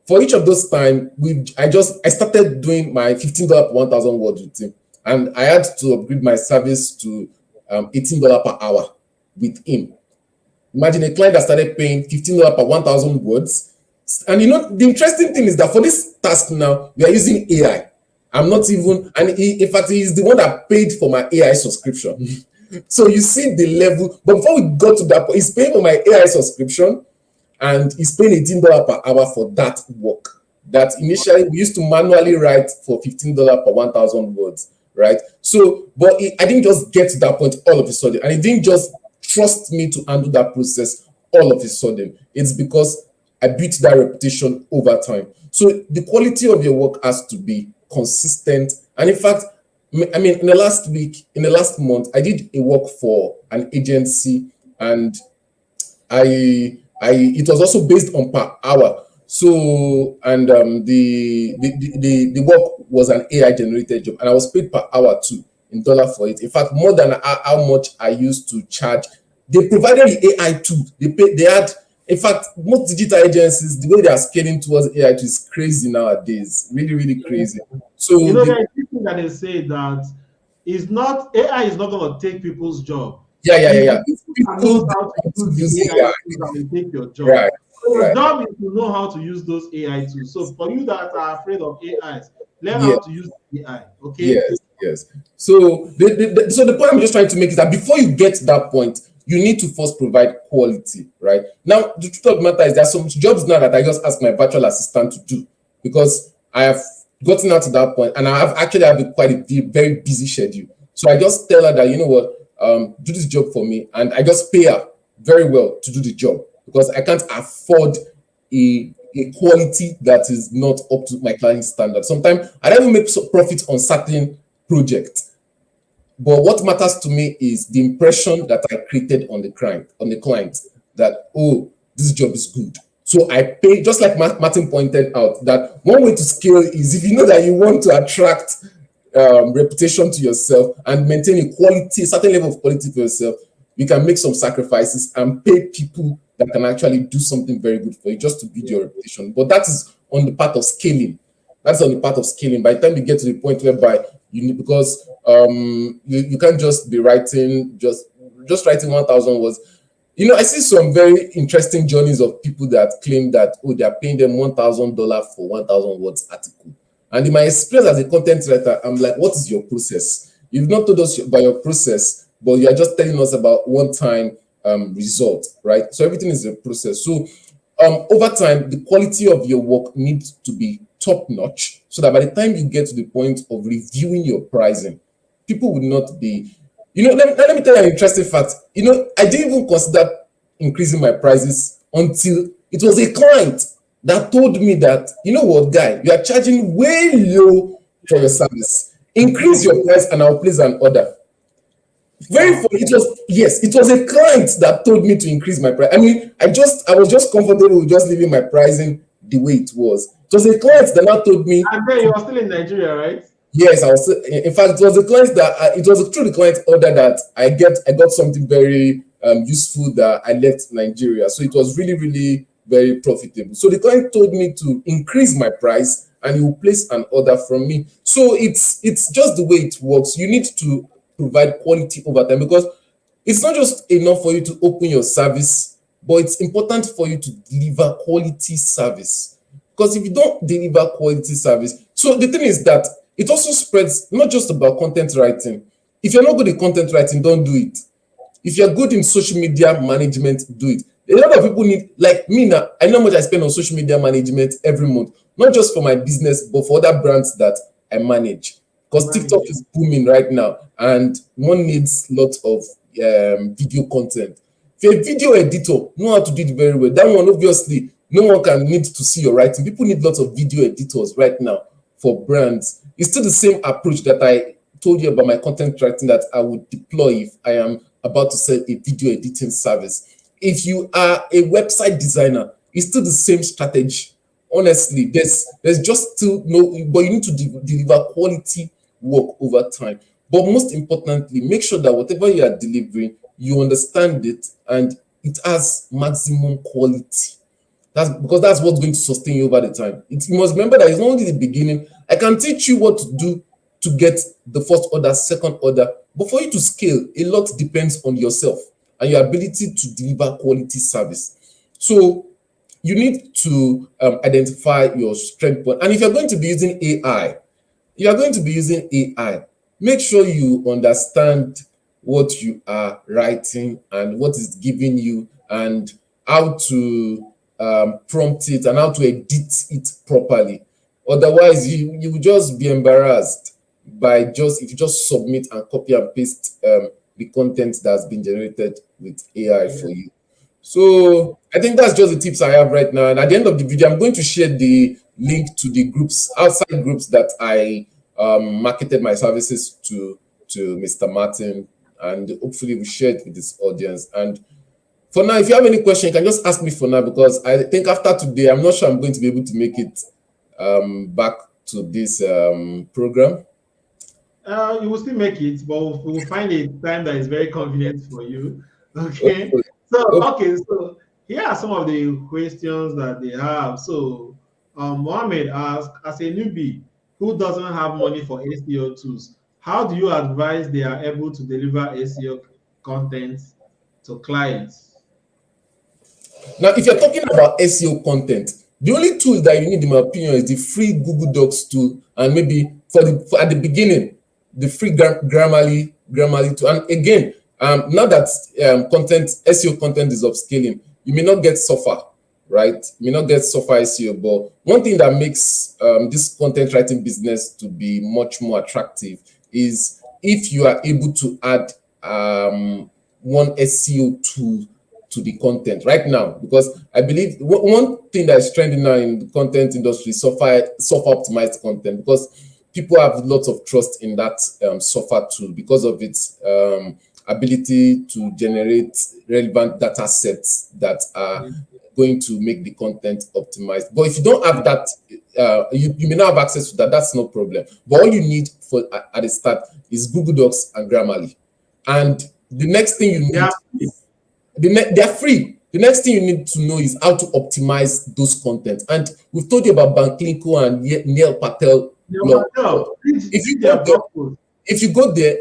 for each of those time, I started doing my $15 per 1,000 words with him, and I had to upgrade my service to $18 per hour with him. Imagine a client that started paying $15 per 1,000 words. And the interesting thing is that for this task now, we are using AI. I'm not even, and in fact, he's the one that paid for my AI subscription. So you see the level. But before we got to that point, he's paying for my AI subscription, and he's paying $18 per hour for that work. That initially we used to manually write for $15 per 1,000 words, right? So, but I didn't just get to that point all of a sudden, and he didn't just trust me to handle that process all of a sudden. It's because I built that reputation over time. So the quality of your work has to be consistent. And in fact, I mean, in the last month, I did a work for an agency, and it was also based on per hour. So, and the work was an AI generated job, and I was paid per hour too in dollar for it. In fact, more than how much I used to charge. They provided the AI too. They had, in fact, most digital agencies, the way they are scaling towards AI too is crazy nowadays. Really, really crazy. So there's this thing that they say that is not AI is not going to take people's job. yeah. It's people People knows how to use use the AI AI. tools that will take your job. Right, So your right. job is to know how to use those AI tools. So for you that are afraid of AIs, learn Yeah. how to use AI. Okay. Yes. So the point I'm just trying to make is that before you get to that point, you need to first provide quality, right? Now, the truth of the matter is there are some jobs now that I just ask my virtual assistant to do because I have gotten out to that point, and I have actually have quite a very busy schedule. So I just tell her that, you know what, do this job for me, and I just pay her very well to do the job because I can't afford a quality that is not up to my client standard. Sometimes I don't even make profit on certain projects, but what matters to me is the impression that I created on the client that, oh, this job is good. So I pay, just like Martin pointed out, that one way to scale is if you know that you want to attract reputation to yourself and maintain a certain level of quality for yourself, you can make some sacrifices and pay people that can actually do something very good for you just to build your reputation. But that is on the part of scaling. That's on the part of scaling. By the time you get to the point whereby you need, because you can't just be writing just writing 1,000 words. I see some very interesting journeys of people that claim that, oh, they are paying them $1,000 for 1,000 words article. And in my experience as a content writer, I'm like, what is your process? You've not told us about your process, but you are just telling us about one-time result, right? So everything is a process. So over time, the quality of your work needs to be top-notch, so that by the time you get to the point of reviewing your pricing, people would not be. Let me tell you an interesting fact. I didn't even consider increasing my prices until it was a client that told me that, you know what, guy, you are charging way low for your service. Increase your price and I'll place an order. Very funny. It was a client that told me to increase my price. I mean, I was just comfortable with just leaving my pricing the way it was. It was a client that now told me. And then you are still in Nigeria, right? Yes, I was. In fact, it was the client that it was through the client order that I got something very useful that I left Nigeria. So it was really, really very profitable. So the client told me to increase my price and he will place an order from me. So it's just the way it works. You need to provide quality over time because it's not just enough for you to open your service, but it's important for you to deliver quality service. Because if you don't deliver quality service, so the thing is that it also spreads not just about content writing. If you're not good at content writing, don't do it. If you're good in social media management, do it. A lot of people need, like me now, I know how much I spend on social media management every month, not just for my business, but for other brands that I manage. Because TikTok is booming right now, and one needs lots of video content. If you're a video editor, know how to do it very well. That one, obviously, no one can need to see your writing. People need lots of video editors right now for brands. It's still the same approach that I told you about my content writing that I would deploy if I am about to sell a video editing service. If you are a website designer, it's still the same strategy. Honestly, there's just still no, but you need to deliver quality work over time. But most importantly, make sure that whatever you are delivering, you understand it and it has maximum quality. That's what's going to sustain you over the time. You must remember that it's not only the beginning. I can teach you what to do to get the first order, second order, but for you to scale, a lot depends on yourself and your ability to deliver quality service. So you need to identify your strength point. And if you're going to be using AI, you are going to be using AI, make sure you understand what you are writing and what is giving you, and how to prompt it and how to edit it properly. Otherwise, you will just be embarrassed by just if you just submit and copy and paste the content that's been generated with AI for you. So I think that's just the tips I have right now. And at the end of the video, I'm going to share the link to the groups, outside groups that I marketed my services to Mr. Martin, and hopefully we share it with this audience. And for now, if you have any question, you can just ask me for now, because I think after today, I'm not sure I'm going to be able to make it back to this program. You will still make it, but we'll find a time that is very convenient for you. Okay. Okay. So here are some of the questions that they have. So Mohammed asked, as a newbie who doesn't have money for SEO tools, how do you advise they are able to deliver SEO content to clients? Now, if you're talking about SEO content, the only tool that you need, in my opinion, is the free Google Docs tool, and maybe at the beginning, the free Grammarly tool. And again, now that SEO content is upscaling, you may not get suffer, right? You may not get suffer SEO, but one thing that makes this content writing business to be much more attractive is if you are able to add one SEO tool to the content right now, because I believe one thing that is trending now in the content industry is software optimized content, because people have lots of trust in that software tool because of its ability to generate relevant data sets that are going to make the content optimized. But if you don't have that, you may not have access to that. That's no problem. But all you need for at the start is Google Docs and Grammarly. And the next thing you need, they're free. The next thing you need to know is how to optimize those content. And we've told you about Banklinko and Neil Patel. If you go there,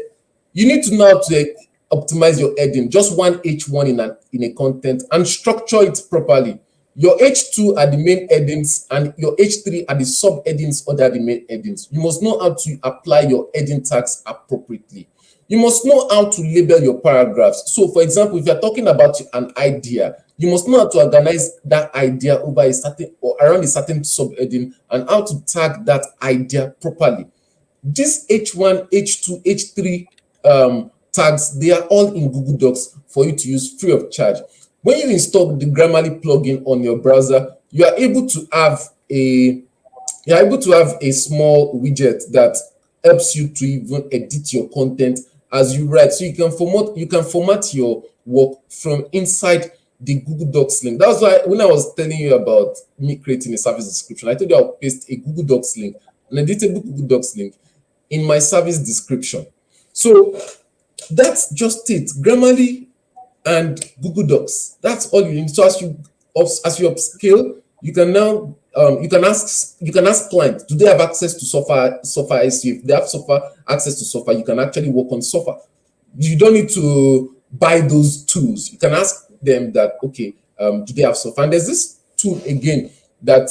you need to know how to optimize your heading, just one H1 in a content, and structure it properly. Your H2 are the main headings, and your H3 are the sub headings under the main headings. You must know how to apply your heading tags appropriately. You must know how to label your paragraphs. So, for example, if you're talking about an idea, you must know how to organize that idea over a certain or around a certain subheading, and how to tag that idea properly. This H1, H2, H3 tags, they are all in Google Docs for you to use free of charge. When you install the Grammarly plugin on your browser, you are able to have a small widget that helps you to even edit your content as you write. So you can format your work from inside the Google Docs link. That's why when I was telling you about me creating a service description, I told you I'll paste a Google Docs link, an editable Google Docs link, in my service description. So that's just it. Grammarly and Google Docs. That's all you need. So as you upscale, you can now you can ask clients, do they have access to software SEO? If they have access to software, you can actually work on software. You don't need to buy those tools. You can ask them that, okay, do they have software? And there's this tool again that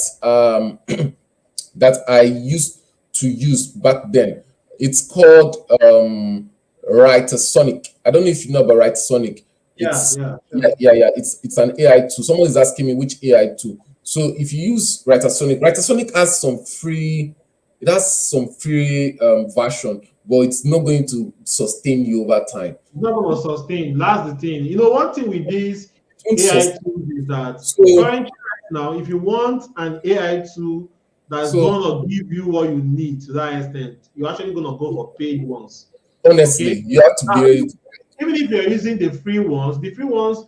that I used to use back then. It's called Writersonic. I don't know if you know about Writersonic. It's an AI tool. Someone is asking me which AI tool. So if you use Writersonic has some free. It has some free version, but it's not going to sustain you over time. It's not going to sustain. That's the thing. You know, one thing with these AI tools is that currently right now, if you want an AI tool that's going to give you what you need to that extent, you're actually going to go for paid ones. Honestly, you have to be ready. Even if you're using the free ones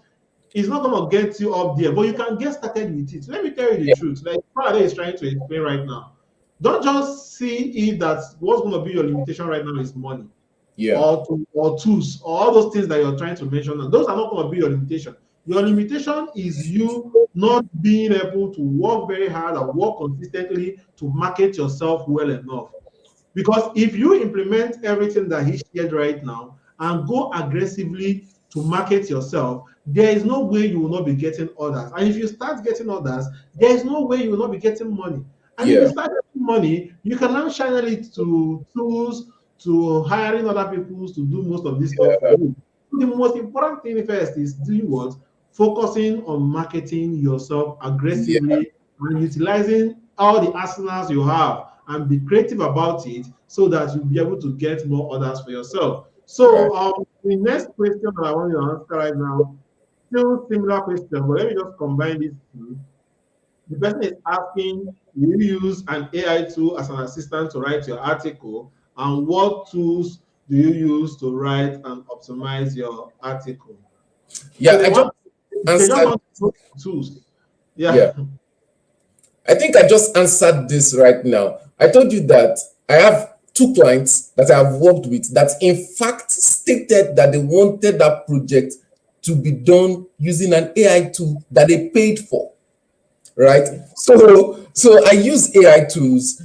is not going to get you up there, but you can get started with it. Let me tell you the truth. Like Friday is trying to explain right now. Don't just see it that what's going to be your limitation right now is money, or tools, or all those things that you're trying to mention. Those are not going to be your limitation. Your limitation is you not being able to work very hard or work consistently to market yourself well enough. Because if you implement everything that he shared right now and go aggressively to market yourself, there is no way you will not be getting orders. And if you start getting orders, there is no way you will not be getting money. And if you Yeah. start getting money, you can now channel it to tools, to hiring other people to do most of this stuff for you. The most important thing first is doing what? Focusing on marketing yourself Yeah. aggressively and utilizing all the arsenals you have and be creative about it so that you'll be able to get more orders for yourself. Right. So the next question that I want you to answer right now, still similar question, but let me just combine these two. The person is asking, will you use an AI tool as an assistant to write your article? And what tools do you use to write and optimize your article? Yeah. So I just they just answered. want to know tools. Yeah. Yeah. I think I just answered this right now. I told you that I have two clients that I have worked with that, in fact, stated that they wanted that project to be done using an AI tool that they paid for. Right? So I use AI tools,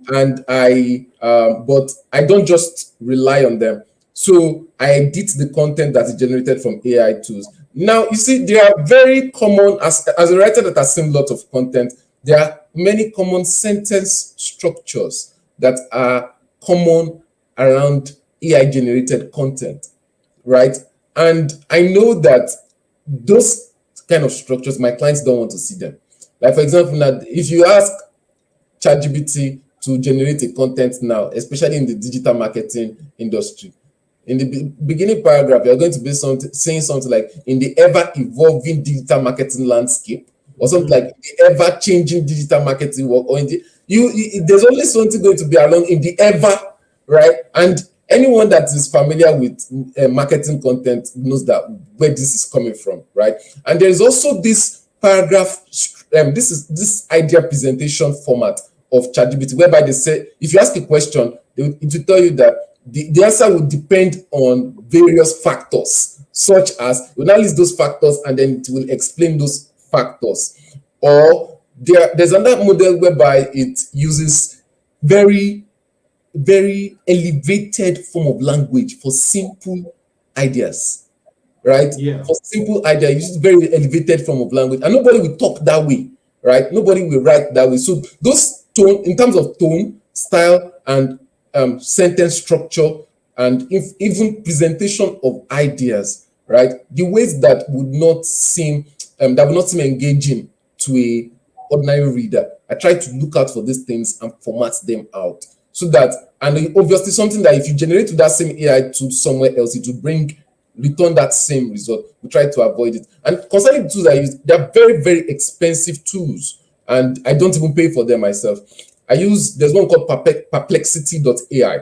and but I don't just rely on them. So I edit the content that is generated from AI tools. Now you see, there are very common, as a writer that has seen a lot of content, there are many common sentence structures that are common around AI generated content, right? And I know that those kind of structures, my clients don't want to see them. Like, for example, now if you ask ChatGPT to generate a content now, especially in the digital marketing industry, in the beginning paragraph, you're going to be saying something like, in the ever evolving digital marketing landscape, or something like the ever changing digital marketing work, or in the there's only something going to be along in the ever, right? And anyone that is familiar with marketing content knows that where this is coming from, right? And there is also this paragraph, this idea presentation format of ChatGPT, whereby they say, if you ask a question, it will tell you that the answer will depend on various factors, such as, you now list those factors and then it will explain those factors. Or there's another model whereby it uses very, very elevated form of language for simple ideas, right? Yeah. For simple idea, use very elevated form of language, and nobody will talk that way, right? Nobody will write that way. So those tone, in terms of tone, style, and sentence structure, and even presentation of ideas, right? The ways that would not seem engaging to a ordinary reader. I try to look out for these things and format them out so that, and obviously something that if you generate with that same AI tool somewhere else, it will return that same result. We try to avoid it. And concerning the tools I use, they are very, very expensive tools, and I don't even pay for them myself. There's one called perplexity.ai.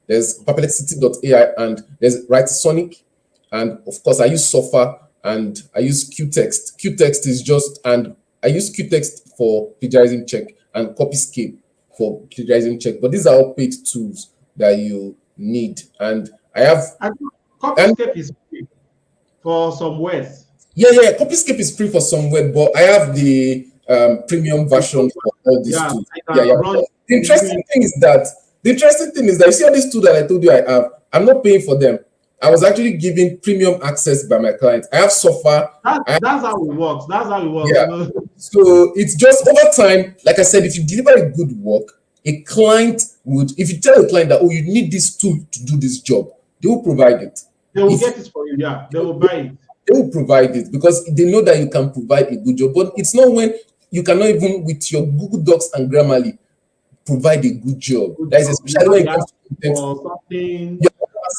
There's perplexity.ai, and there's Writesonic, and of course I use Sofa, and I use Qtext. Qtext is just, and I use Qtext for plagiarism check, and Copyscape for plagiarism check. But these are all paid tools that you need, and I have. I think And Copyscape is free for some words. yeah, Copyscape is free for some web, but I have the premium version for all these Yeah, tools. I Yeah. can run. The interesting thing is that you see all these tools that I told you I have. I'm not paying for them. I was actually given premium access by my client. I have Sofa. That's how it works. That's how it works. Yeah. You know. So it's just over time. Like I said, if you deliver a good work, a client would. If you tell a client that, oh, you need this tool to do this job, they will provide it. They will If get it for you. Yeah, they will buy it. they will provide it because they know that you can provide a good job. But it's not when you cannot even with your Google Docs and Grammarly provide a good job. That is especially when it comes to content. Or something. You're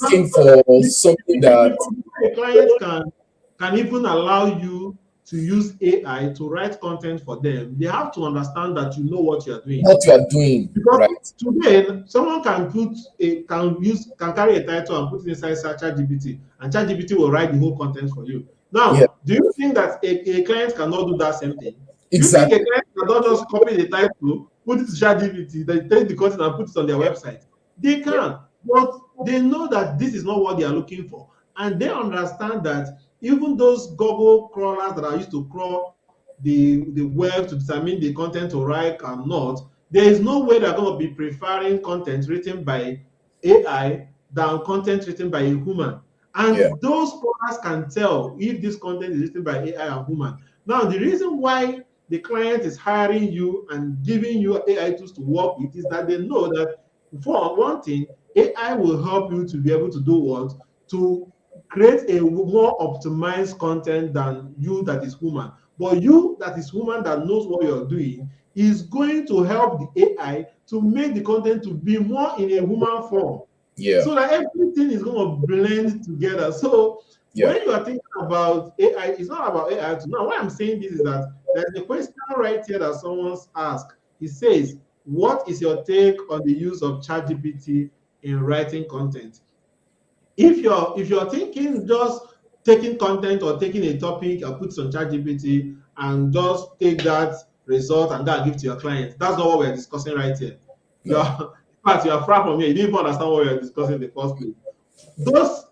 asking for something that A client can even allow you to use AI to write content for them. They have to understand that you know what you are doing. what you are doing, Because right? today someone can carry a title and put it inside ChatGPT, and ChatGPT will write the whole content for you. Now, Yeah, do you think that a client cannot do that same thing? exactly. Do you think a client cannot just copy the title, put it to ChatGPT, then take the content and put it on their website? They can, but they know that this is not what they are looking for, and they understand that even those Google crawlers that are used to crawl the web to determine the content to write and not, there is no way they're going to be preferring content written by AI than content written by a human. Yeah. And those coders can tell if this content is written by AI or human. Now, the reason why the client is hiring you and giving you AI tools to work with is that they know that, for one thing, AI will help you to be able to do what? To create a more optimized content than you that is human. But you that is human that knows what you're doing is going to help the AI to make the content to be more in a human form, Yeah. so that everything is going to blend together. So Yeah. when you are thinking about AI, it's not about AI. Now, why I'm saying this is that there's a question right here that someone's asked. He says, "What is your take on the use of ChatGPT in writing content?" If you're thinking just taking content or taking a topic and put it on ChatGPT and just take that result and that give to your client, that's not what we're discussing right here. You're No. in fact, you're far from here. You didn't even understand what we are discussing in the first place. Those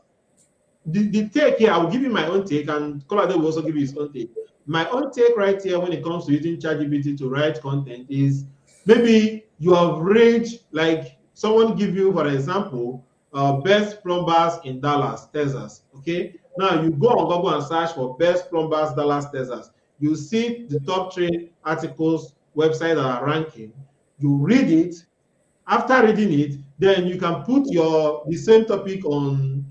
the take here, I will give you my own take, and Kolade will also give you his own take. My own take right here when it comes to using ChatGPT to write content is, maybe you have read, like someone give you, for example, best plumbers in Dallas, Texas. Okay, now you go on Google and search for best plumbers Dallas, Texas. You see the top three articles, websites that are ranking. You read it. After reading it, then you can put your the same topic on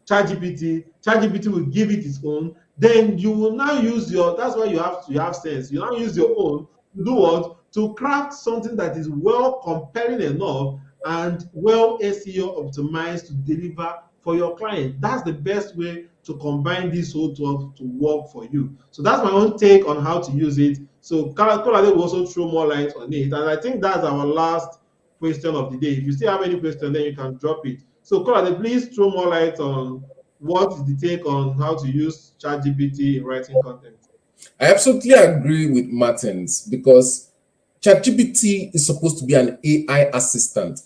ChatGPT. ChatGPT will give it its own. Then you will now use your. That's why you have sense. You now use your own to do what? To craft something that is well compelling enough and well SEO optimized to deliver for your client. That's the best way to combine these whole tools to work for you. So that's my own take on how to use it. So Kolade will also throw more light on it. And I think that's our last question of the day. If you still have any question, then you can drop it. So, Kolade, please throw more light on what is the take on how to use ChatGPT in writing content. I absolutely agree with Martins because ChatGPT is supposed to be an AI assistant.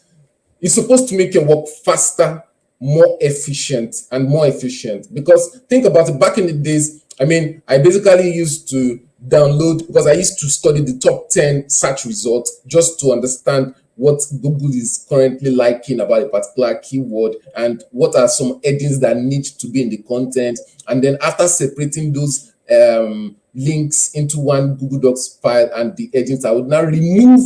It's supposed to make your work faster, more efficient, and more efficient. Because think about it, back in the days, I mean, I basically used to download, because I used to study the top 10 search results just to understand what Google is currently liking about a particular keyword and what are some headings that need to be in the content. And then after separating those links into one Google Docs file and the headings, I would now remove,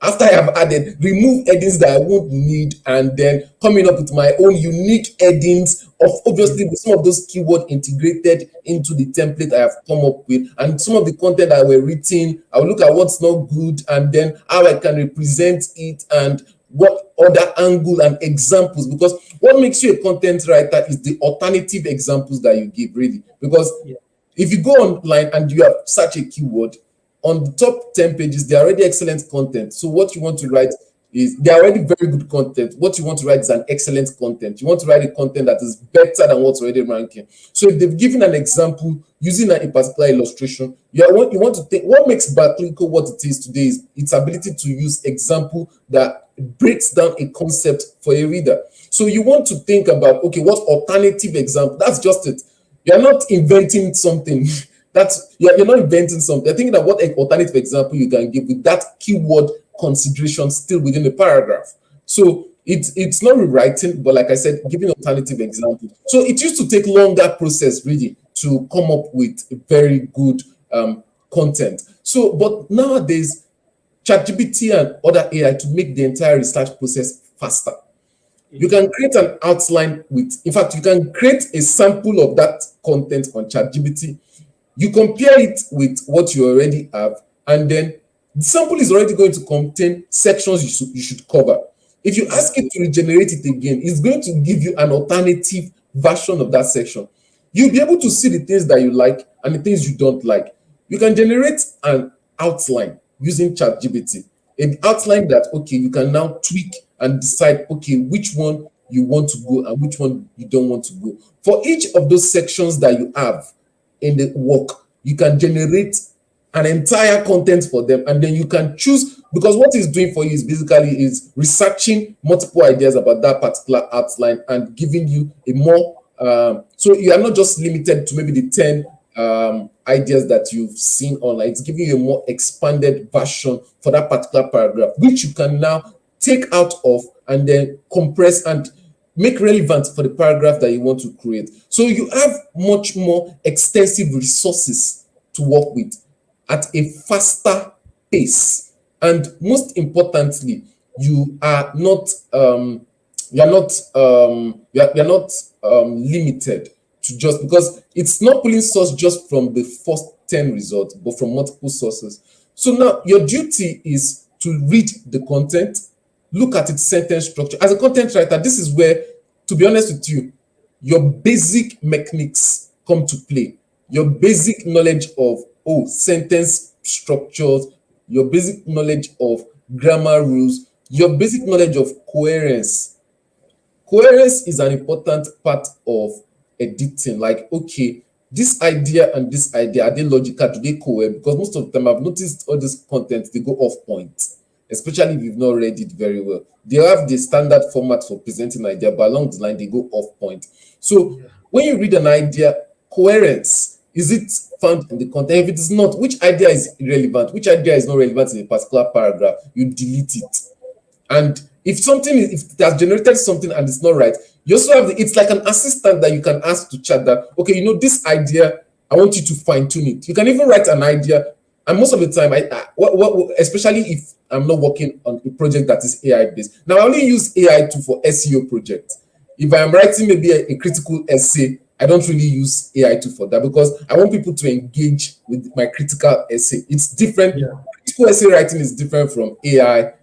after I have added, remove headings that I won't need, and then coming up with my own unique headings of, obviously, with some of those keywords integrated into the template I have come up with, and some of the content that were written, I will look at what's not good and then how I can represent it and what other angle and examples, because what makes you a content writer is the alternative examples that you give, really. Because Yeah. if you go online and you have such a keyword, on the top 10 pages, they're already excellent content. So what you want to write is, they're already very good content. What you want to write is an excellent content. You want to write a content that is better than what's already ranking. So if they've given an example using a particular illustration, you want to think what makes Backlinko what it is today is its ability to use example that breaks down a concept for a reader. So you want to think about, okay, what alternative example? That's just it. You're not inventing something. You're not inventing something. I think that what alternative example you can give with that keyword consideration still within the paragraph. So it's not rewriting, but like I said, giving alternative example. So it used to take longer process really to come up with a very good content. So, but nowadays, ChatGPT and other AI to make the entire research process faster. You Yeah. can create an outline with, in fact, you can create a sample of that content on ChatGPT. You compare it with what you already have, and then the sample is already going to contain sections you should cover. If you ask it to regenerate it again, it's going to give you an alternative version of that section. You'll be able to see the things that you like and the things you don't like. You can generate an outline using ChatGPT, an outline that, okay, you can now tweak and decide, okay, which one you want to go and which one you don't want to go. For each of those sections that you have in the work, you can generate an entire content for them, and then you can choose, because what it's doing for you is basically is researching multiple ideas about that particular outline and giving you a more so you are not just limited to maybe the 10 ideas that you've seen online. It's giving you a more expanded version for that particular paragraph, which you can now take out of and then compress and make relevant for the paragraph that you want to create. So you have much more extensive resources to work with at a faster pace. And most importantly, you are not limited to just, because it's not pulling source just from the first 10 results, but from multiple sources. So now your duty is to read the content, look at its sentence structure. As a content writer, this is where, to be honest with you, your basic mechanics come to play. Your basic knowledge of sentence structures, your basic knowledge of grammar rules, your basic knowledge of coherence. Coherence is an important part of editing. Like, okay, this idea and this idea, are they logical? Do they cohere? Because most of the time I've noticed all this content, they go off point, especially if you've not read it very well. They have the standard format for presenting an idea, but along the line, they go off point. So when you read an idea, coherence, is it found in the content? If it is not, which idea is irrelevant? Which idea is not relevant in a particular paragraph? You delete it. And if it has generated something and it's not right, you also have it's like an assistant that you can ask to chat that, okay, this idea, I want you to fine tune it. You can even write an idea. And most of the time, especially if I'm not working on a project that is AI based. Now, I only use AI tool for SEO projects. If I'm writing maybe a critical essay, I don't really use AI tool for that, because I want people to engage with my critical essay. It's different. Yeah. Critical essay writing is different from AI.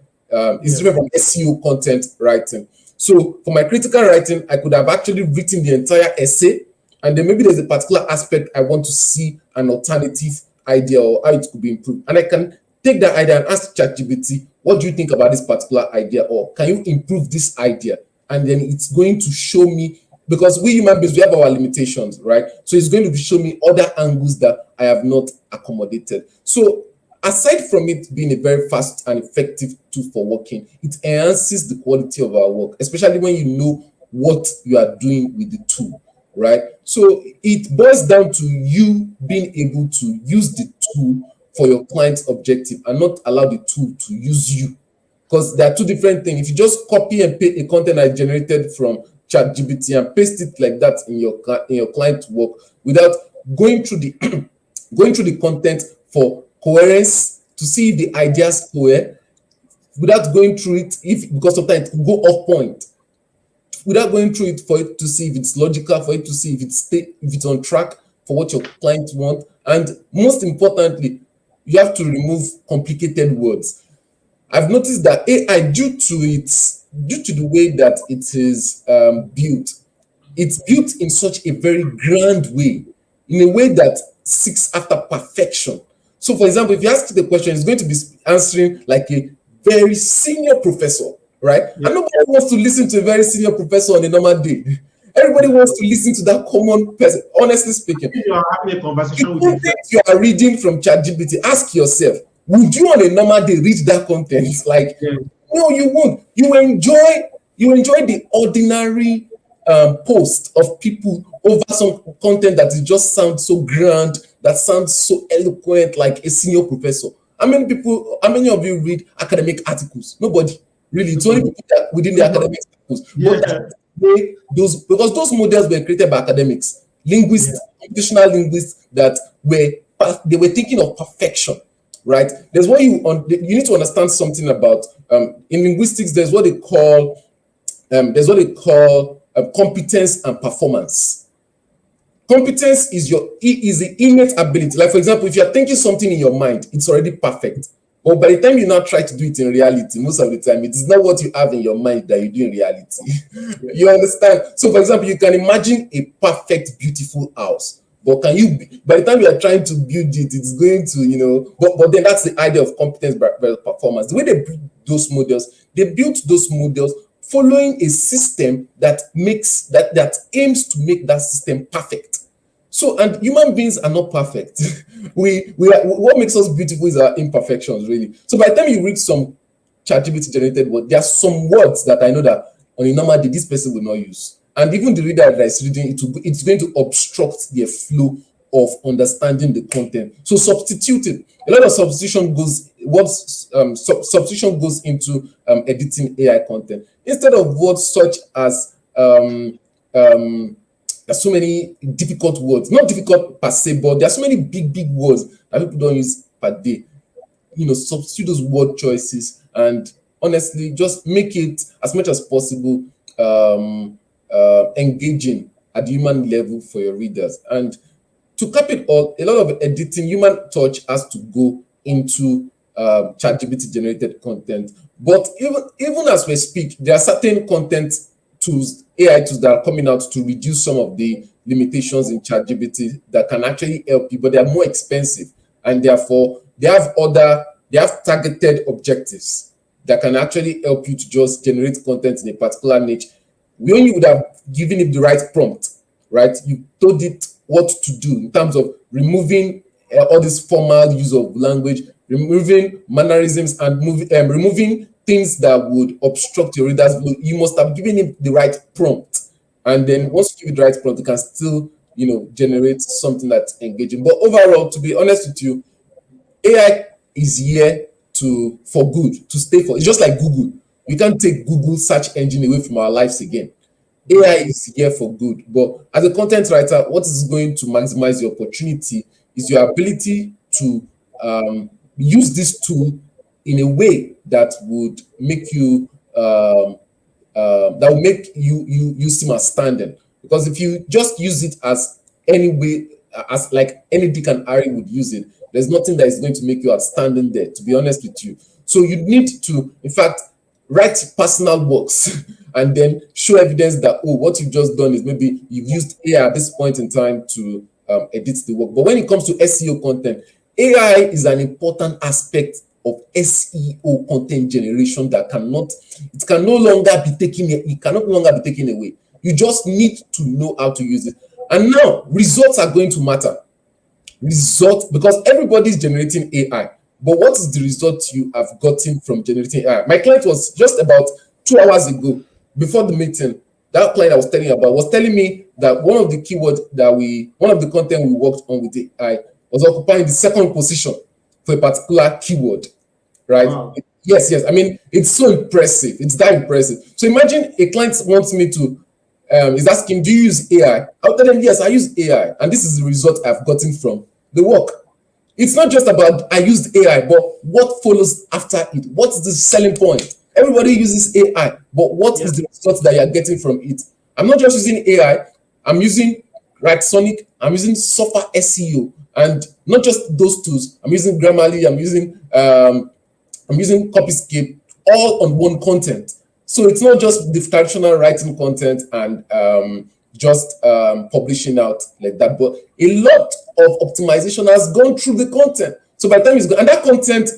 It's different from SEO content writing. So for my critical writing, I could have actually written the entire essay, and then maybe there's a particular aspect I want to see an alternative idea or how it could be improved. And I can take that idea and ask ChatGPT, what do you think about this particular idea? Or can you improve this idea? And then it's going to show me, because we human beings, we have our limitations, right? So it's going to show me other angles that I have not accommodated. So aside from it being a very fast and effective tool for working, it enhances the quality of our work, especially when you know what you are doing with the tool, right? So it boils down to you being able to use the tool for your client's objective and not allow the tool to use you. Because there are two different things. If you just copy and paste a content that is generated from ChatGPT and paste it like that in your client's work without going through the going through the content for coherence to see if the ideas cohere, without going through it, because sometimes it can go off point, without going through it for it to see if it's logical, for it to see if it's on track for what your client wants, and most importantly, you have to remove complicated words. I've noticed that AI, due to the way that it is built, it's built in such a very grand way, in a way that seeks after perfection. So, for example, if you ask the question, it's going to be answering like a very senior professor, right? Yeah. And nobody wants to listen to a very senior professor on a normal day. Everybody wants to listen to that common person. Honestly speaking, if you are having a conversation with you are reading from ChatGPT, ask yourself, would you on a normal day read that content? Like, no, you won't. You enjoy the ordinary post of people over some content that just sounds so grand, that sounds so eloquent, like a senior professor. How many of you read academic articles? Nobody, really. It's only people that within the academic articles. But because those models were created by academics, linguists, computational linguists that they were thinking of perfection, right? There's what you need to understand something about in linguistics. There's what they call competence and performance. Competence is the innate ability. Like, for example, if you're thinking something in your mind, it's already perfect. But by the time you now try to do it in reality, most of the time, it is not what you have in your mind that you do in reality. You understand? So, for example, you can imagine a perfect, beautiful house. But by the time you are trying to build it, it's going to, but then that's the idea of competence by performance. The way they built those models following a system that aims to make that system perfect. So, and human beings are not perfect. What makes us beautiful is our imperfections, really. So by the time you read some ChatGPT generated word, there are some words that I know that on a normal day this person will not use. And even the reader that is reading it's going to obstruct their flow of understanding the content. So substitute it. A lot of substitution goes into editing AI content. Instead of words such as um, um, there's so many difficult words, not difficult per se, but there's so many big words that people don't use per day. Substitute those word choices and honestly just make it as much as possible engaging at the human level for your readers. And to cap it all, a lot of editing, human touch has to go into ChatGPT generated content. But even as we speak, there are certain content tools, AI tools that are coming out to reduce some of the limitations in ChatGPT that can actually help you, but they are more expensive, and therefore they have targeted objectives that can actually help you to just generate content in a particular niche. When you would have given it the right prompt, right? You told it what to do in terms of removing all this formal use of language, removing mannerisms, and removing things that would obstruct your reader's flow. You must have given him the right prompt. And then once you give it the right prompt, you can still, generate something that's engaging. But overall, to be honest with you, AI is here for good, to stay for. It's just like Google. You can't take Google search engine away from our lives again. AI is here for good, but as a content writer, what is going to maximize your opportunity is your ability to use this tool in a way that would make you you seem outstanding. Because if you just use it as any way, as like any Dick and Harry would use it, there's nothing that is going to make you outstanding there, to be honest with you. So you need to, in fact, write personal works and then show evidence that, oh, what you've just done is maybe you've used AI at this point in time to edit the work. But when it comes to SEO content, AI is an important aspect of SEO content generation that it can no longer be taken away. You just need to know how to use it. And now results are going to matter. Results, because everybody is generating AI. But what is the result you have gotten from generating AI? My client was just about 2 hours ago, before the meeting, that client I was telling you about was telling me that one of the keywords one of the content we worked on with AI was occupying the second position for a particular keyword, right? Wow. Yes. I mean, it's so impressive. It's that impressive. So imagine a client wants me to, is asking, do you use AI? I'll tell them, yes, I use AI. And this is the result I've gotten from the work. It's not just about I used AI, but what follows after it? What's the selling point? Everybody uses AI, but what is the result that you're getting from it? I'm not just using AI. I'm using Sonic. I'm using Software SEO, and not just those tools. I'm using Grammarly. I'm using Copyscape, all on one content. So it's not just the traditional writing content and just publishing out like that, but a lot of optimization has gone through the content. So by the time it's gone, and that content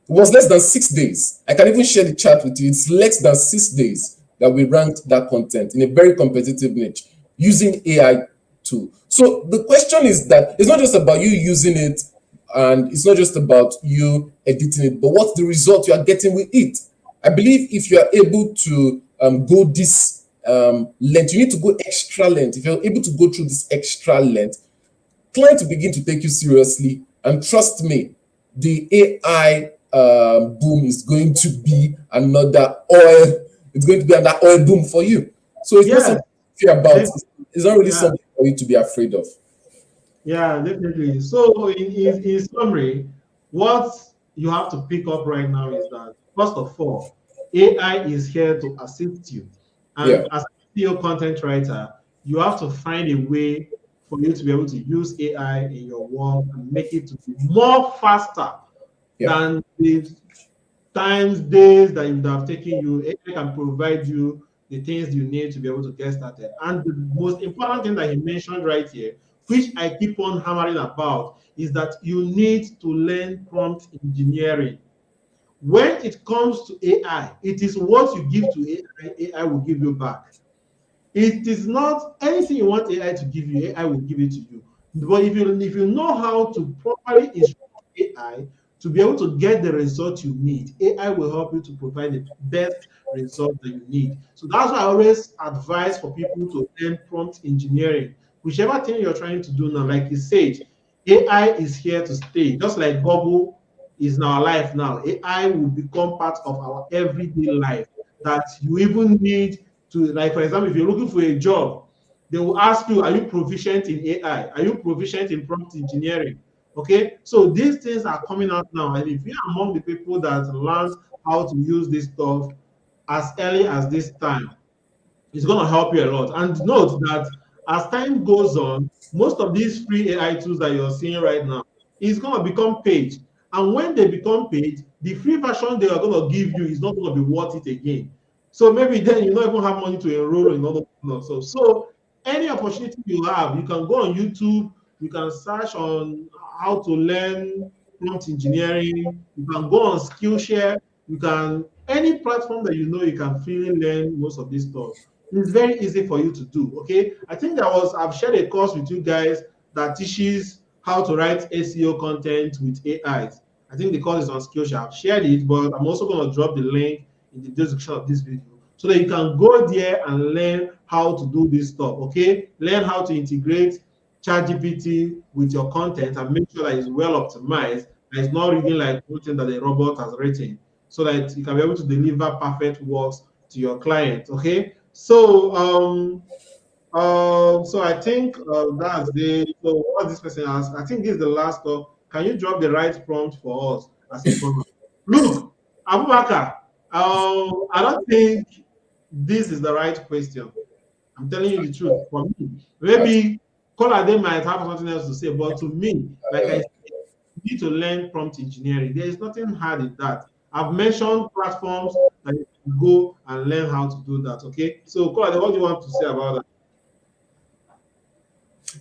was less than 6 days. I can even share the chat with you. It's less than 6 days that we ranked that content in a very competitive niche using AI tool. So the question is that it's not just about you using it, and it's not just about you editing it, but what's the result you are getting with it? I believe if you are able to go this length, you need to go extra length. If you're able to go through this extra length, clients will begin to take you seriously. And trust me, the AI boom is going to be another oil. It's going to be another oil boom for you. So it's not something to fear about. It's not really something for you to be afraid of. Yeah, definitely. So in summary, what you have to pick up right now is that, first of all, AI is here to assist you. And as a SEO content writer, you have to find a way for you to be able to use AI in your work and make it to be more faster than the days that it would have taken you. AI can provide you the things you need to be able to get started. And the most important thing that he mentioned right here, which I keep on hammering about, is that you need to learn prompt engineering. When it comes to AI, it is what you give to AI, AI will give you back. It is not anything you want AI to give you, AI will give it to you. But if you know how to properly instruct AI to be able to get the result you need, AI will help you to provide the best result that you need. So that's why I always advise for people to learn prompt engineering. Whichever thing you're trying to do now, like you said, AI is here to stay. Just like Google is in our life now, AI will become part of our everyday life. That you even need to, like, for example, if you're looking for a job, they will ask you, are you proficient in AI? Are you proficient in prompt engineering? Okay, so these things are coming out now, and if you're among the people that learned how to use this stuff as early as this time, it's going to help you a lot. And note that as time goes on, most of these free AI tools that you're seeing right now is going to become paid. And when they become paid, the free version they are going to give you is not going to be worth it again. So maybe then you don't even have money to enroll in other things. So any opportunity you have, you can go on YouTube, you can search on how to learn prompt engineering, you can go on Skillshare, you can any platform that you know you can freely learn most of this stuff. It's very easy for you to do. Okay, I think I've shared a course with you guys that teaches how to write SEO content with AIs. I think the course is on Skillshare. I've shared it, but I'm also going to drop the link in the description of this video so that you can go there and learn how to do this stuff. Okay, learn how to integrate ChatGPT with your content and make sure that it's well optimized, that it's not reading like something that a robot has written, so that you can be able to deliver perfect works to your client. Okay, so I think that's the. So what this person asked, I think this is the last of. Can you drop the right prompt for us as a program? Look, Abubakar, I don't think this is the right question. I'm telling you the truth. For me, maybe Colade might have something else to say, but to me, like I said, you need to learn prompt engineering. There is nothing hard in that. I've mentioned platforms that you can go and learn how to do that. Okay. So, Colade, what do you want to say about that?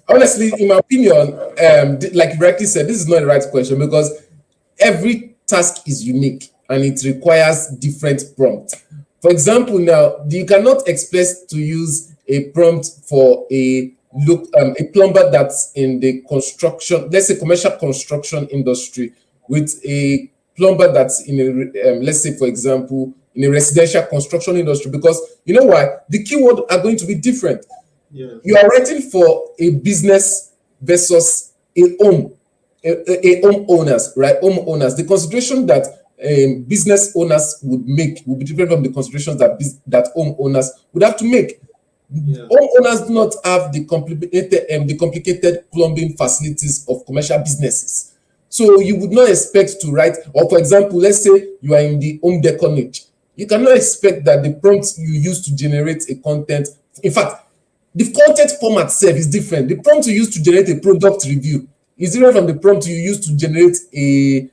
Honestly, in my opinion, like you rightly said, this is not the right question because every task is unique and it requires different prompt. For example, now you cannot expect to use a prompt for a plumber that's in the construction, let's say commercial construction industry, with a plumber that's in a let's say for example in a residential construction industry, because you know why? The keyword are going to be different. Yes. You are writing for a business versus a home, a home owners, right? Home owners. The consideration that business owners would make will be different from the considerations that home owners would have to make. Yeah. Home owners do not have the complicated plumbing facilities of commercial businesses. So you would not expect to write, or for example, let's say you are in the home decor niche. You cannot expect that the prompts you use to generate a content, in fact, the content format itself is different. The prompt you use to generate a product review is different from the prompt you use to generate a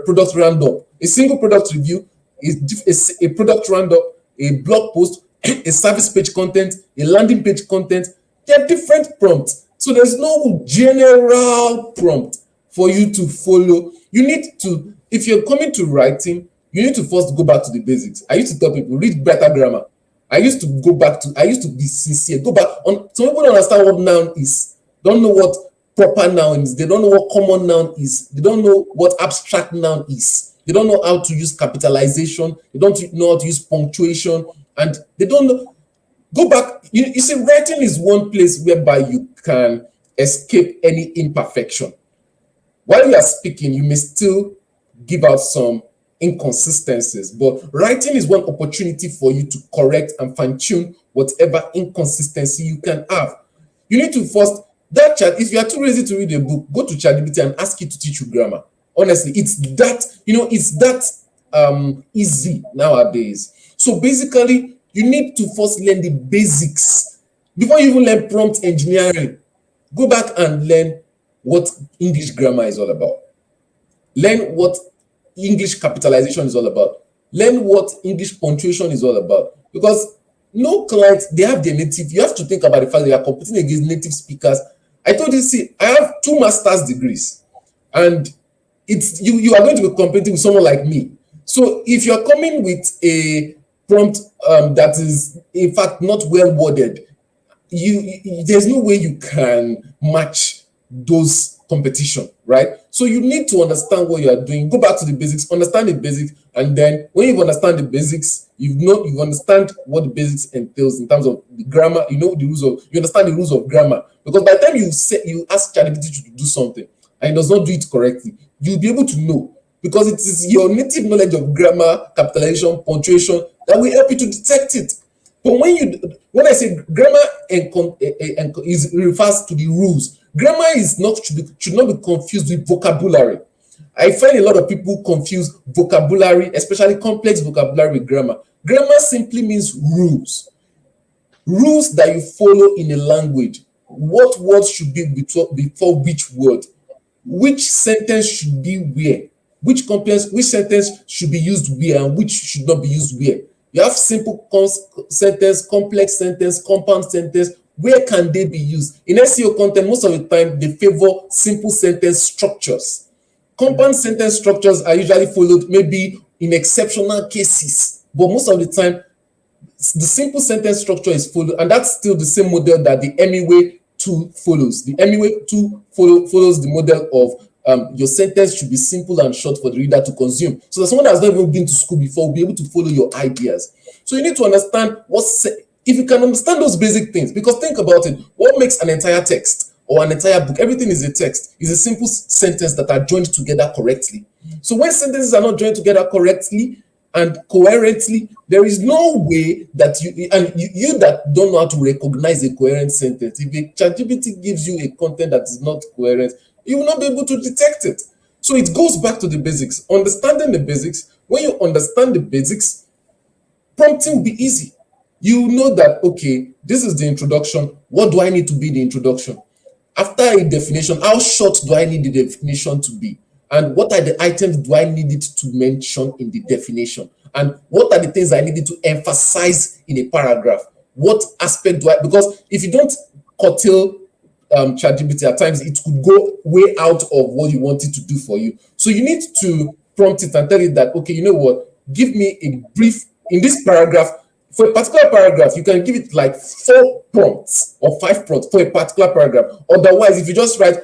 product roundup. A single product review is a product roundup, a blog post, a service page content, a landing page content. They are different prompts. So there's no general prompt for you to follow. You need to, if you're coming to writing, you need to first go back to the basics. I used to tell people, read better grammar. I used to be sincere. Go back on. Some people don't understand what noun is, don't know what proper noun is, they don't know what common noun is, they don't know what abstract noun is, they don't know how to use capitalization, they don't know how to use punctuation, and they don't know. Go back. You see, writing is one place whereby you can escape any imperfection. While you are speaking, you may still give out some inconsistencies, but writing is one opportunity for you to correct and fine-tune whatever inconsistency you can have. You need to first, that chat, if you are too lazy to read a book, go to ChatGPT and ask it to teach you grammar. Honestly, it's that easy nowadays. So basically, you need to first learn the basics before you even learn prompt engineering. Go back and learn what English grammar is all about. Learn what English capitalization is all about. Learn what English punctuation is all about. Because no client, they have their native. You have to think about the fact that you are competing against native speakers. I told you, see, I have 2 master's degrees, and it's you are going to be competing with someone like me. So if you're coming with a prompt that is in fact not well worded, there's no way you can match those competition, right? So you need to understand what you are doing. Go back to the basics, understand the basics, and then when you understand the basics, you understand what the basics entails in terms of the grammar. You understand the rules of grammar. Because by the time you ask ChatGPT to do something and it does not do it correctly, you'll be able to know, because it is your native knowledge of grammar, capitalization, punctuation that will help you to detect it. But when I say grammar is refers to the rules, grammar is not should not be confused with vocabulary. I find a lot of people confuse vocabulary, especially complex vocabulary with grammar. Grammar simply means rules. Rules that you follow in a language. What words should be before which word? Which sentence should be where? Which sentence should be used where and which should not be used where? You have simple sentence, complex sentence, compound sentence. Where can they be used? In SEO content, most of the time they favor simple sentence structures. Compound sentence structures are usually followed maybe in exceptional cases, but most of the time the simple sentence structure is followed, and that's still the same model that the Hemingway tool follows. The Hemingway tool follows the model of your sentence should be simple and short for the reader to consume. So that someone that has not even been to school before will be able to follow your ideas. So you need to understand if you can understand those basic things, because think about it, what makes an entire text or an entire book? Everything is a text, is a simple sentence that are joined together correctly. So when sentences are not joined together correctly and coherently, there is no way that you that don't know how to recognize a coherent sentence, if a ChatGPT gives you a content that is not coherent, you will not be able to detect it. So it goes back to the basics. Understanding the basics. When you understand the basics, prompting will be easy. You know that, okay, this is the introduction. What do I need to be the introduction? After a definition, how short do I need the definition to be? And what are the items do I need it to mention in the definition? And what are the things I needed to emphasize in a paragraph? What aspect do I, because if you don't curtail ChatGPT at times, it could go way out of what you want it to do for you. So you need to prompt it and tell it that, okay, you know what, give me a brief, in this paragraph, for a particular paragraph, you can give it like 4 prompts or 5 prompts for a particular paragraph. Otherwise, if you just write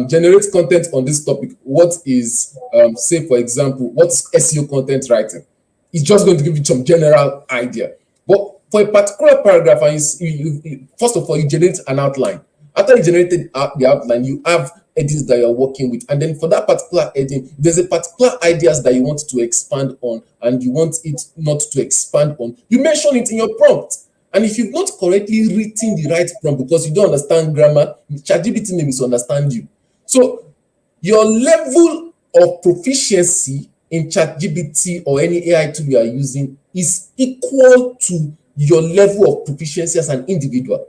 generate content on this topic, what is, say for example, what's SEO content writing? It's just going to give you some general idea. But for a particular paragraph, and first of all, you generate an outline. After you generated the outline, you have edits that you're working with. And then for that particular edit, there's a particular ideas that you want to expand on and you want it not to expand on. You mention it in your prompt. And if you've not correctly written the right prompt because you don't understand grammar, ChatGPT may misunderstand you. So your level of proficiency in ChatGPT or any AI tool you are using is equal to your level of proficiency as an individual.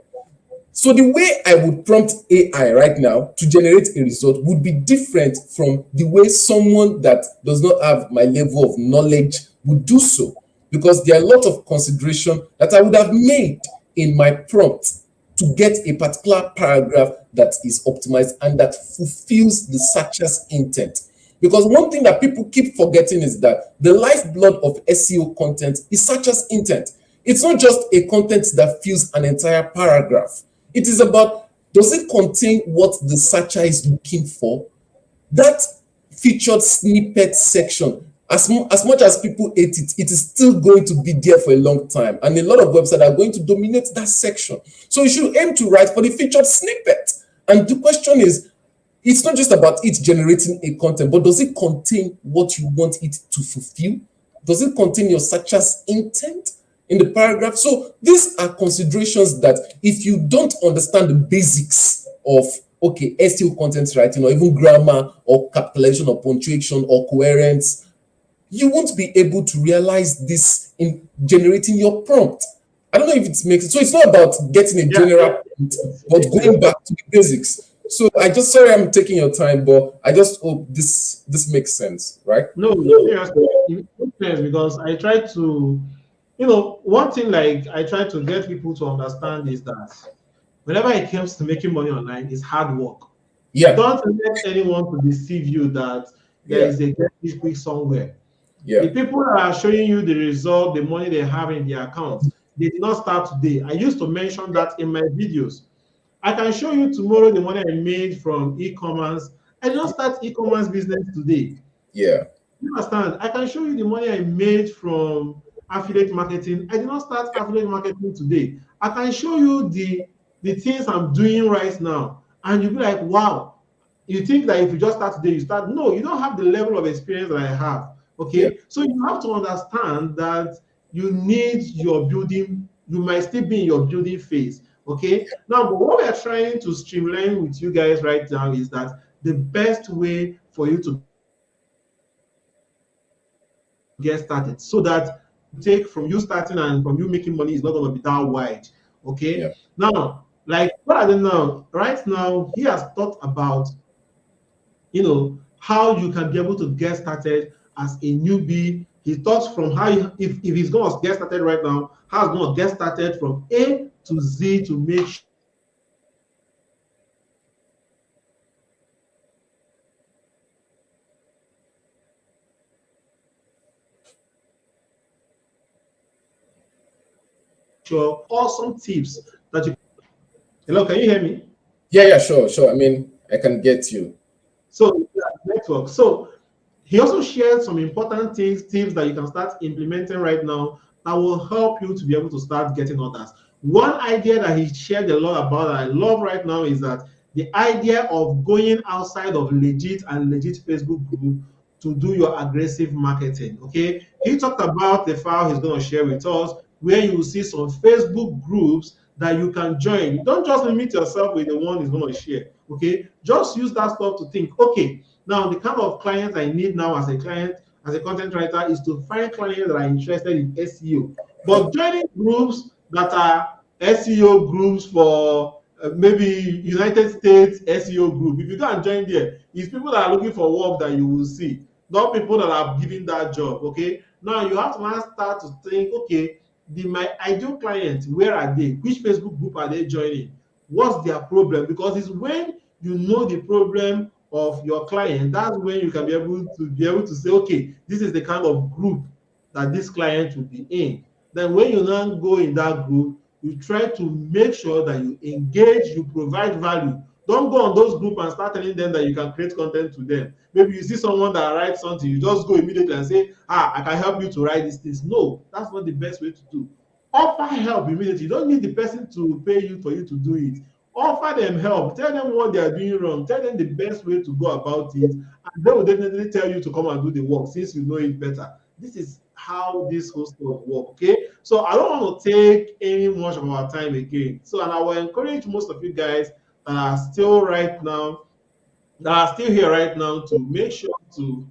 So the way I would prompt AI right now to generate a result would be different from the way someone that does not have my level of knowledge would do so, because there are a lot of consideration that I would have made in my prompt to get a particular paragraph that is optimized and that fulfills the searcher's intent. Because one thing that people keep forgetting is that the lifeblood of SEO content is searcher's intent. It's not just a content that fills an entire paragraph. It is about, does it contain what the searcher is looking for? That featured snippet section, as much as people hate it, it is still going to be there for a long time. And a lot of websites are going to dominate that section. So you should aim to write for the featured snippet. And the question is, it's not just about it generating a content, but does it contain what you want it to fulfill? Does it contain your searcher's intent in the paragraph? So these are considerations that if you don't understand the basics of, okay, SEO content writing, or even grammar or capitalization or punctuation or coherence, you won't be able to realize this in generating your prompt. I don't know if it makes sense. So it's not about getting a general prompt, but going back to the basics. So sorry I'm taking your time, but I just hope this makes sense, right? No, seriously, it makes sense because I try to, one thing like I try to get people to understand is that whenever it comes to making money online, it's hard work. Yeah. Don't let anyone to deceive you that there is a get rich quick somewhere. Yeah. The people that are showing you the result, the money they have in their accounts, they did not start today. I used to mention that in my videos. I can show you tomorrow the money I made from e-commerce. I did not start e-commerce business today. Yeah. You understand? I can show you the money I made from affiliate marketing. I did not start affiliate marketing today. I can show you the things I'm doing right now. And you'll be like, wow. You think that if you just start today, you start. No, you don't have the level of experience that I have. Okay. Yeah. So you have to understand that you need your building, you might still be in your building phase. Okay. Now, but what we are trying to streamline with you guys right now is that the best way for you to get started so that take from you starting and from you making money is not going to be that wide. Okay. Yeah. Now, like what I don't know, right now, he has thought about, how you can be able to get started as a newbie. He thought from how if he's going to get started right now, how he's going to get started from A to Z to make sure awesome tips that you. Hello, can you hear me? Yeah, yeah, sure, sure. I mean, I can get you. So yeah, network. So he also shared some important things, tips that you can start implementing right now that will help you to be able to start getting orders. One idea that he shared a lot about that I love right now is that the idea of going outside of Legiit and Legiit Facebook group to do your aggressive marketing. Okay. He talked about the file he's going to share with us where you will see some Facebook groups that you can join. Don't just limit yourself with the one he's going to share. Okay. Just use that stuff to think, okay, now, the kind of clients I need now as a client, as a content writer, is to find clients that are interested in SEO. But joining groups that are SEO groups for maybe United States SEO group, if you go and join there, it's people that are looking for work that you will see, not people that are giving that job. Okay. Now you have to now start to think, okay, my ideal clients, where are they? Which Facebook group are they joining? What's their problem? Because it's when you know the problem of your client, that's when you can be able to say, okay, this is the kind of group that this client will be in. Then when you now go in that group, you try to make sure that you engage, you provide value. Don't go on those groups and start telling them that you can create content to them. Maybe you see someone that writes something, you just go immediately and say, I can help you to write these things. No, that's not the best way to do. Offer help immediately. You don't need the person to pay you for you to do it. Offer them help. Tell them what they are doing wrong. Tell them the best way to go about it, and they will definitely tell you to come and do the work since you know it better. This is how this whole stuff work. Okay, so I don't want to take any much of our time again. So, and I will encourage most of you guys that are still right now, that are still here right now, to make sure to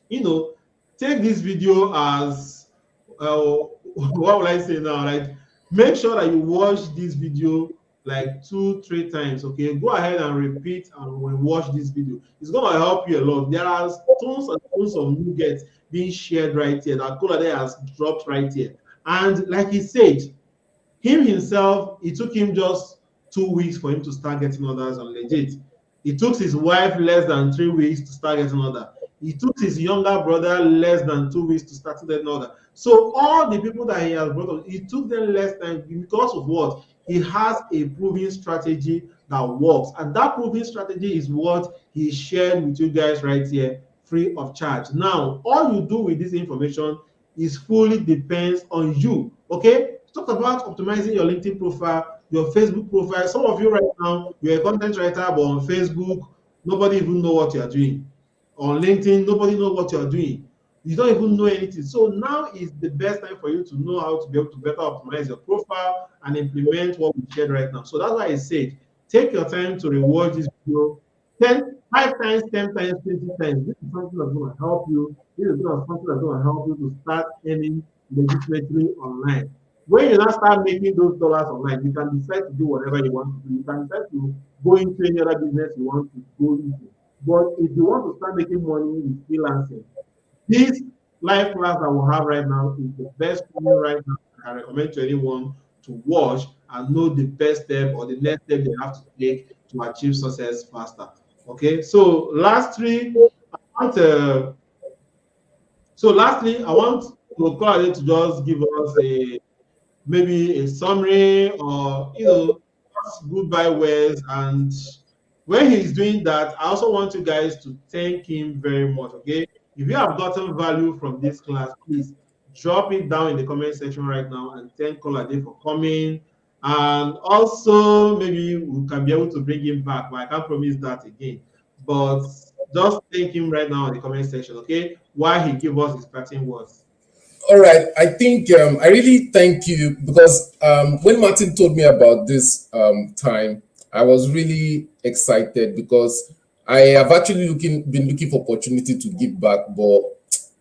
you know, take this video as what will I say now? Like, make sure that you watch this video like 2, 3 times. Okay, go ahead and repeat and watch this video. It's gonna help you a lot. There are tons and tons of nuggets being shared right here that Kolade has dropped right here. And like he said, him himself, it took him just 2 weeks for him to start getting orders on Legit. It took his wife less than 3 weeks to start getting order. It took his younger brother less than 2 weeks to start getting order. So all the people that he has brought on, it took them less time because of what? He has a proven strategy that works. And that proven strategy is what he shared with you guys right here, free of charge. Now, all you do with this information is fully depends on you. Okay? Talk about optimizing your LinkedIn profile, your Facebook profile. Some of you right now, you're a content writer, but on Facebook, nobody even know what you're doing. On LinkedIn, nobody know what you're doing. You don't even know anything. So now is the best time for you to know how to be able to better optimize your profile and implement what we shared right now. So that's why I said, take your time to reward this video 5 times, 10 times, 20 times. This is something that's going to help you. This is something that's going to help you to start earning legitimately online. When you now start making those dollars online, you can decide to do whatever you want to do. You can decide to go into any other business you want to go into. But if you want to start making money with freelancing, this live class that we have right now is the best one right now. I recommend to anyone to watch and know the best step or the next step they have to take to achieve success faster. Okay, so I want lastly, I want to call it to just give us a maybe a summary or goodbye words. And when he's doing that, I also want you guys to thank him very much. Okay, if you have gotten value from this class, please drop it down in the comment section right now and thank Kolade for coming. And also maybe we can be able to bring him back, but I can't promise that again. But just thank him right now in the comment section, okay, while he give us his parting words. All right. I think I really thank you because when Martin told me about this time, I was really excited because I have actually been looking for opportunity to give back, but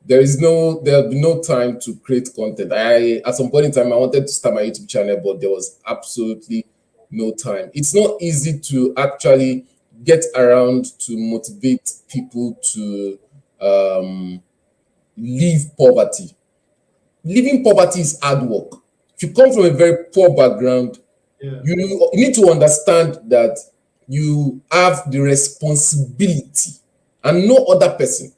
there'll be no time to create content. I At some point in time I wanted to start my YouTube channel, but there was absolutely no time. It's not easy to actually get around to motivate people to leave poverty. Living poverty is hard work. If you come from a very poor background, Yeah. you need to understand that you have the responsibility and no other person.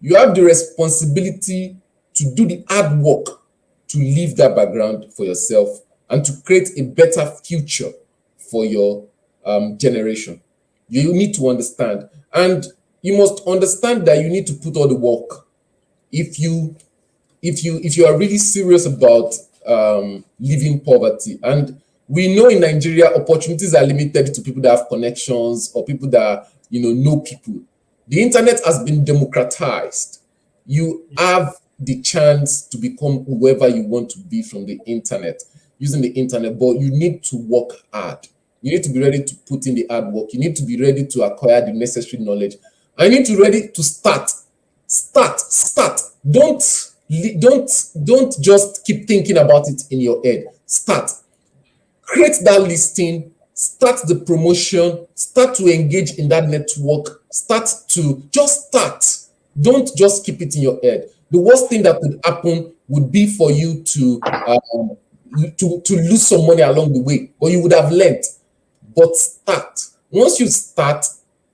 You have the responsibility to do the hard work to leave that background for yourself and to create a better future for your generation. You need to understand, and you must understand that you need to put all the work. If you are really serious about leaving poverty, and we know in Nigeria opportunities are limited to people that have connections or people that know people. The internet has been democratized. You have the chance to become whoever you want to be from the internet, using the internet, but you need to work hard. You need to be ready to put in the hard work. You need to be ready to acquire the necessary knowledge. I need to ready to start. Start. Don't just keep thinking about it in your head. Start. Create that listing, start the promotion, start to engage in that network, start. Don't just keep it in your head. The worst thing that could happen would be for you to lose some money along the way, but you would have learned. But start. Once you start,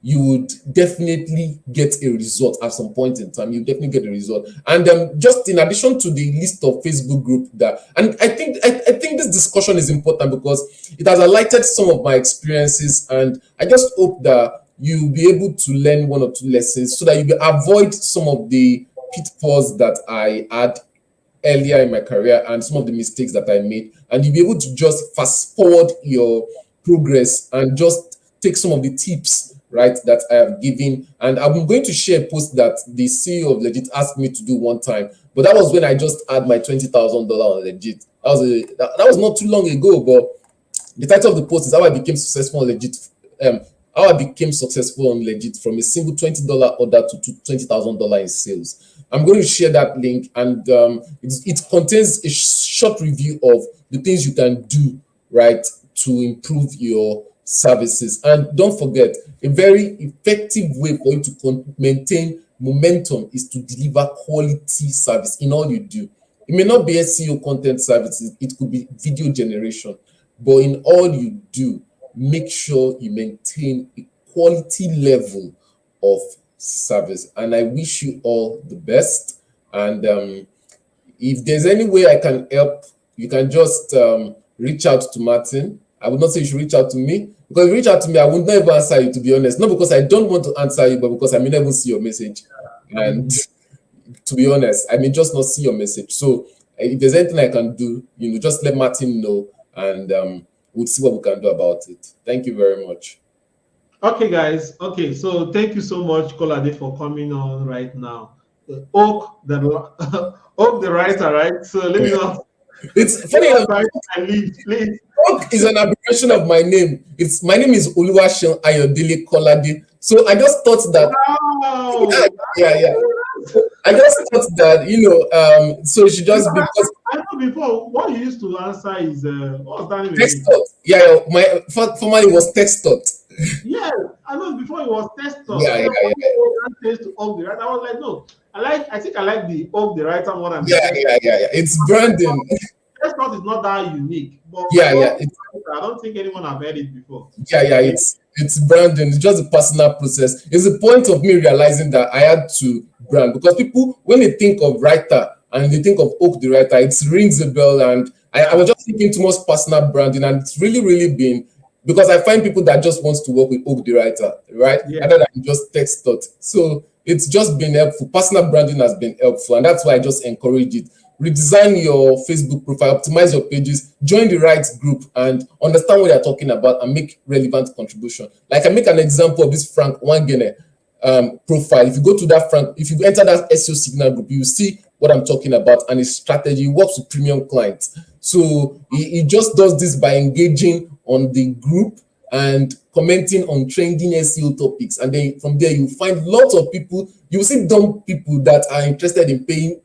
you would definitely get a result at some point in time. You definitely get a result. And just in addition to the list of Facebook group and I think this discussion is important because it has highlighted some of my experiences, and I just hope that you'll be able to learn one or two lessons so that you will avoid some of the pitfalls that I had earlier in my career and some of the mistakes that I made, and you'll be able to just fast forward your progress and just take some of the tips, right, that I have given. And I'm going to share a post that the CEO of Legiit asked me to do one time, but that was when I just had my $20,000 on Legiit. That was not too long ago, but the title of the post is how I became successful on Legiit. How I became successful on Legiit from a single $20 order to $20,000 in sales. I'm going to share that link, and it contains a short review of the things you can do, right, to improve your services. And don't forget, a very effective way for you to maintain momentum is to deliver quality service in all you do. It may not be SEO content services, it could be video generation, but in all you do, make sure you maintain a quality level of service. And I wish you all the best. And if there's any way I can help, you can just reach out to Martin. I would not say you should reach out to me, because if you reach out to me, I would not even answer you, to be honest. Not because I don't want to answer you, but because I may never see your message. And to be honest, I may just not see your message. So if there's anything I can do, just let Martin know, and we'll see what we can do about it. Thank you very much. Okay, guys. Okay, so thank you so much, Kolade, for coming on right now. Oak, the writer, right? So let me know. It's funny. Please. Oak is an abbreviation of my name. My name is Oluwaseun Ayodele Kolade. So I just thought that. Wow. Yeah. I just thought that so it should just be. Because I know before what you used to answer is what was that name? Textot. Yeah, my formerly was Textot. Yeah, I know before it was Textot. Yeah. To Oak the writer. I was like, no, I think I like the Oak the writer more than yeah. It's branding. Textot is not that unique. But Yeah. I don't think anyone have heard it before. Yeah. It's branding. It's just a personal process. It's the point of me realizing that I had to brand, because people, when they think of writer and they think of Oak the writer, it rings a bell. And I was just thinking too much personal branding, and it's really been, because I find people that just wants to work with Oak the writer, right? Yeah. Other than just Textot. So it's just been helpful. Personal branding has been helpful, and that's why I just encourage it. Redesign your Facebook profile, optimize your pages, join the right group, and understand what they're talking about and make relevant contribution. Like I make an example of this Frank Wangene. profile, if you go to that front, if you enter that SEO signal group, you see what I'm talking about, and his strategy works with premium clients. So he just does this by engaging on the group and commenting on trending SEO topics, and then from there you find lots of people. You see dumb people that are interested in paying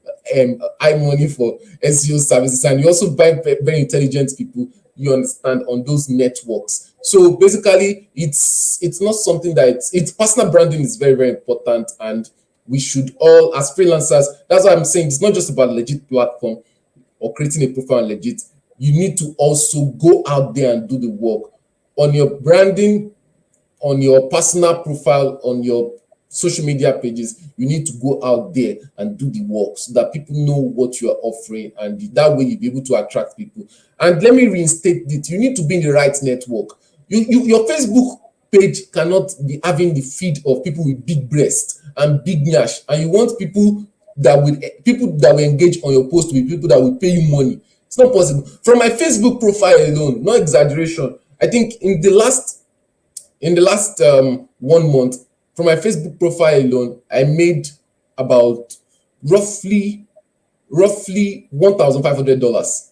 high money for SEO services, and you also find very intelligent people, you understand, on those networks. So basically, it's not something that it's personal branding is very, very important, and we should all, as freelancers, that's why I'm saying it's not just about Legiit platform or creating a profile on Legiit. You need to also go out there and do the work on your branding, on your personal profile, on your social media pages. You need to go out there and do the work so that people know what you are offering, and that way you'll be able to attract people. And let me reinstate it: you need to be in the right network. Your Facebook page cannot be having the feed of people with big breasts and big nyash, and you want people that will engage on your post with people that will pay you money. It's not possible. From my Facebook profile alone, no exaggeration, I think in the last 1 month, from my Facebook profile alone, I made about roughly $1,500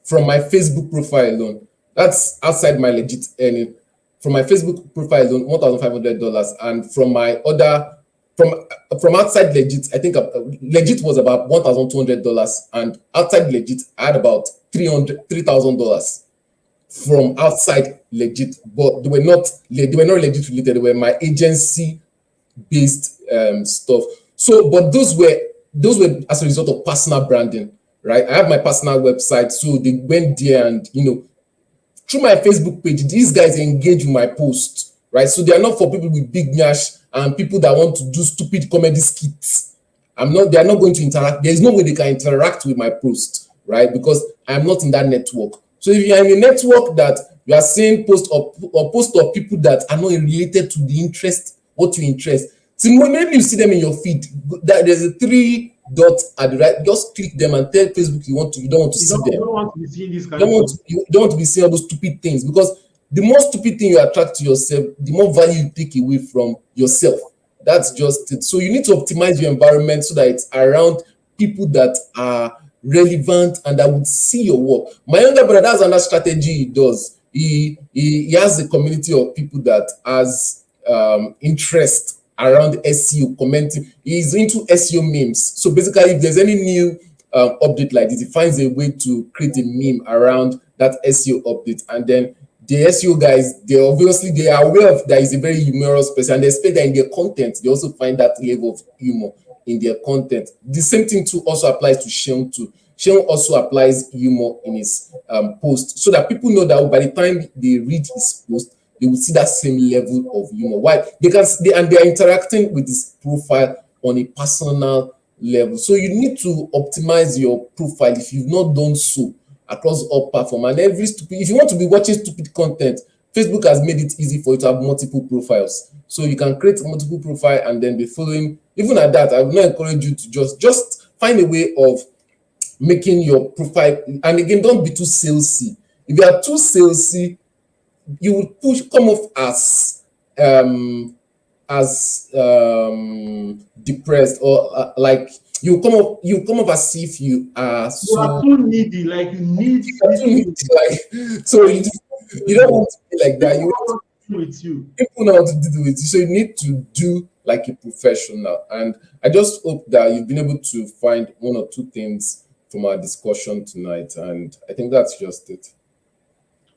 from my Facebook profile alone. That's outside my Legiit earning. From my Facebook profile alone, $1,500, and from my other from outside Legiit, I think Legiit was about $1,200, and outside Legiit, I had about $3,000 from outside Legiit, but they were not Legiit related. They were my agency based stuff. So, but those were as a result of personal branding, right? I have my personal website, so they went there, and through my Facebook page, these guys engage with my posts, right? So they are not for people with big nyash and people that want to do stupid comedy skits. They are not going to interact. There is no way they can interact with my post, right? Because I'm not in that network. So if you are in a network that you are seeing posts of people that are not related to the interest, what you interest, so maybe you see them in your feed. There's a 3 dots at the right. Just click them and tell Facebook you don't want to see them. You don't want to be seeing this kind you don't want to be seeing all those stupid things, because the more stupid thing you attract to yourself, the more value you take away from yourself. That's just it. So you need to optimize your environment so that it's around people that are relevant and that would see your work. My younger brother, that's another strategy he does. He has a community of people that has interest around SEO, commenting. He's into SEO memes. So basically, if there's any new update like this, he finds a way to create a meme around that SEO update, and then the SEO guys, they are aware of that he's a very humorous person, and they expect that in their content, they also find that level of humor in their content. The same thing too also applies to Sean too. Sean also applies humor in his post, so that people know that by the time they read his post, they will see that same level of humor. Why? They are interacting with his profile on a personal level. So you need to optimize your profile if you've not done so across all platforms. And if you want to be watching stupid content, Facebook has made it easy for you to have multiple profiles. So you can create multiple profile and then be following. Even at that, I would not encourage you to just find a way of making your profile. And again, don't be too salesy. If you are too salesy, you will come off as depressed, or like you come off as if you are too needy, like you need like, so you don't want to be like that. People know how to deal with you, so you need to do like a professional. And I just hope that you've been able to find 1 or 2 things from our discussion tonight, and I think that's just it.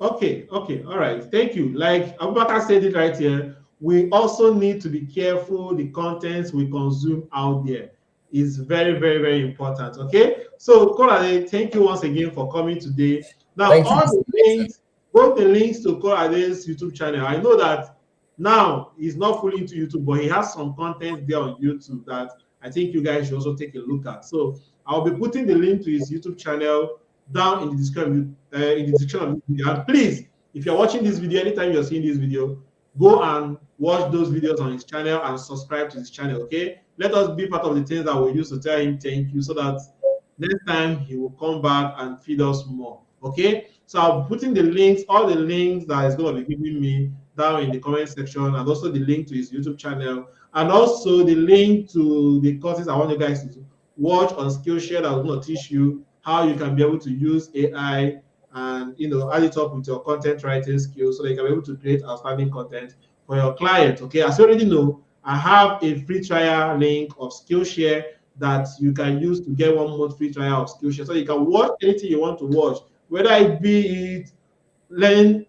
Okay, all right, thank you. Like Abubakar said it right here, we also need to be careful. The contents we consume out there is very, very, very important. Okay, so Kolade, thank you once again for coming today. Now, all the links, both the links to Kolade's YouTube channel, I know that now he's not fully into YouTube, but he has some content there on YouTube that I think you guys should also take a look at. So I'll be putting the link to his YouTube channel down in the description of this video. And please, if you're watching this video, anytime you're seeing this video, go and watch those videos on his channel and subscribe to his channel. Okay, let us be part of the things that we use to tell him thank you, so that next time he will come back and feed us more. Okay, so I'll be putting the links, all the links that is going to be giving me down in the comment section, and also the link to his YouTube channel, and also the link to the courses I want you guys to watch on Skillshare that will teach you how you can be able to use AI and add it up with your content writing skills so that you can be able to create outstanding content for your client. Okay, as you already know, I have a free trial link of Skillshare that you can use to get 1 month free trial of Skillshare, so you can watch anything you want to watch, whether it be it learn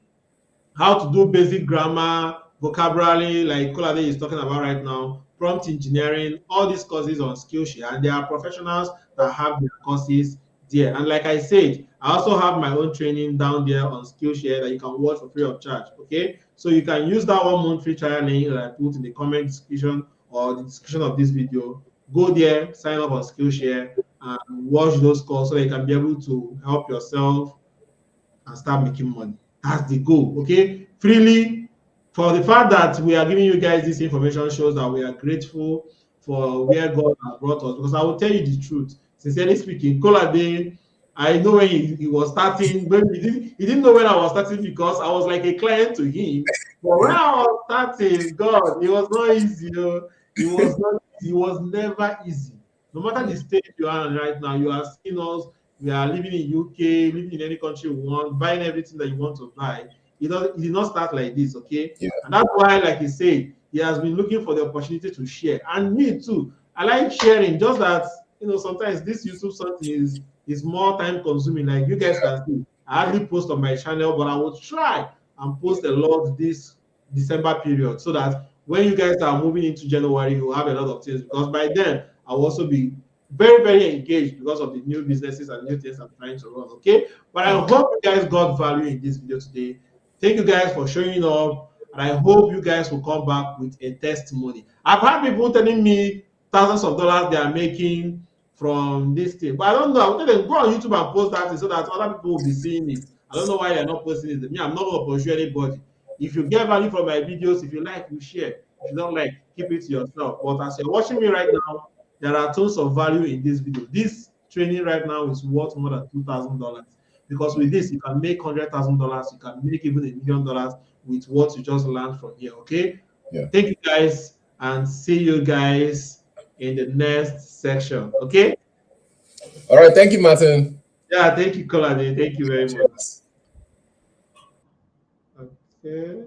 how to do basic grammar, vocabulary, like Kolade is talking about right now, prompt engineering, all these courses on Skillshare, and there are professionals that have their courses there. And like I said, I also have my own training down there on Skillshare that you can watch for free of charge. Okay, so you can use that 1 month free trial link that I put in the comment description or the description of this video. Go there, sign up on Skillshare, and watch those courses so that you can be able to help yourself and start making money. That's the goal. Okay, freely. For the fact that we are giving you guys this information shows that we are grateful for where God has brought us. Because I will tell you the truth, sincerely speaking, Kolade, I know when he was starting, but he didn't know when I was starting because I was like a client to him. But when I was starting, God, it was not easy. It was not. It was never easy. No matter the stage you are in right now, you are seeing us. We are living in UK, living in any country we want, buying everything that you want to buy. It did not start like this, okay? Yeah. And that's why, like he said, he has been looking for the opportunity to share. And me too. I like sharing, just that sometimes this YouTube something is more time consuming. Like you guys can see, I hardly post on my channel, but I will try and post a lot this December period so that when you guys are moving into January, you will have a lot of things, because by then I will also be very, very engaged because of the new businesses and new things I'm trying to run. Okay, but I hope you guys got value in this video today. Thank you guys for showing up, and I hope you guys will come back with a testimony. I've had people telling me thousands of dollars they are making from this thing, but I don't know. I'll tell them go on YouTube and post that so that other people will be seeing it. I don't know why they're not posting it. Me, I'm not going to pursue anybody. If you get value from my videos, if you like, you share. If you don't like, keep it to yourself. But as you're watching me right now, there are tons of value in this video. This training right now is worth more than $2,000, because with this you can make $100,000. You can make even $1,000,000 with what you just learned from here. Okay. Yeah. Thank you guys, and see you guys in the next section. Okay. All right. Thank you, Martin. Yeah. Thank you, Kolade. Thank you very much. Cheers. Okay.